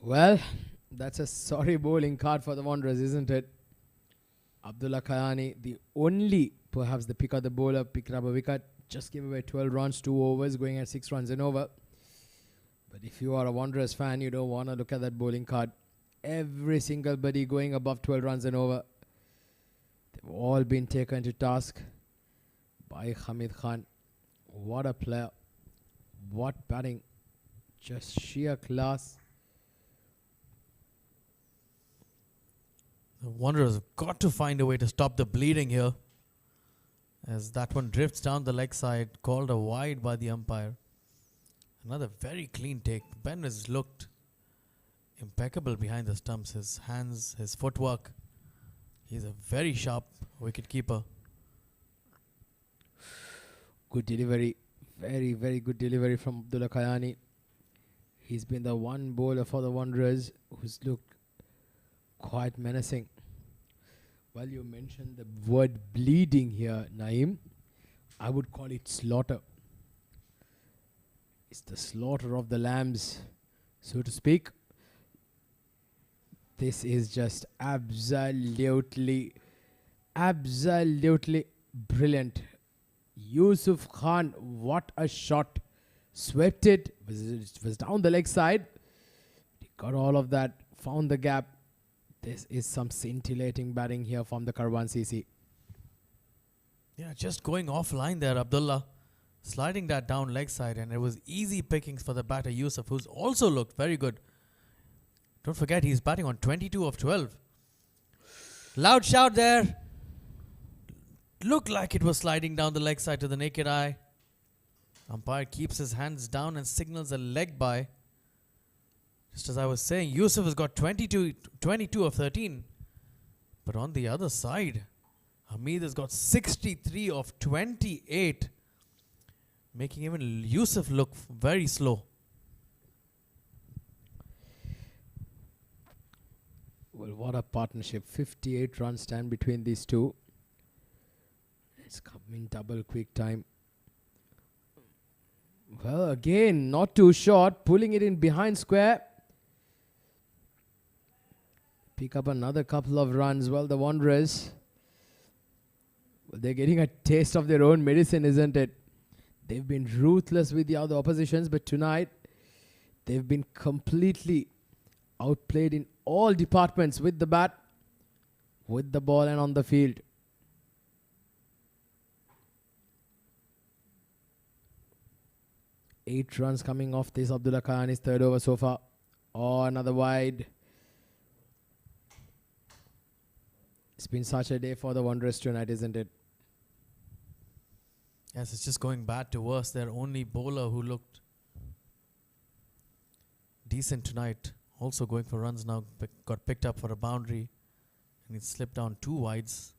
Well, that's a sorry bowling card for the Wanderers, isn't it? Abdullah Kayani, the only, perhaps the pick of the bowler, picked up a wicket, just gave away 12 runs, 2 overs, going at 6 runs and over. But if you are a Wanderers fan, you don't want to look at that bowling card. Every single buddy going above 12 runs and over. They've all been taken to task by Hamid Khan. What a player. What batting. Just sheer class. The Wanderers have got to find a way to stop the bleeding here, as that one drifts down the leg side, called a wide by the umpire. Another very clean take. Ben has looked impeccable behind the stumps. His hands, his footwork. He's a very sharp wicket keeper. Good delivery. Very, very good delivery from Abdullah Kayani. He's been the one bowler for the Wanderers who's looked quite menacing. Well, you mentioned the word bleeding here, Naeem. I would call it slaughter. It's the slaughter of the lambs, so to speak. This is just absolutely brilliant. Yusuf Khan, what a shot. Swept it, was down the leg side. He got all of that, found the gap. This is some scintillating batting here from the Karawan CC. Yeah, just going offline there, Abdullah. Sliding that down leg side, and it was easy pickings for the batter Yusuf, who's also looked very good. Don't forget, he's batting on 22 of 12. Loud shout there. Looked like it was sliding down the leg side to the naked eye. Umpire keeps his hands down and signals a leg by. Just as I was saying, Yusuf has got 22 of 13. But on the other side, Hamid has got 63 of 28. Making even Yusuf look very slow. Well, what a partnership. 58 runs stand between these two. It's come in double quick time. Well, again, not too short. Pulling it in behind square. Pick up another couple of runs. Well, the Wanderers, well, they're getting a taste of their own medicine, isn't it? They've been ruthless with the other oppositions, but tonight they've been completely outplayed in all departments, with the bat, with the ball, and on the field. Eight runs coming off this Abdullah Kayani's third over so far. Oh, another wide. It's been such a day for the Wanderers tonight, isn't it? Yes, it's just going bad to worse. Their only bowler who looked decent tonight, also going for runs now, got picked up for a boundary, and he slipped down two wides.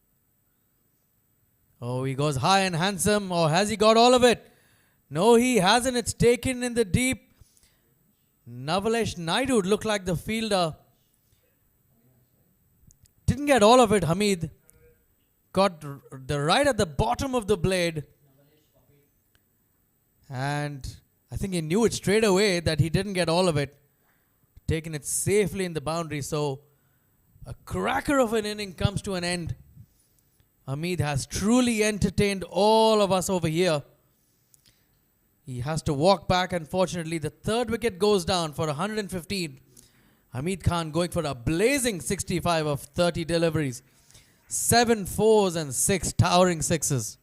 Oh, he goes high and handsome. Or has he got all of it? No, he hasn't. It's taken in the deep. Navalesh Naidu looked like the fielder. Didn't get all of it, Hamid. Got the right at the bottom of the blade. And I think he knew it straight away that he didn't get all of it. Taking it safely in the boundary. So a cracker of an inning comes to an end. Hamid has truly entertained all of us over here. He has to walk back. Unfortunately, the third wicket goes down for 115. Hamid Khan going for a blazing 65 of 30 deliveries. 7 fours and 6 towering sixes.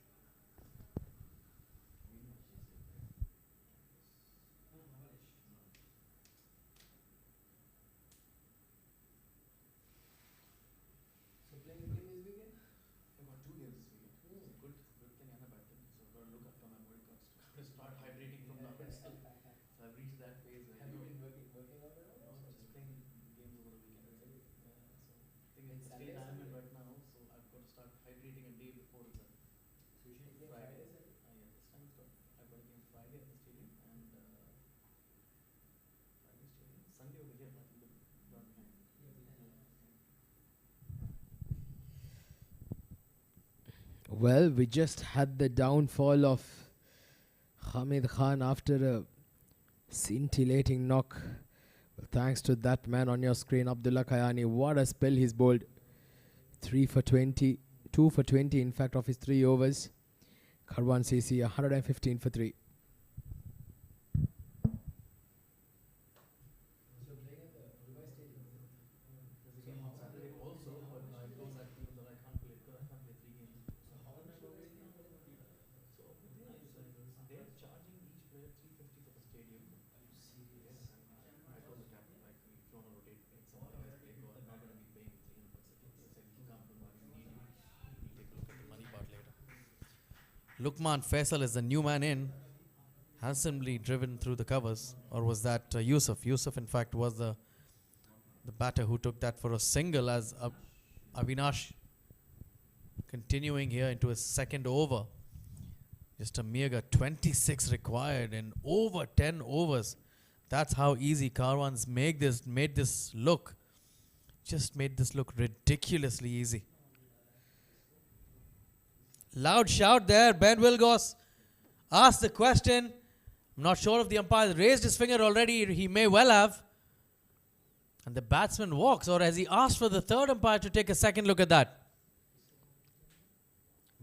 Well, we just had the downfall of Hamid Khan after a scintillating knock. Well, thanks to that man on your screen, Abdullah Kayani. What a spell he's bowled. 3 for 20, 2 for 20 in fact of his 3 overs. Karawan CC 115 for 3. Lukman Faisal is the new man in, handsomely driven through the covers. Or was that Yusuf? Yusuf, in fact, was the batter who took that for a single, as Avinash continuing here into his second over. Just a meager 26 required in over 10 overs. That's how easy Karawan's made this look. Just made this look ridiculously easy. Loud shout there. Ben Wilgos asked the question. I'm not sure if the umpire raised his finger already. He may well have. And the batsman walks, or has he asked for the third umpire to take a second look at that?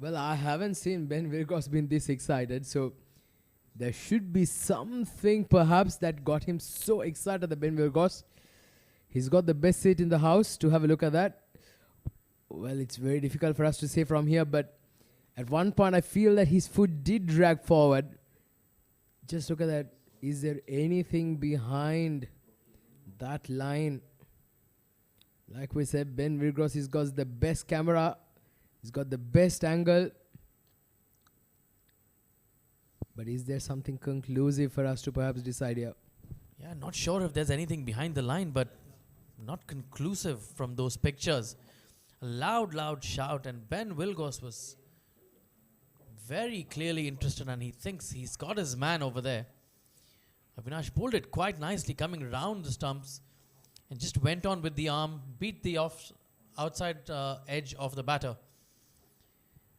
Well, I haven't seen Ben Wilgos been this excited, so there should be something perhaps that got him so excited, the Ben Wilgos. He's got the best seat in the house to have a look at that. Well, it's very difficult for us to say from here, but at one point I feel that his foot did drag forward. Just look at that. Is there anything behind that line? Like we said, Ben Wilgos, he's got the best camera. He's got the best angle. But is there something conclusive for us to perhaps decide here? Yeah, not sure if there's anything behind the line, but not conclusive from those pictures. A loud shout, and Ben Wilgos was very clearly interested, and he thinks he's got his man over there. Avinash bowled it quite nicely, coming round the stumps, and just went on with the arm, beat the outside edge of the batter.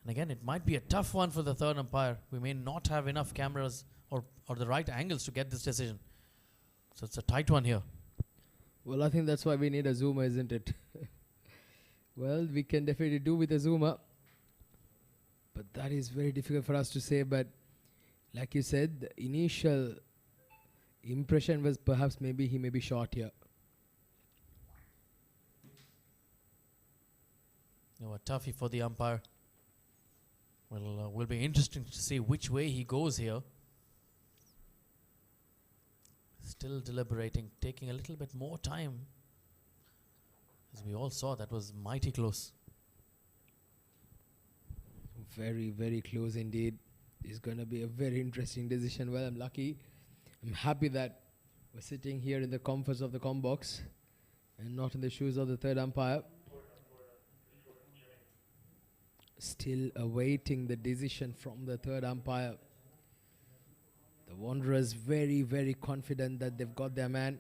And again, it might be a tough one for the third umpire. We may not have enough cameras or the right angles to get this decision. So it's a tight one here. Well, I think that's why we need a zoomer, isn't it? Well, we can definitely do with a zoomer. But that is very difficult for us to say. But like you said, the initial impression was perhaps maybe he may be short here. No, a toughie for the umpire. Well, will be interesting to see which way he goes here. Still deliberating, taking a little bit more time. As we all saw, that was mighty close. Very, very close indeed. It's going to be a very interesting decision. Well, I'm lucky. I'm happy that we're sitting here in the comforts of the comm box and not in the shoes of the third umpire. Still awaiting the decision from the third umpire. The Wanderers very, very confident that they've got their man.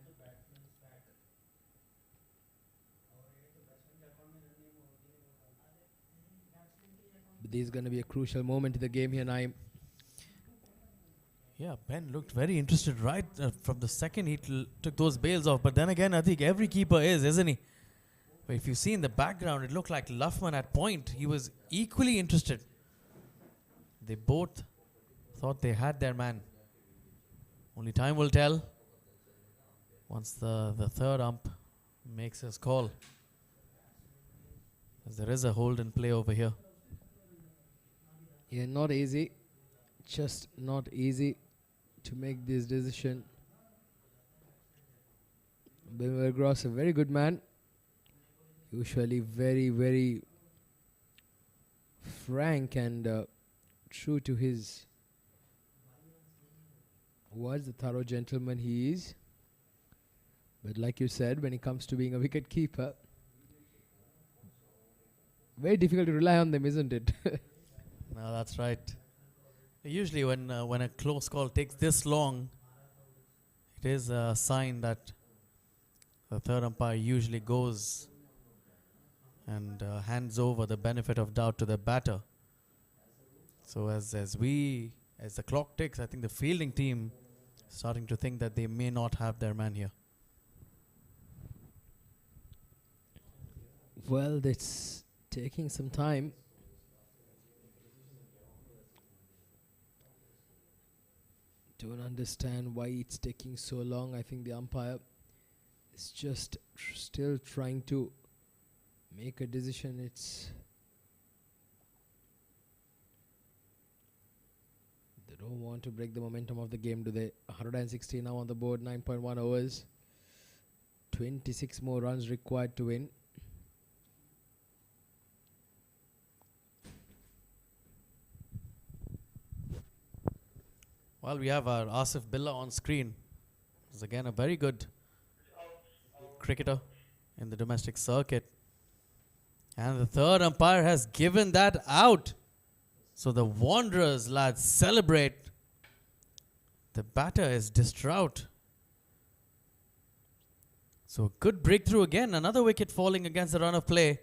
But this is going to be a crucial moment in the game here, Naeem. Yeah, Ben looked very interested right from the second he took those bails off. But then again, I think every keeper is, isn't he? But if you see in the background, it looked like Luffman at point. He was equally interested. They both thought they had their man. Only time will tell once the third ump makes his call. As there is a hold and play over here. Yeah, not easy. Just not easy to make this decision. Ben Wilgos, a very good man. Usually very, very frank and true to his words, the thorough gentleman he is. But like you said, when it comes to being a wicket keeper, very difficult to rely on them, isn't it? No, that's right. Usually when a close call takes this long, it is a sign that the third umpire usually goes and hands over the benefit of doubt to the batter. So as the clock ticks, I think the fielding team is starting to think that they may not have their man here. Well, that's taking some time. Don't understand why it's taking so long. I think the umpire is just still trying to make a decision. They don't want to break the momentum of the game, do they? 160 now on the board, 9.1 overs. 26 more runs required to win. Well, we have our Asif Billah on screen. He's again a very good cricketer in the domestic circuit. And the third umpire has given that out. So the Wanderers, lads, celebrate. The batter is distraught. So good breakthrough again. Another wicket falling against the run of play.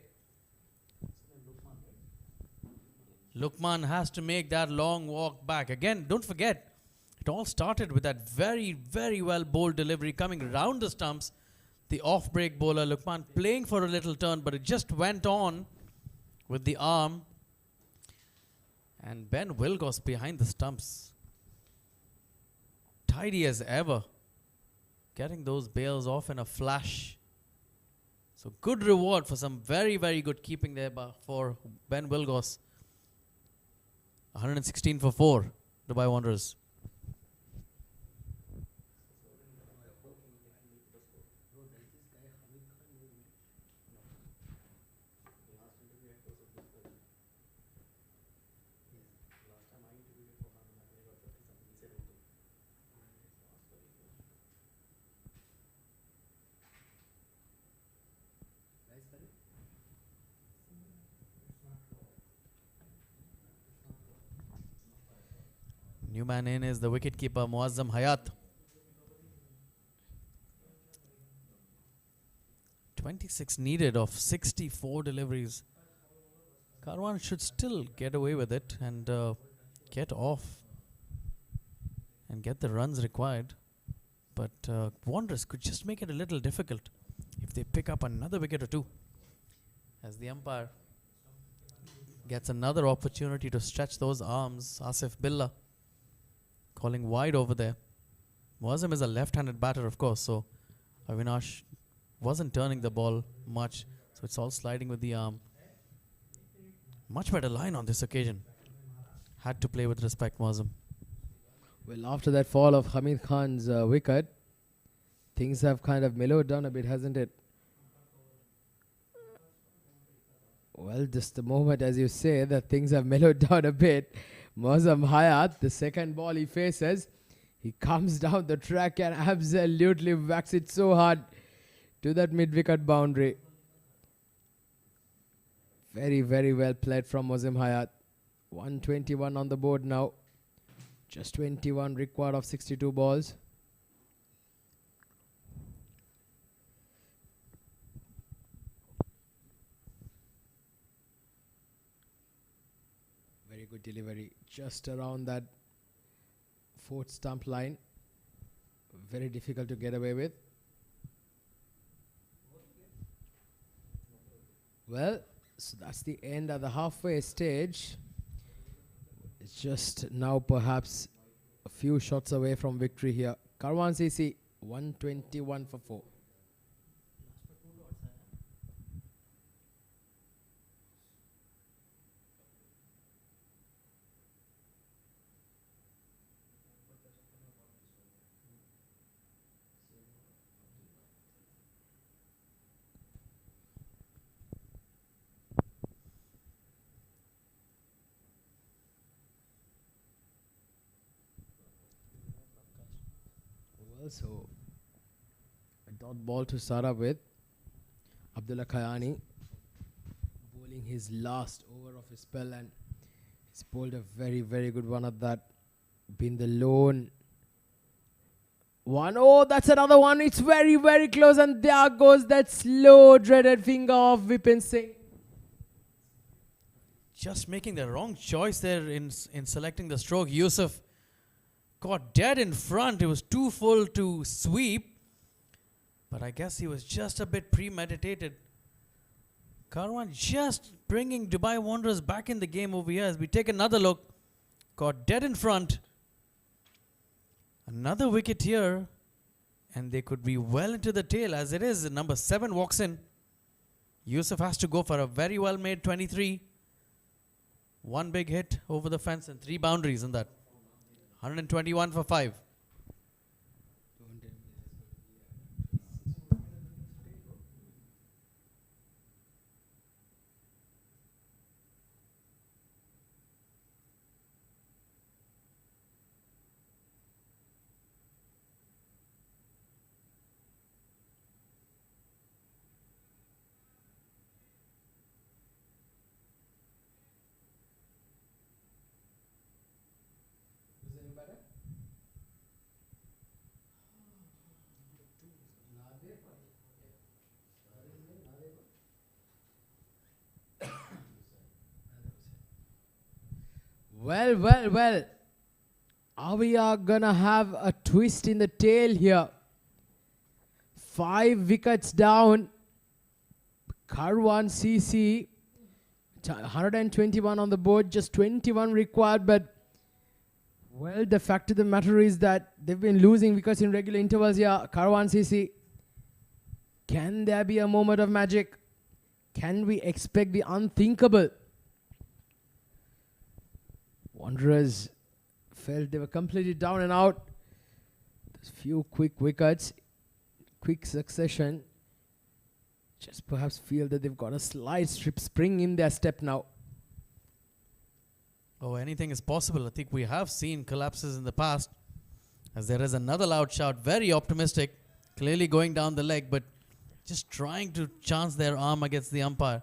Lukman has to make that long walk back. Again, don't forget, it all started with that very, very well bowled delivery coming round the stumps. The off-break bowler, Lukman, playing for a little turn, but it just went on with the arm. And Ben Wilgoss behind the stumps. Tidy as ever. Getting those bails off in a flash. So good reward for some very, very good keeping there for Ben Wilgoss. 116 for 4, Dubai Wanderers. New man in is the wicketkeeper Muazzam Hayat. 26 needed of 64 deliveries. Karawan should still get away with it and get off and get the runs required. But Wanderers could just make it a little difficult if they pick up another wicket or two. As the umpire gets another opportunity to stretch those arms, Asif Billah calling wide over there. Muazzam is a left-handed batter, of course, so Avinash wasn't turning the ball much, so it's all sliding with the arm. Much better line on this occasion. Had to play with respect, Muazzam. Well, after that fall of Hamid Khan's wicket, things have kind of mellowed down a bit, hasn't it? Well, just the moment, as you say, that things have mellowed down a bit. Muazzam Hayat, the second ball he faces, he comes down the track and absolutely whacks it so hard to that mid-wicket boundary. Very, very well played from Muazzam Hayat. 121 on the board now. Just 21 required of 62 balls. Very good delivery. Just around that fourth stump line. Very difficult to get away with. Well, so that's the end of the halfway stage. It's just now perhaps a few shots away from victory here. Karawan CC 121 for 4. So a dot ball to start up with. Abdullah Khayani bowling his last over of his spell, and he's bowled a very, very good one at that. Been the lone one. Oh, that's another one. It's very, very close, and there goes that slow dreaded finger of Vipin Singh. Just making the wrong choice there in selecting the stroke. Yusuf got dead in front. It was too full to sweep, but I guess he was just a bit premeditated. Karawan just bringing Dubai Wanderers back in the game over here as we take another look. Got dead in front. Another wicket here, and they could be well into the tail as it is. Number 7 walks in. Yusuf has to go for a very well made 23. One big hit over the fence and 3 boundaries in that. 121 for 5. Well. Are we gonna have a twist in the tail here? 5 wickets down. Karawan CC, 121 on the board, just 21 required. But, well, the fact of the matter is that they've been losing wickets in regular intervals here. Karawan CC, can there be a moment of magic? Can we expect the unthinkable? Wanderers felt they were completely down and out. There's few quick wickets, quick succession. Just perhaps feel that they've got a slight spring in their step now. Oh, anything is possible. I think we have seen collapses in the past. As there is another loud shout, very optimistic, clearly going down the leg, but just trying to chance their arm against the umpire.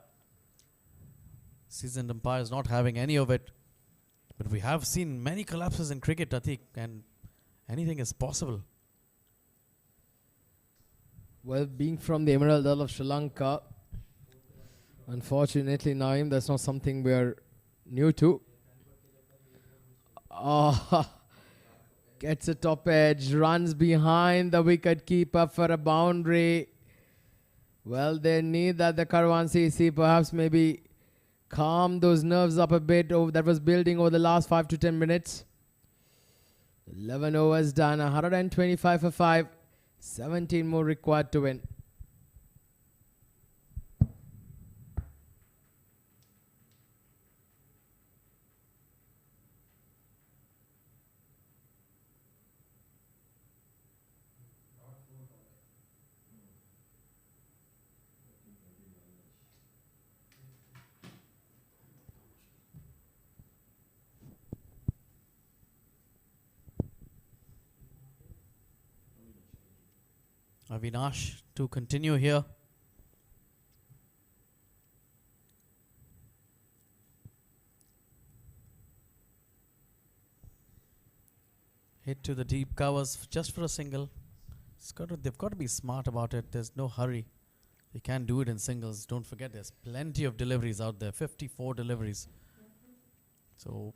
Seasoned umpire is not having any of it. But we have seen many collapses in cricket, Atik, and anything is possible. Well, being from the Emerald Isle of Sri Lanka, unfortunately, Naeem, that's not something we're new to. Gets a top edge, runs behind the wicket keeper for a boundary. Well, they need that the Karawan CC perhaps maybe calm those nerves up a bit that was building over the last 5 to 10 minutes. 11 overs done, 125 for 5, 17 more required to win. Avinash to continue here. Hit to the deep covers just for a single. They've got to be smart about it. There's no hurry. They can do it in singles. Don't forget, there's plenty of deliveries out there. 54 deliveries. So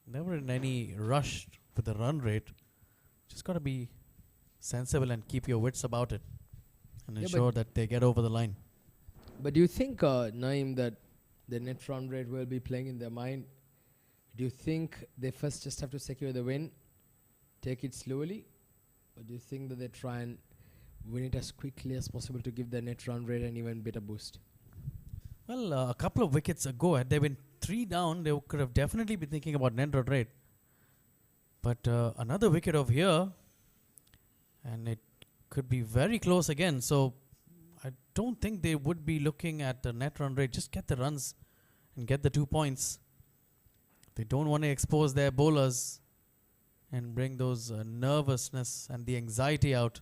never in any rush with the run rate. Just got to be sensible and keep your wits about it and ensure that they get over the line. But do you think, Naeem, that the net run rate will be playing in their mind? Do you think they first just have to secure the win, take it slowly? Or do you think that they try and win it as quickly as possible to give their net run rate an even better boost? Well, a couple of wickets ago, had they been 3 down, they could have definitely been thinking about net run rate. But another wicket over here, and it could be very close again. So I don't think they would be looking at the net run rate. Just get the runs and get the 2 points. They don't want to expose their bowlers and bring those nervousness and the anxiety out.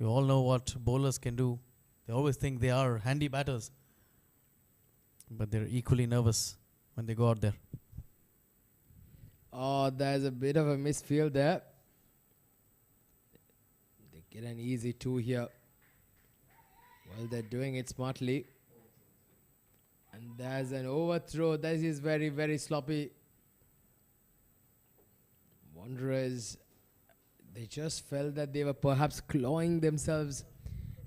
You all know what bowlers can do. They always think they are handy batters, but they're equally nervous when they go out there. Oh, there's a bit of a misfield there. They get an easy 2 here. Well, they're doing it smartly. And there's an overthrow. This is very, very sloppy. Wanderers, they just felt that they were perhaps clawing themselves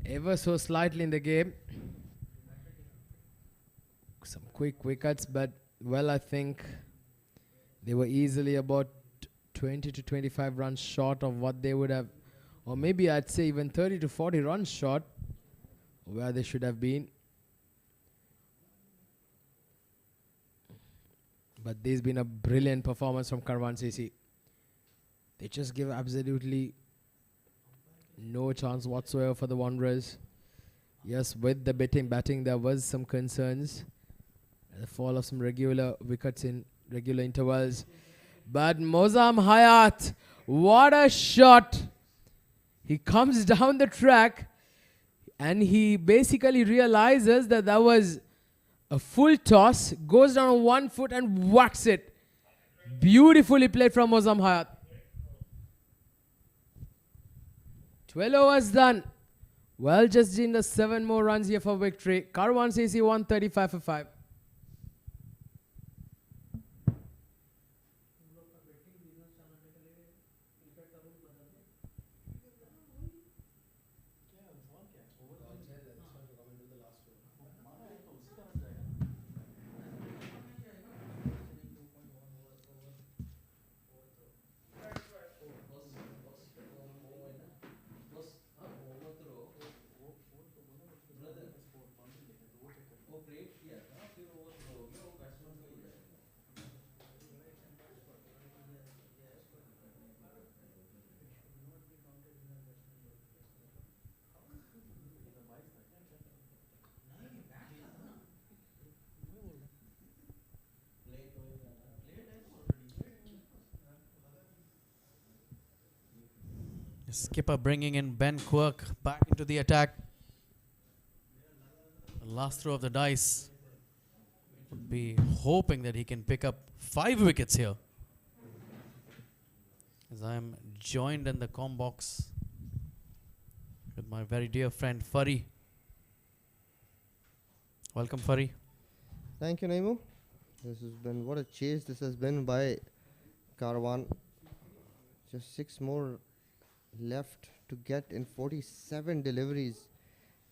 ever so slightly in the game. Some quick wickets, but, well, I think they were easily about 20 to 25 runs short of what they would have, or maybe I'd say even 30 to 40 runs short where they should have been. But there's been a brilliant performance from Karawan CC. They just give absolutely no chance whatsoever for the Wanderers. Yes, with the batting there was some concerns. The fall of some regular wickets in regular intervals. But Mozam Hayat, what a shot! He comes down the track and he basically realizes that that was a full toss, goes down on 1 foot and whacks it. Beautifully played from Mozam Hayat. 12 overs done. Well, just in the 7 more runs here for victory. Karawan CC 135 for 5. Skipper bringing in Ben Quirk back into the attack. The last throw of the dice would be hoping that he can pick up 5 wickets here. As I am joined in the comm box with my very dear friend Furry. Welcome, Furry. Thank you, Naimu. This has been, what a chase this has been by Karawan. Just 6 more left to get in 47 deliveries.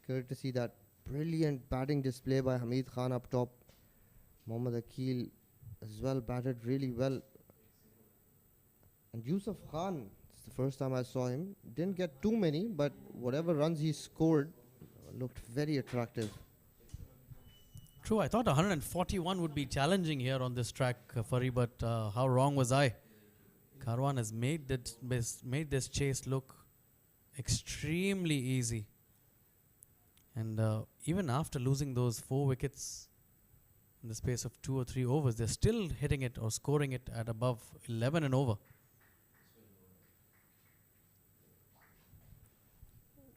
Courtesy that brilliant batting display by Hamid Khan up top. Mohammad Akil as well batted really well. And Yusuf Khan, it's the first time I saw him, didn't get too many, but whatever runs he scored looked very attractive. True, I thought 141 would be challenging here on this track, Furry, but how wrong was I? Karawan has made this chase look extremely easy. And even after losing those 4 wickets in the space of 2 or 3 overs, they're still hitting it or scoring it at above 11 and over.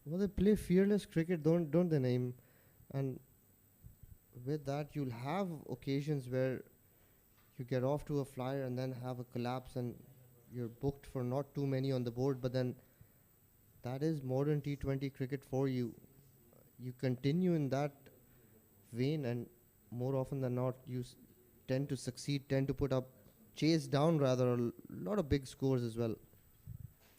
Well, they play fearless cricket, don't they, Naeem? And with that, you'll have occasions where you get off to a flyer and then have a collapse and you're booked for not too many on the board, but then that is modern T20 cricket for you. You continue in that vein, and more often than not, you tend to succeed, tend to put up, chase down rather, a lot of big scores as well.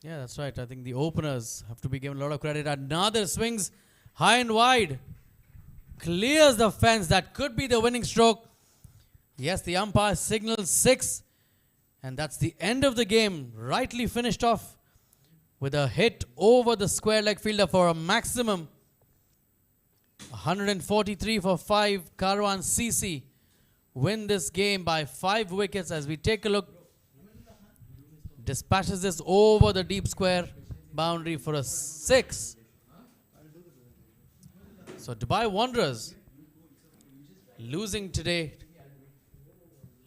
Yeah, that's right. I think the openers have to be given a lot of credit. Another swings high and wide. Clears the fence. That could be the winning stroke. Yes, the umpire signals 6. And that's the end of the game. Rightly finished off with a hit over the square leg fielder for a maximum 143 for 5. Karawan CC win this game by 5 wickets. As we take a look, dispatches this over the deep square boundary for a 6. So Dubai Wanderers losing tonight,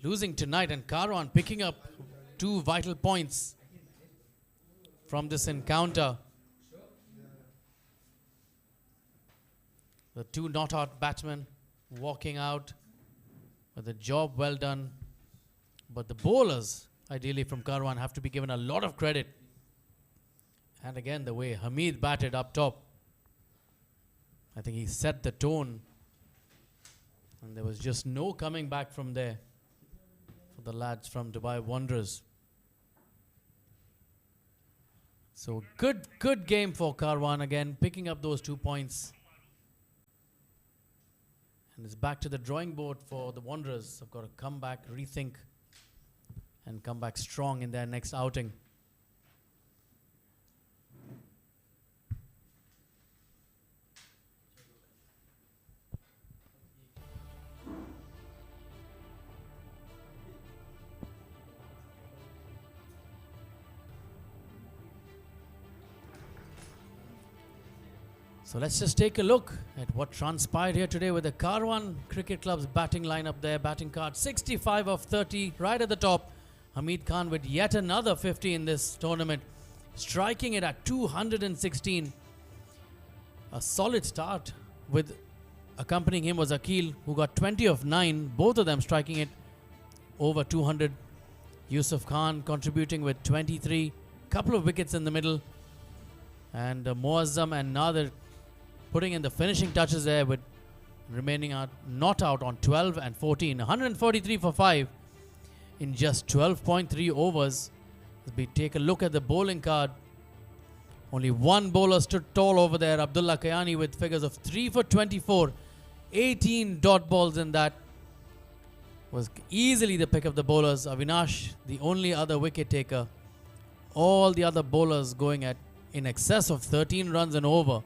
and Karawan picking up 2 vital points from this encounter. The 2 not-out batsmen walking out with a job well done. But the bowlers, ideally from Karawan, have to be given a lot of credit. And again, the way Hamid batted up top, I think he set the tone. And there was just no coming back from there for the lads from Dubai Wanderers. So good game for Karawan again, picking up those 2 points. And it's back to the drawing board for the Wanderers. They've got to come back, rethink, and come back strong in their next outing. So let's just take a look at what transpired here today with the Karawan Cricket Club's batting lineup there. Batting card 65 of 30 right at the top. Hamid Khan with yet another 50 in this tournament, striking it at 216. A solid start. With accompanying him was Akil, who got 20 of 9, both of them striking it over 200. Yusuf Khan contributing with 23, couple of wickets in the middle, and Muazzam and Nadir putting in the finishing touches there, with remaining not out on 12 and 14. 143 for 5 in just 12.3 overs. As we take a look at the bowling card, only one bowler stood tall over there, Abdullah Kayani, with figures of 3 for 24. 18 dot balls in that. Was easily the pick of the bowlers. Avinash, the only other wicket taker. All the other bowlers going at in excess of 13 runs and over.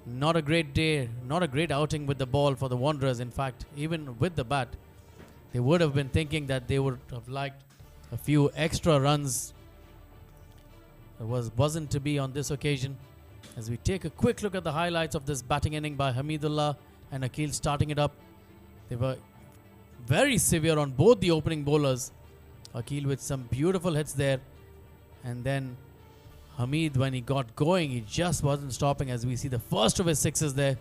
Not a great day, not a great outing with the ball for the Wanderers. In fact, even with the bat, they would have been thinking that they would have liked a few extra runs. It wasn't to be on this occasion. As we take a quick look at the highlights of this batting inning by Hamidullah and Akil starting it up. They were very severe on both the opening bowlers. Akil with some beautiful hits there. And then Hamid, when he got going, he just wasn't stopping, as we see the first of his sixes there.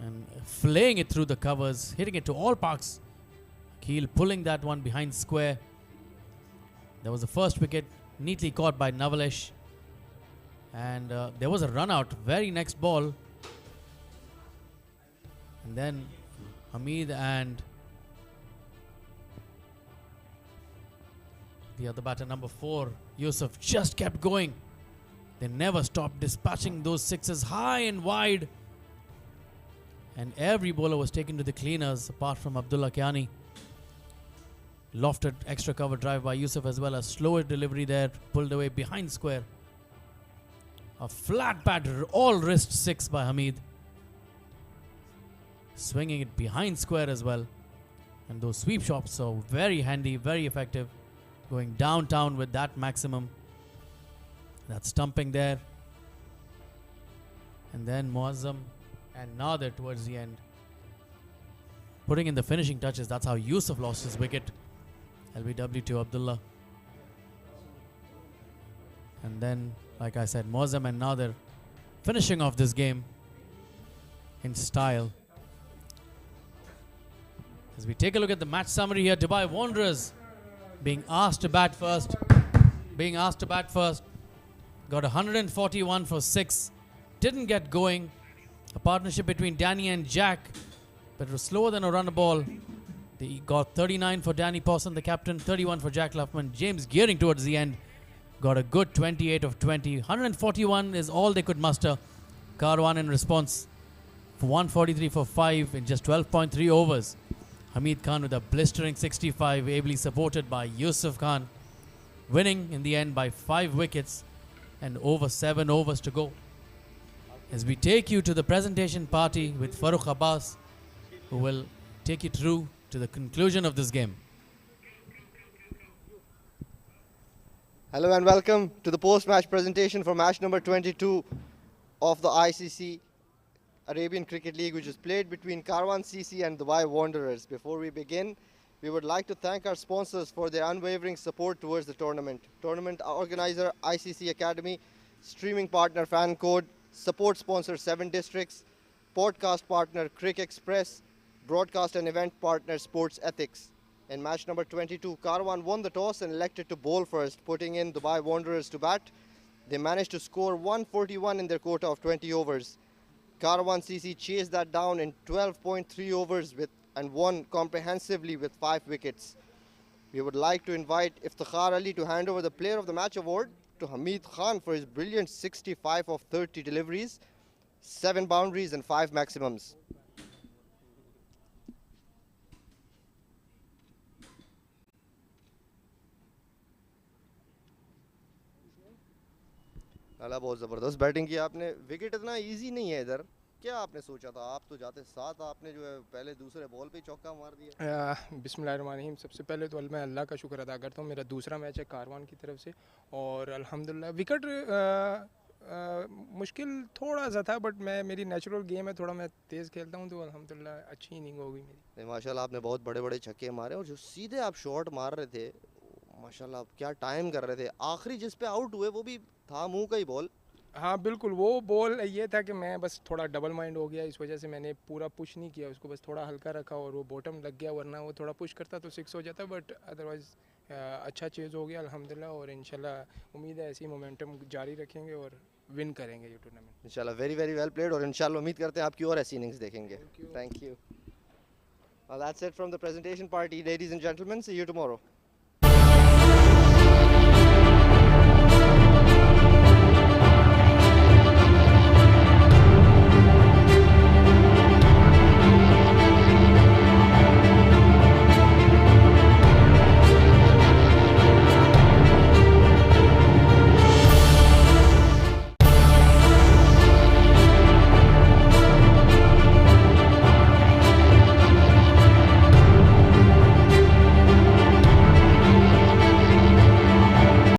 And flaying it through the covers, hitting it to all parks. Keel pulling that one behind square. There was the first wicket, neatly caught by Navalesh. And there was a run out, very next ball. And then Hamid and the other batter, number 4, Yusuf, just kept going. They never stopped dispatching those sixes high and wide. And every bowler was taken to the cleaners apart from Abdullah Kiani. Lofted extra cover drive by Yusuf as well as slower delivery there, pulled away behind square. A flat batter, all wrist 6 by Hamid. Swinging it behind square as well. And those sweep shots, so very handy, very effective. Going downtown with that maximum. That stumping there. And then Muazzam and Nadir towards the end, putting in the finishing touches. That's how Yusuf lost his wicket. LBW to Abdullah. And then, like I said, Muazzam and Nadir finishing off this game in style. As we take a look at the match summary here, Dubai Wanderers being asked to bat first. Got 141 for 6. Didn't get going. A partnership between Danny and Jack, but it was slower than a run ball. They got 39 for Danny Pawson, the captain, 31 for Jack Luffman. James Gearing towards the end got a good 28 of 20. 141 is all they could muster. Karawan in response for 143 for 5 in just 12.3 overs. Hamid Khan with a blistering 65, ably supported by Yusuf Khan, winning in the end by 5 wickets and over 7 overs to go. As we take you to the presentation party with Farooq Abbas, who will take you through to the conclusion of this game. Hello and welcome to the post-match presentation for match number 22 of the ICC Arabian Cricket League, which is played between Karawan CC and Dubai Wanderers. Before we begin, we would like to thank our sponsors for their unwavering support towards the tournament. Tournament organizer ICC Academy, streaming partner Fan Code, support sponsor 7 Districts, podcast partner Crick Express, broadcast and event partner Sports Ethics. In match number 22, Karawan won the toss and elected to bowl first, putting in Dubai Wanderers to bat. They managed to score 141 in their quota of 20 overs. Karawan CC chased that down in 12.3 overs and won comprehensively with 5 wickets. We would like to invite Iftikhar Ali to hand over the Player of the Match award to Hamid Khan for his brilliant 65 of 30 deliveries, 7 boundaries and 5 maximums. लाला बहुत ज़बरदस्त batting की आपने. Wicket इतना easy नहीं है इधर. क्या आपने सोचा था? आप तो जाते साथ, आपने जो है पहले दूसरे बॉल पे चौका मार दिया. बिस्मिल्लाहिर्रहमानिर्रहीम. सबसे पहले तो मैं अल्लाह का शुक्र अदा करता हूँ. मेरा दूसरा मैच है कारवान की तरफ से और अल्हम्दुलिल्लाह विकेट मुश्किल थोड़ा सा था, बट मेरी नेचुरल गेम है, थोड़ा मैं तेज़ खेलता हूँ, तो अल्हम्दुलिल्लाह अच्छी इनिंग हो गई मेरी. माशाल्लाह आपने बहुत बड़े बड़े छक्के मारे और जो सीधे आप शॉट मार रहे थे, माशाल्लाह क्या टाइम कर रहे थे. आखिरी जिस पे आउट हुए वो भी था मुंह का ही बॉल. हाँ बिल्कुल, वो बॉल ये था कि मैं बस थोड़ा डबल माइंड हो गया, इस वजह से मैंने पूरा पुश नहीं किया उसको, बस थोड़ा हल्का रखा और वो बॉटम लग गया, वरना वो थोड़ा पुश करता तो 6 हो जाता. बट अदरवाइज़ अच्छा चीज़ हो गया अल्हम्दुलिल्लाह, और इंशाल्लाह उम्मीद है ऐसी मोमेंटम जारी रखेंगे और विन करेंगे ये टूर्नामेंट इंशाल्लाह. वेरी वेरी वेल प्लेड और इंशाल्लाह उम्मीद करते हैं आपकी और ऐसी इनिंग्स देखेंगे. Thank you. Well, that's it from the presentation party, ladies and gentlemen. See you tomorrow.